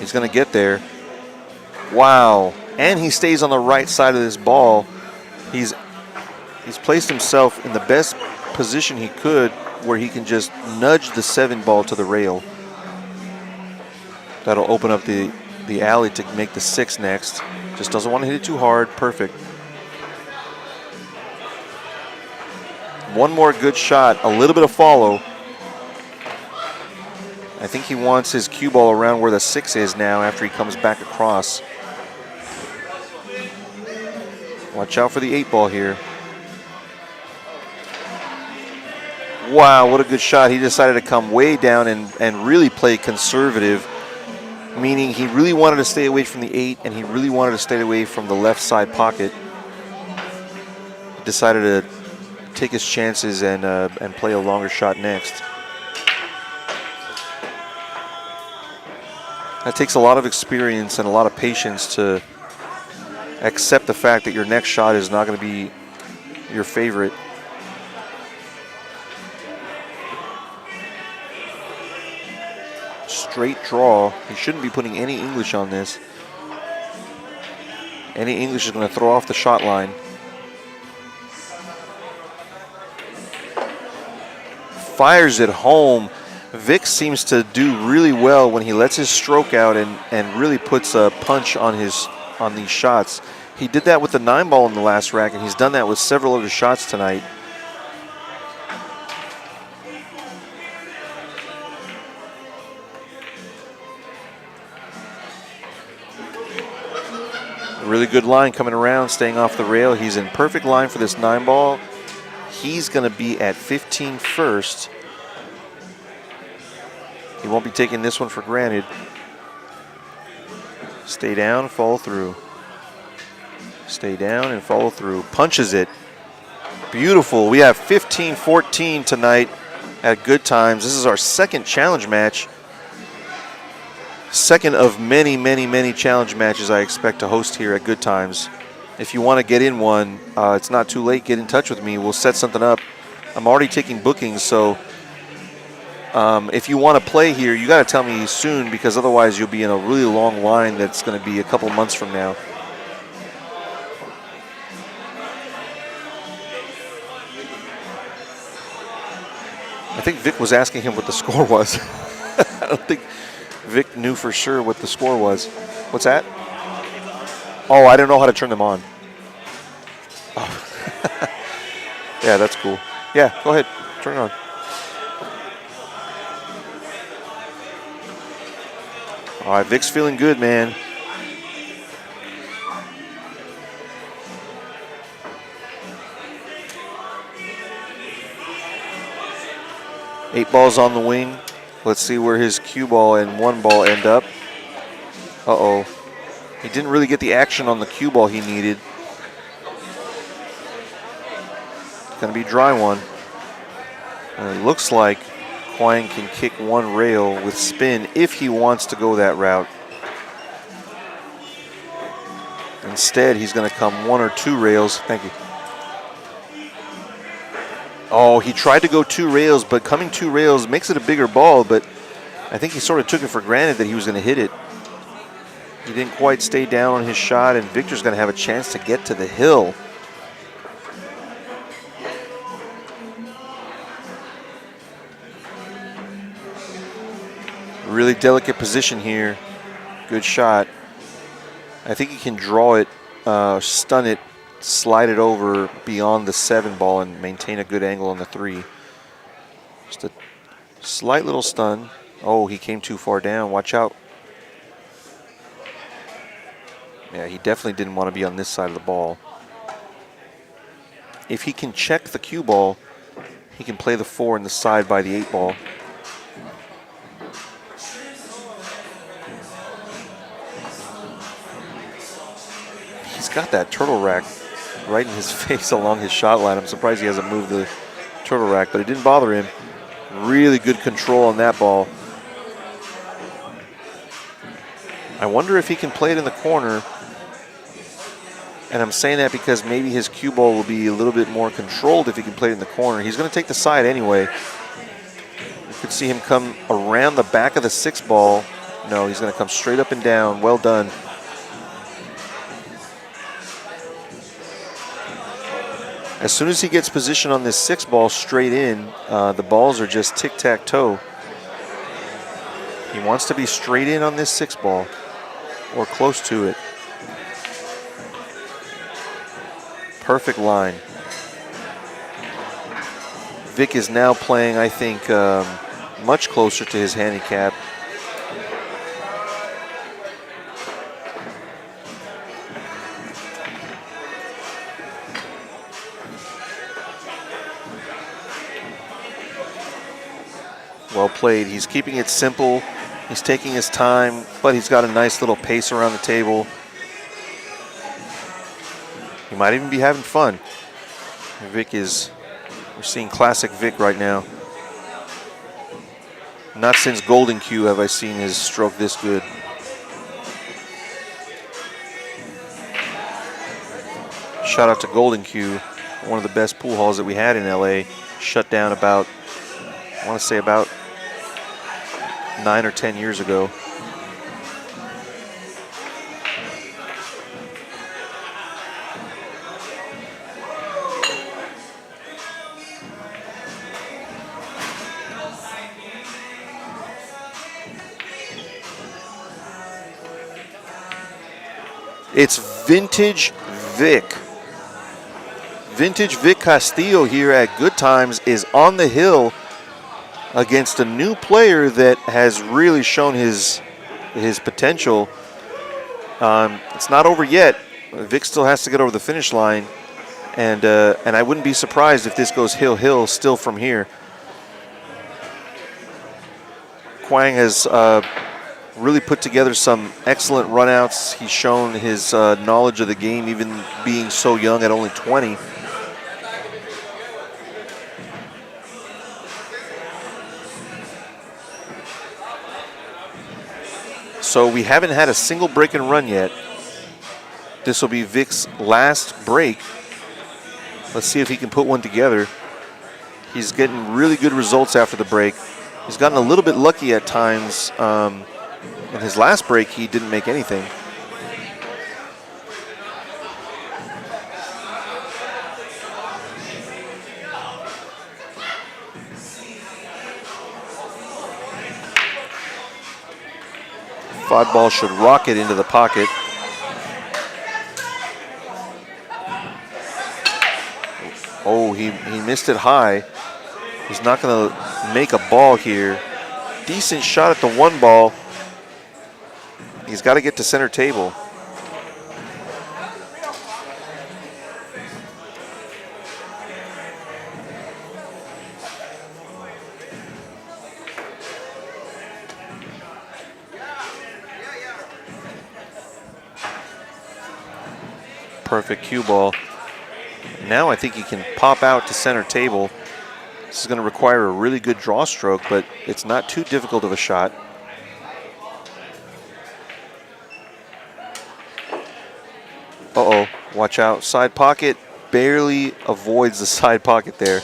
He's going to get there. Wow. And he stays on the right side of this ball. He's placed himself in the best position he could where he can just nudge the 7 ball to the rail. That'll open up the alley to make the 6 next. Just doesn't want to hit it too hard. Perfect. One more good shot, a little bit of follow. I think he wants his cue ball around where the 6 is now after he comes back across. Watch out for the 8 ball here. Wow, what a good shot. He decided to come way down and really play conservative, meaning he really wanted to stay away from the 8 and he really wanted to stay away from the left side pocket. He decided to take his chances and play a longer shot next. That takes a lot of experience and a lot of patience to accept the fact that your next shot is not going to be your favorite. Straight draw. He shouldn't be putting any English on this. Any English is going to throw off the shot line. Fires it home. Vic seems to do really well when he lets his stroke out and really puts a punch on these shots. He did that with the 9-ball in the last rack, and he's done that with several other shots tonight. Really good line coming around, staying off the rail. He's in perfect line for this 9-ball. He's going to be at 15 first. He won't be taking this one for granted. Stay down, follow through. Stay down and follow through. Punches it. Beautiful. We have 15-14 tonight at Good Times. This is our second challenge match. Second of many, many, many challenge matches I expect to host here at Good Times. If you want to get in one, it's not too late. Get in touch with me. We'll set something up. I'm already taking bookings, so if you want to play here, you got to tell me soon, because otherwise you'll be in a really long line that's going to be a couple months from now. I think Vic was asking him what the score was. I don't think Vic knew for sure what the score was. What's that? Oh, I don't know how to turn them on. Oh. Yeah, that's cool. Yeah, go ahead. Turn it on. All right, Vic's feeling good, man. Eight balls on the wing. Let's see where his cue ball and 1 ball end up. Uh-oh. He didn't really get the action on the cue ball he needed. It's going to be dry one. And it looks like QUAN can kick 1 rail with spin if he wants to go that route. Instead, he's going to come 1 or 2 rails. Thank you. Oh, he tried to go 2 rails, but coming 2 rails makes it a bigger ball, but I think he sort of took it for granted that he was going to hit it. He didn't quite stay down on his shot, and Victor's going to have a chance to get to the hill. Really delicate position here. Good shot. I think he can draw it, stun it, slide it over beyond the 7 ball and maintain a good angle on the 3. Just a slight little stun. Oh, he came too far down. Watch out. Yeah, he definitely didn't want to be on this side of the ball. If he can check the cue ball, he can play the 4 in the side by the 8 ball. He's got that turtle rack right in his face along his shot line. I'm surprised he hasn't moved the turtle rack, but it didn't bother him. Really good control on that ball. I wonder if he can play it in the corner. And I'm saying that because maybe his cue ball will be a little bit more controlled if he can play it in the corner. He's going to take the side anyway. You could see him come around the back of the 6 ball. No, he's going to come straight up and down. Well done. As soon as he gets position on this 6 ball straight in, the balls are just tic-tac-toe. He wants to be straight in on this 6 ball or close to it. Perfect line. Vic is now playing, I think, much closer to his handicap. Well played. He's keeping it simple. He's taking his time, but he's got a nice little pace around the table. He might even be having fun. We're seeing classic Vic right now. Not since Golden Q have I seen his stroke this good. Shout out to Golden Q, one of the best pool halls that we had in LA. Shut down about, I want to say about 9 or 10 years ago. It's vintage Vic. Vintage Vic Castillo here at Good Times is on the hill against a new player that has really shown his potential. It's not over yet. Vic still has to get over the finish line, and I wouldn't be surprised if this goes hill still from here. QUAN has really put together some excellent runouts. He's shown his knowledge of the game, even being so young at only 20. So we haven't had a single break and run yet. This will be Vic's last break. Let's see if he can put one together. He's getting really good results after the break. He's gotten a little bit lucky at times. In his last break, he didn't make anything. Five ball should rocket into the pocket. Oh, he missed it high. He's not going to make a ball here. Decent shot at the one ball. He's got to get to center table. Perfect cue ball. Now I think he can pop out to center table. This is going to require a really good draw stroke, but it's not too difficult of a shot. Uh-oh, watch out. Side pocket, barely avoids the side pocket there.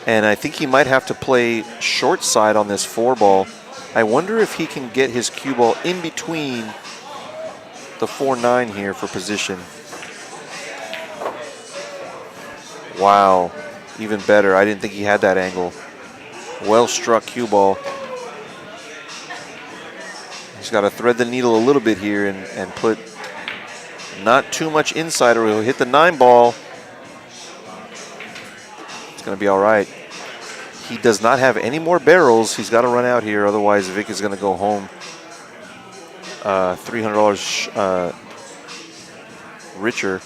And I think he might have to play short side on this four ball. I wonder if he can get his cue ball in between the 4-9 here for position. Wow, even better. I didn't think he had that angle. Well struck cue ball. He's got to thread the needle a little bit here and put not too much inside or he'll hit the 9 ball. It's going to be all right. He does not have any more barrels. He's got to run out here, otherwise Vic is going to go home. $300 richer.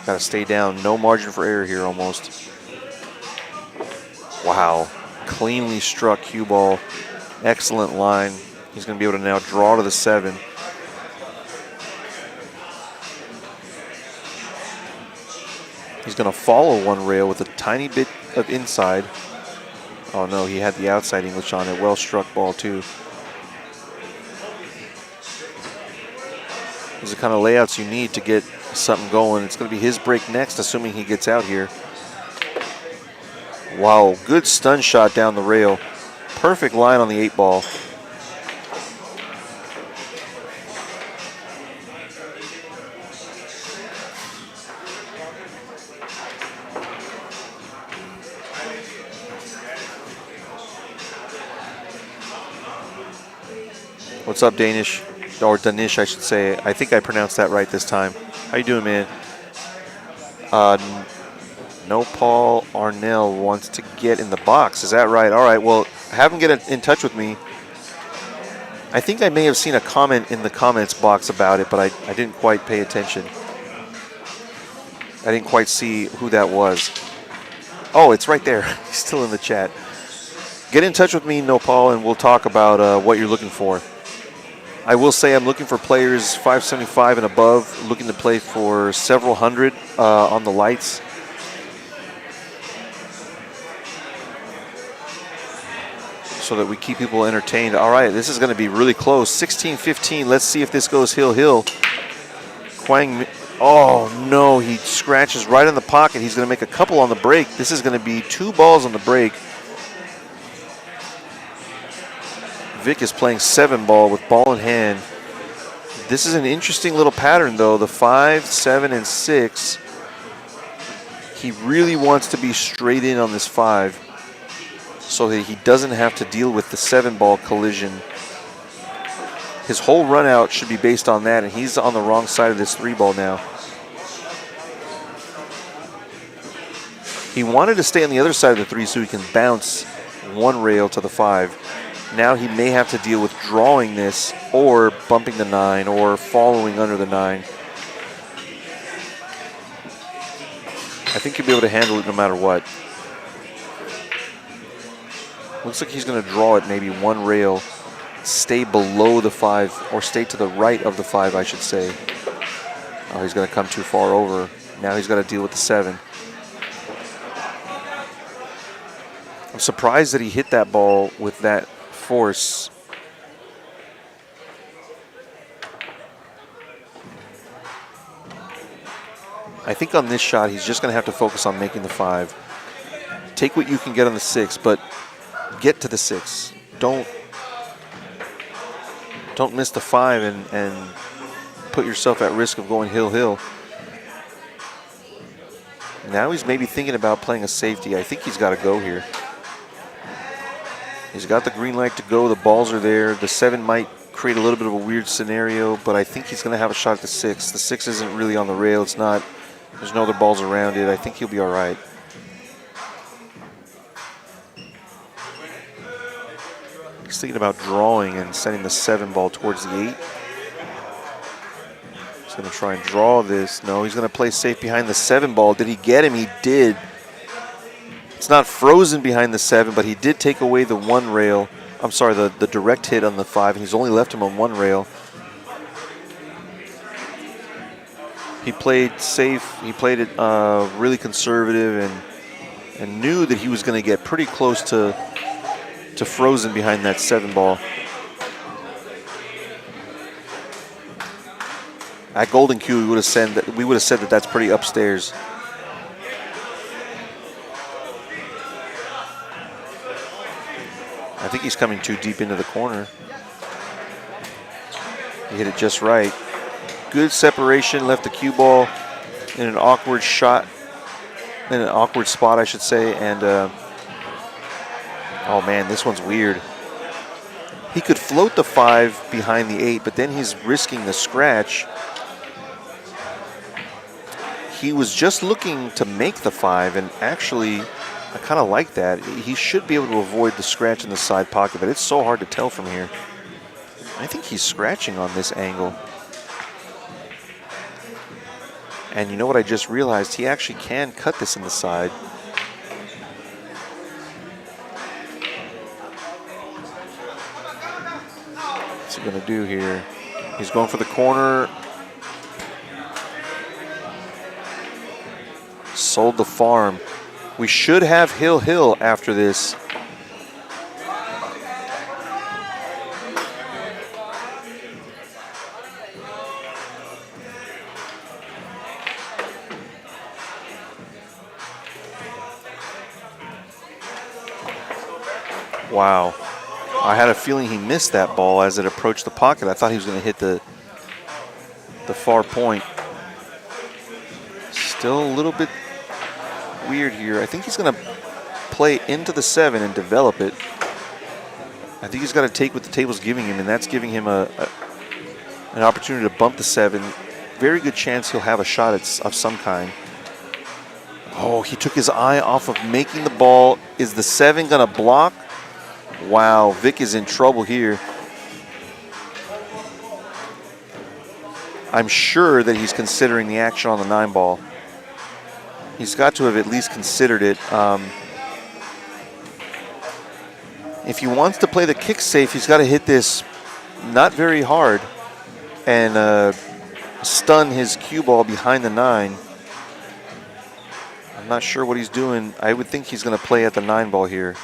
Got to stay down. No margin for error here almost. Wow. Cleanly struck cue ball. Excellent line. He's going to be able to now draw to the 7. He's going to follow one rail with a tiny bit of inside. Oh no, he had the outside English on it. Well struck ball too. These are the kind of layouts you need to get something going. It's going to be his break next, assuming he gets out here. Wow, good stun shot down the rail. Perfect line on the 8 ball. What's up, Danish? Or Danish, I should say. I think I pronounced that right this time. How you doing, man? No Paul Arnell wants to get in the box. Is that right? All right, well, have him get in touch with me. I think I may have seen a comment in the comments box about it, but I didn't quite pay attention. I didn't quite see who that was. Oh, it's right there. He's still in the chat. Get in touch with me, Nopal, and we'll talk about what you're looking for. I will say I'm looking for players 575 and above, looking to play for several hundred on the lights. So that we keep people entertained. All right, this is going to be really close. 16-15. Let's see if this goes hill. Quang, oh no, he scratches right in the pocket. He's going to make a couple on the break. This is going to be 2 balls on the break. Vic is playing 7-ball with ball in hand. This is an interesting little pattern though. The 5, 7, and 6. He really wants to be straight in on this 5 so that he doesn't have to deal with the 7-ball collision. His whole run out should be based on that, and he's on the wrong side of this 3-ball now. He wanted to stay on the other side of the 3 so he can bounce 1 rail to the 5. Now he may have to deal with drawing this or bumping the 9 or following under the 9. I think he'll be able to handle it no matter what. Looks like he's going to draw it maybe 1 rail, stay below the 5, or stay to the right of the 5, I should say. Oh, he's going to come too far over. Now he's got to deal with the 7. I'm surprised that he hit that ball with that force. I think on this shot, he's just going to have to focus on making the 5. Take what you can get on the 6, but get to the 6. Don't miss the 5 and put yourself at risk of going hill. Now he's maybe thinking about playing a safety. I think he's got to go here. He's got the green light to go. The balls are there. The 7 might create a little bit of a weird scenario, but I think he's going to have a shot at the 6. The 6 isn't really on the rail. It's not. There's no other balls around it. I think he'll be all right. He's thinking about drawing and sending the 7-ball towards the 8. He's going to try and draw this. No, he's going to play safe behind the 7-ball. Did he get him? He did. It's not frozen behind the 7, but he did take away the 1 rail. I'm sorry, the direct hit on the 5, and he's only left him on 1 rail. He played safe. He played it really conservative and knew that he was going to get pretty close to frozen behind that 7-ball. At Golden Q, we would have said that that's pretty upstairs. I think he's coming too deep into the corner. He hit it just right. Good separation, left the cue ball in an awkward shot, in an awkward spot, I should say. And oh man, this one's weird. He could float the 5 behind the 8, but then he's risking the scratch. He was just looking to make the 5, and actually, I kind of like that. He should be able to avoid the scratch in the side pocket, but it's so hard to tell from here. I think he's scratching on this angle. And you know what I just realized? He actually can cut this in the side. What's he gonna do here? He's going for the corner. Sold the farm. We should have hill after this. Wow. I had a feeling he missed that ball as it approached the pocket. I thought he was going to hit the far point. Still a little bit weird here. I think he's going to play into the 7 and develop it. I think he's got to take what the table's giving him, and that's giving him an opportunity to bump the 7. Very good chance he'll have a shot of some kind. Oh, he took his eye off of making the ball. Is the 7 going to block? Wow, Vic is in trouble here. I'm sure that he's considering the action on the 9 ball. He's got to have at least considered it. If he wants to play the kick safe, he's got to hit this not very hard and stun his cue ball behind the 9. I'm not sure what he's doing. I would think he's going to play at the 9 ball here.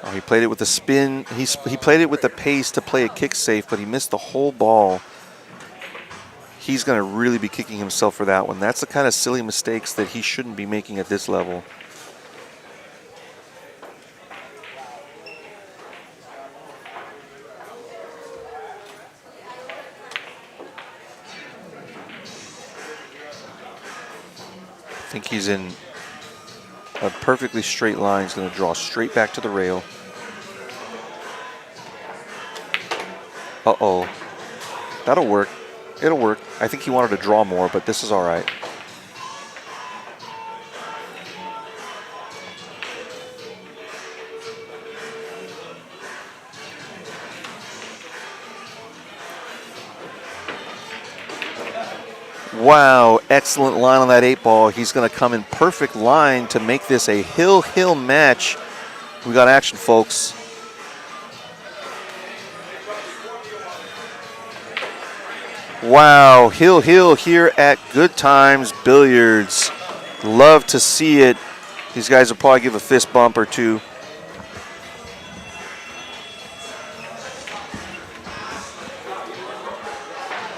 Oh, he played it with the spin. He played it with the pace to play a kick safe, but he missed the whole ball. He's going to really be kicking himself for that one. That's the kind of silly mistakes that he shouldn't be making at this level. I think he's in a perfectly straight line. He's going to draw straight back to the rail. Uh-oh. That'll work. It'll work. I think he wanted to draw more, but this is all right. Wow, excellent line on that 8 ball. He's going to come in perfect line to make this a hill-hill match. We got action, folks. Wow, hill-hill here at Good Times Billiards. Love to see it. These guys will probably give a fist bump or two.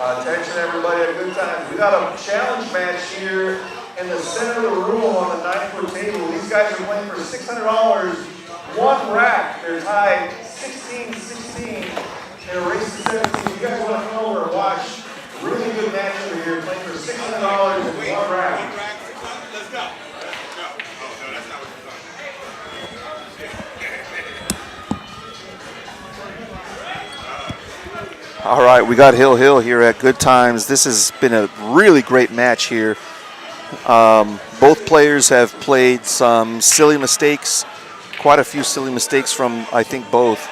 Attention everybody at Good Times. We got a challenge match here in the center of the room on the 9-foot table. These guys are playing for $600. One rack. They're tied 16-16 in a race to 17. You guys want to come over and watch. Really good match over here. Playing for $600 in one rack. Let's go. Oh, no, that's not what you're talking. All right, we got hill-hill here at Good Times. This has been a really great match here. Both players have played some silly mistakes, quite a few silly mistakes from, I think, both.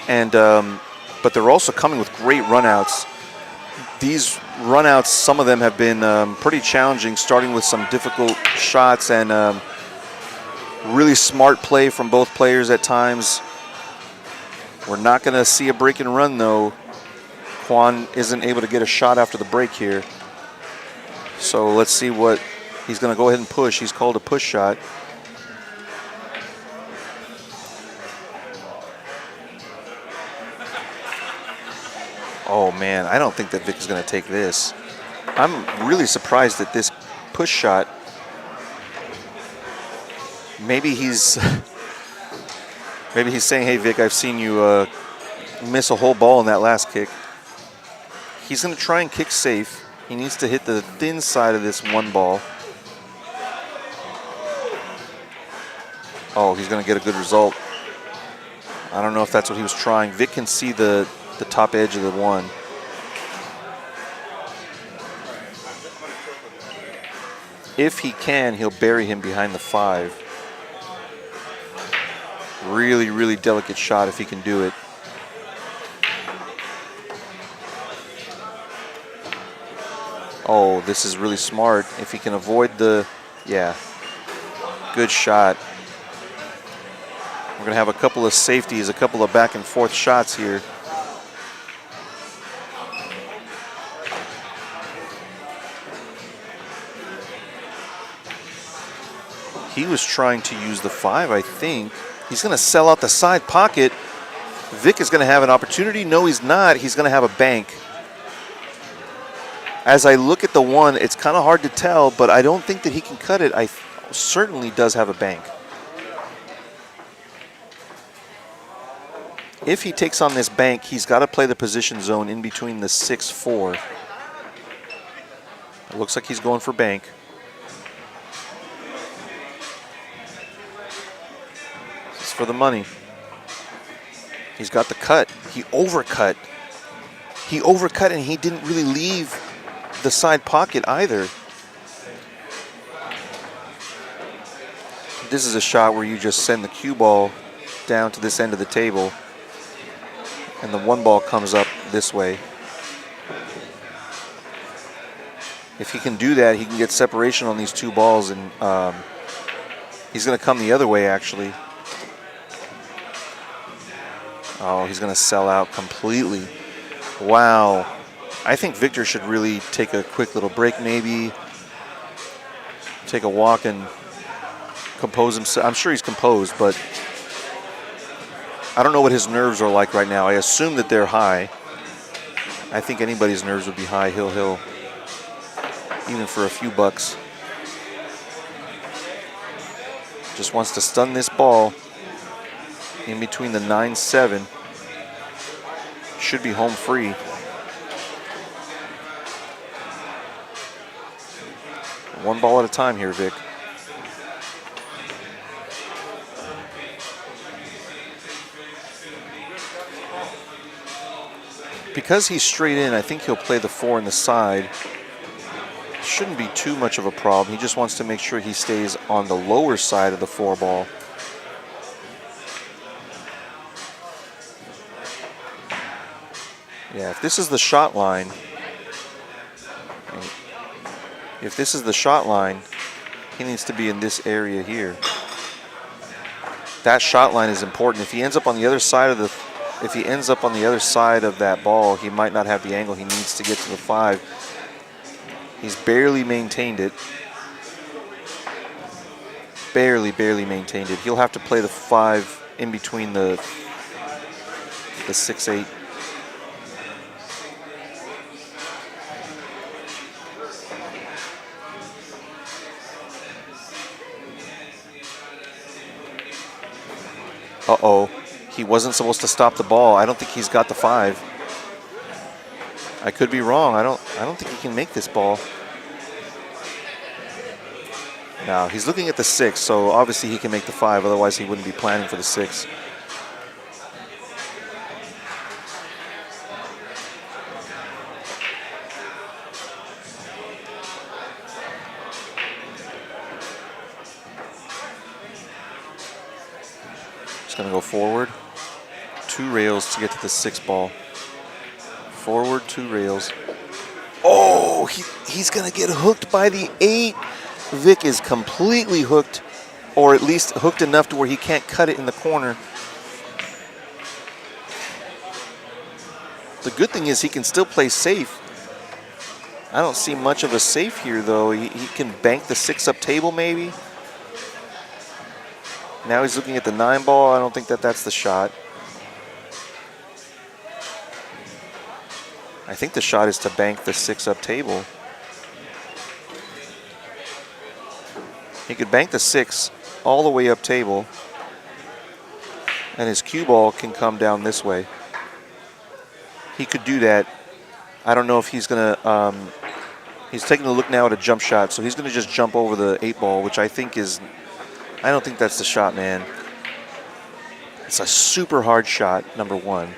And but they're also coming with great runouts. These runouts, some of them have been pretty challenging, starting with some difficult shots and really smart play from both players at times. We're not going to see a break and run, though. QUAN isn't able to get a shot after the break here. So let's see what he's going to go ahead and push. He's called a push shot. Oh man, I don't think that Vic is going to take this. I'm really surprised at this push shot. Maybe he's saying, hey Vic, I've seen you miss a whole ball in that last kick. He's going to try and kick safe. He needs to hit the thin side of this 1 ball. Oh, he's going to get a good result. I don't know if that's what he was trying. Vic can see the top edge of the 1. If he can, he'll bury him behind the 5. Really, really delicate shot if he can do it. Oh, this is really smart. If he can avoid the, yeah, good shot. We're going to have a couple of safeties, a couple of back and forth shots here. He was trying to use the 5, I think. He's going to sell out the side pocket. Vic is going to have an opportunity. No, he's not. He's going to have a bank. As I look at the 1, it's kind of hard to tell, but I don't think that he can cut it. I certainly does have a bank. If he takes on this bank, he's got to play the position zone in between the 6-4. It looks like he's going for bank. This is for the money. He's got the cut. He overcut. He overcut and he didn't really leave the side pocket either. This is a shot where you just send the cue ball down to this end of the table and the 1 ball comes up this way. If he can do that, he can get separation on these two balls, and he's going to come the other way, actually. Oh, he's going to sell out completely. Wow. I think Victor should really take a quick little break, maybe. Take a walk and compose himself. I'm sure he's composed, but I don't know what his nerves are like right now. I assume that they're high. I think anybody's nerves would be high, hill, even for a few bucks. Just wants to stun this ball in between the 9-7. Should be home free. One ball at a time here, Vic. Because he's straight in, I think he'll play the 4 in the side. Shouldn't be too much of a problem. He just wants to make sure he stays on the lower side of the 4 ball. Yeah, if this is the shot line, he needs to be in this area here. That shot line is important. If he ends up on the other side of that ball, he might not have the angle he needs to get to the 5. He's barely maintained it. Barely maintained it. He'll have to play the 5 in between the 6-8. Uh-oh, he wasn't supposed to stop the ball. I don't think he's got the 5. I could be wrong. I don't think he can make this ball. No, he's looking at the 6, so obviously he can make the 5, otherwise he wouldn't be planning for the 6. Just gonna go forward. 2 rails to get to the 6 ball. Forward 2 rails. Oh, he's gonna get hooked by the 8. Vic is completely hooked, or at least hooked enough to where he can't cut it in the corner. The good thing is he can still play safe. I don't see much of a safe here, though. He can bank the 6 up table, maybe. Now he's looking at the 9 ball. I don't think that's the shot. I think the shot is to bank the 6 up table. He could bank the 6 all the way up table, and his cue ball can come down this way. He could do that. I don't know if he's gonna, he's taking a look now at a jump shot, so he's gonna just jump over the 8 ball, which I think is, I don't think that's the shot, man. It's a super hard shot, number 1.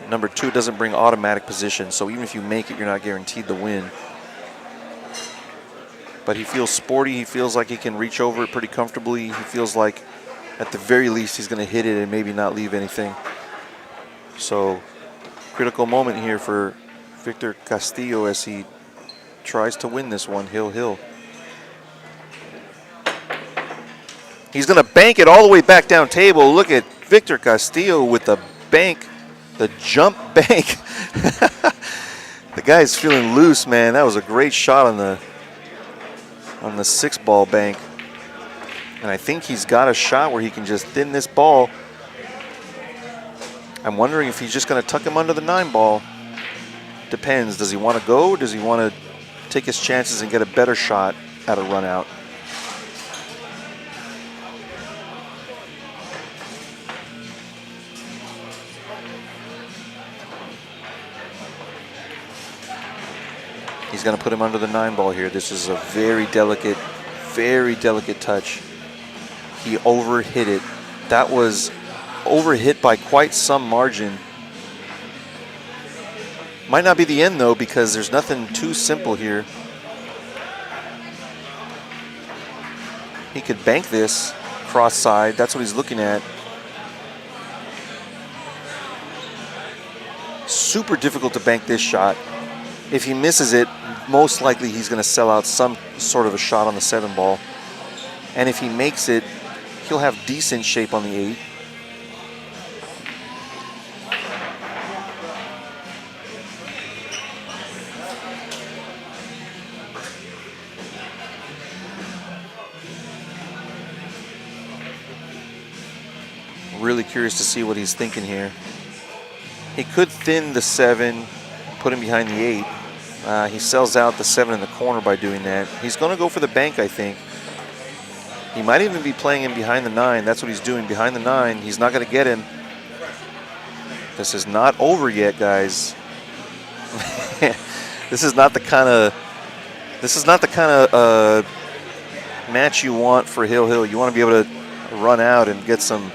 Number 2, it doesn't bring automatic position, so even if you make it, you're not guaranteed the win. But he feels sporty. He feels like he can reach over it pretty comfortably. He feels like, at the very least, he's going to hit it and maybe not leave anything. So, critical moment here for Victor Castillo as he tries to win this one, hill. He's going to bank it all the way back down table. Look at Victor Castillo with the bank, the jump bank. The guy's feeling loose, man. That was a great shot on the 6 ball bank. And I think he's got a shot where he can just thin this ball. I'm wondering if he's just going to tuck him under the 9 ball. Depends. Does he want to go, or does he want to take his chances and get a better shot at a run out? He's going to put him under the 9 ball here. This is a very delicate touch. He overhit it. That was overhit by quite some margin. Might not be the end, though, because there's nothing too simple here. He could bank this cross side. That's what he's looking at. Super difficult to bank this shot. If he misses it, most likely he's going to sell out some sort of a shot on the 7 ball. And if he makes it, he'll have decent shape on the 8. Really curious to see what he's thinking here. He could thin the 7, put him behind the 8. He sells out the 7 in the corner by doing that. He's going to go for the bank, I think. He might even be playing him behind the 9. That's what he's doing, behind the 9. He's not going to get him. This is not over yet, guys. This is not the kind of match you want for Hill. You want to be able to run out and get some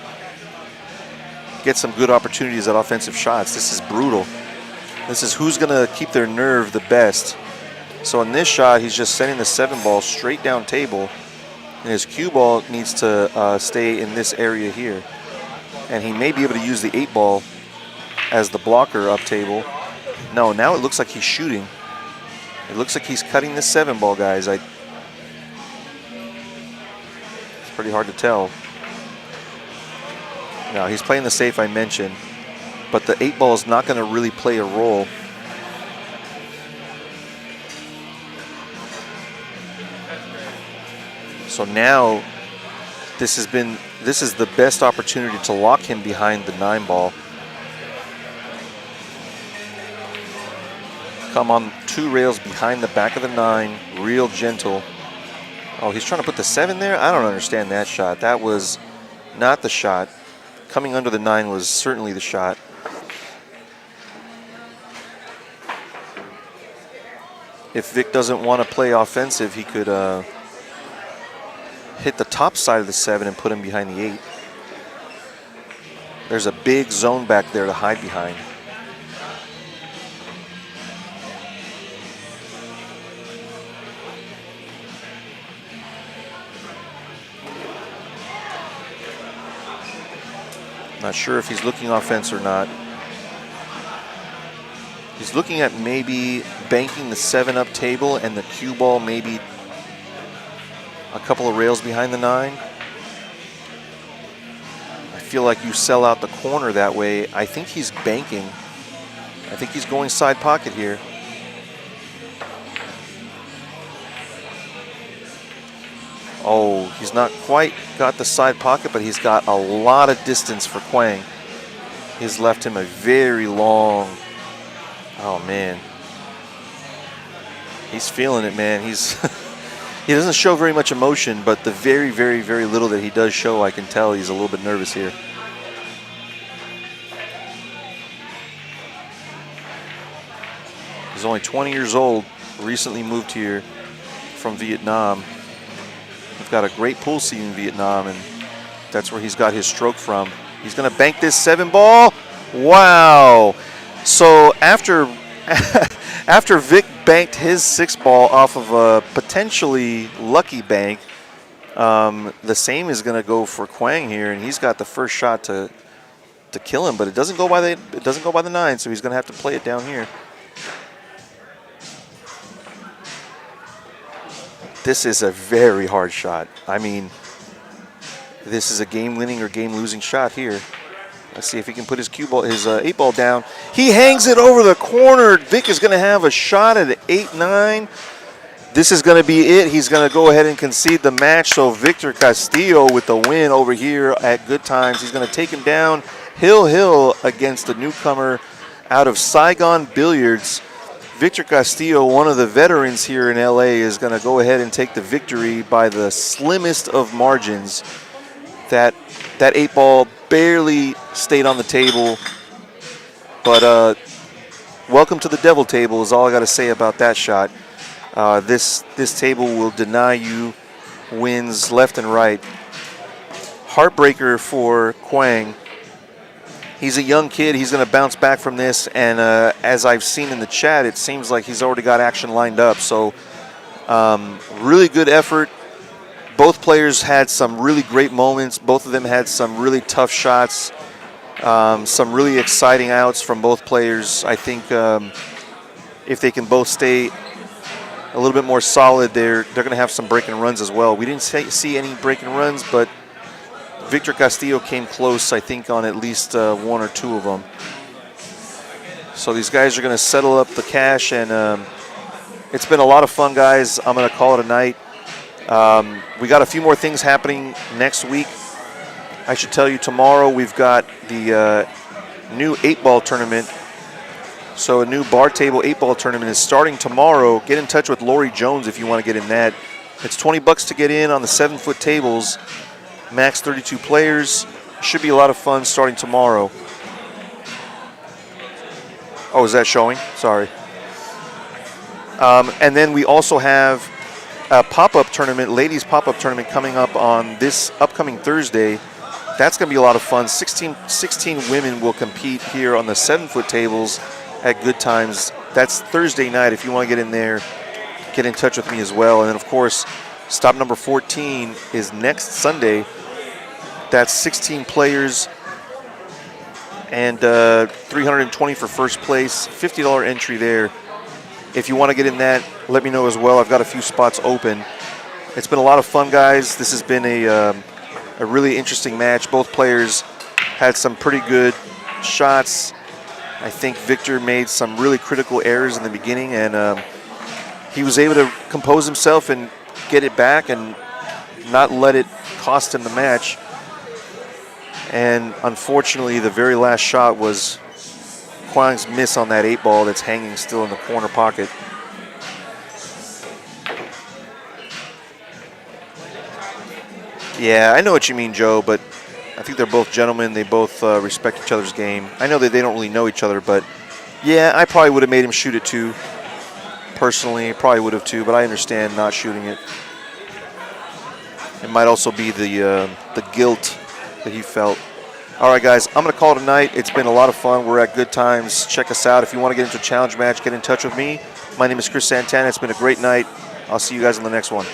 good opportunities at offensive shots. This is brutal. This is who's going to keep their nerve the best. So in this shot, he's just sending the 7 ball straight down table, and his cue ball needs to stay in this area here. And he may be able to use the 8 ball as the blocker up table. No, now it looks like he's shooting. It looks like he's cutting the 7 ball, guys. It's pretty hard to tell. Now, he's playing the safe I mentioned, but the 8 ball is not going to really play a role. So now this is the best opportunity to lock him behind the 9 ball. Come on 2 rails behind the back of the 9, real gentle. Oh, he's trying to put the 7 there? I don't understand that shot. That was not the shot. Coming under the 9 was certainly the shot. If Vic doesn't want to play offensive, he could hit the top side of the 7 and put him behind the 8. There's a big zone back there to hide behind. Not sure if he's looking offense or not. He's looking at maybe banking the 7 up table and the cue ball maybe a couple of rails behind the 9. I feel like you sell out the corner that way. I think he's banking. I think he's going side pocket here. Oh, he's not quite got the side pocket, but he's got a lot of distance for Quang. He's left him a very long, oh man. He's feeling it, man. He doesn't show very much emotion, but the very, very, very little that he does show, I can tell he's a little bit nervous here. He's only 20 years old, recently moved here from Vietnam. We've got a great pool scene in Vietnam, and that's where he's got his stroke from. He's going to bank this 7 ball. Wow. So after Vic banked his 6 ball off of a potentially lucky bank, the same is going to go for Quang here, and he's got the first shot to kill him, but it doesn't go by the 9, so he's going to have to play it down here. This is a very hard shot. I mean, this is a game-winning or game-losing shot here. Let's see if he can put his 8 ball down. He hangs it over the corner. Vic is going to have a shot at 8-9. This is going to be it. He's going to go ahead and concede the match. So Victor Castillo with the win over here at Good Times. He's going to take him down. Hill against the newcomer out of Saigon Billiards. Victor Castillo, one of the veterans here in LA, is going to go ahead and take the victory by the slimmest of margins. That 8 ball barely stayed on the table, but welcome to the devil table is all I got to say about that shot. This table will deny you wins left and right. Heartbreaker for Quang. He's a young kid. He's going to bounce back from this, and as I've seen in the chat, it seems like he's already got action lined up. So really good effort. Both players had some really great moments. Both of them had some really tough shots, some really exciting outs from both players. I think if they can both stay a little bit more solid, they're going to have some break and runs as well. We didn't see any break and runs, but Victor Castillo came close, I think, on at least one or two of them. So these guys are going to settle up the cash, and it's been a lot of fun, guys. I'm going to call it a night. We got a few more things happening next week. I should tell you, tomorrow we've got the new 8-ball tournament. So a new bar table 8-ball tournament is starting tomorrow. Get in touch with Lori Jones if you want to get in that. It's $20 to get in on the 7-foot tables. Max 32 players. Should be a lot of fun starting tomorrow. Oh, is that showing? Sorry. And then we also have a pop-up tournament, ladies pop-up tournament coming up on this upcoming Thursday. That's going to be a lot of fun. 16 women will compete here on the 7-foot tables at Good Times. That's Thursday night. If you want to get in there, get in touch with me as well. And then, of course, stop number 14 is next Sunday. That's 16 players and $320 for first place, $50 entry there. If you want to get in that, let me know as well. I've got a few spots open. It's been a lot of fun, guys. This has been a really interesting match. Both players had some pretty good shots. I think Victor made some really critical errors in the beginning, and he was able to compose himself and get it back and not let it cost him the match. And unfortunately, the very last shot was Quan's miss on that 8-ball that's hanging still in the corner pocket. Yeah, I know what you mean, Joe, but I think they're both gentlemen. They both respect each other's game. I know that they don't really know each other, but yeah, I probably would have made him shoot it too. Personally, probably would have too, but I understand not shooting it. It might also be the guilt that he felt. All right, guys, I'm going to call it a night. It's been a lot of fun. We're at Good Times. Check us out. If you want to get into a challenge match, get in touch with me. My name is Chris Santana. It's been a great night. I'll see you guys in the next one.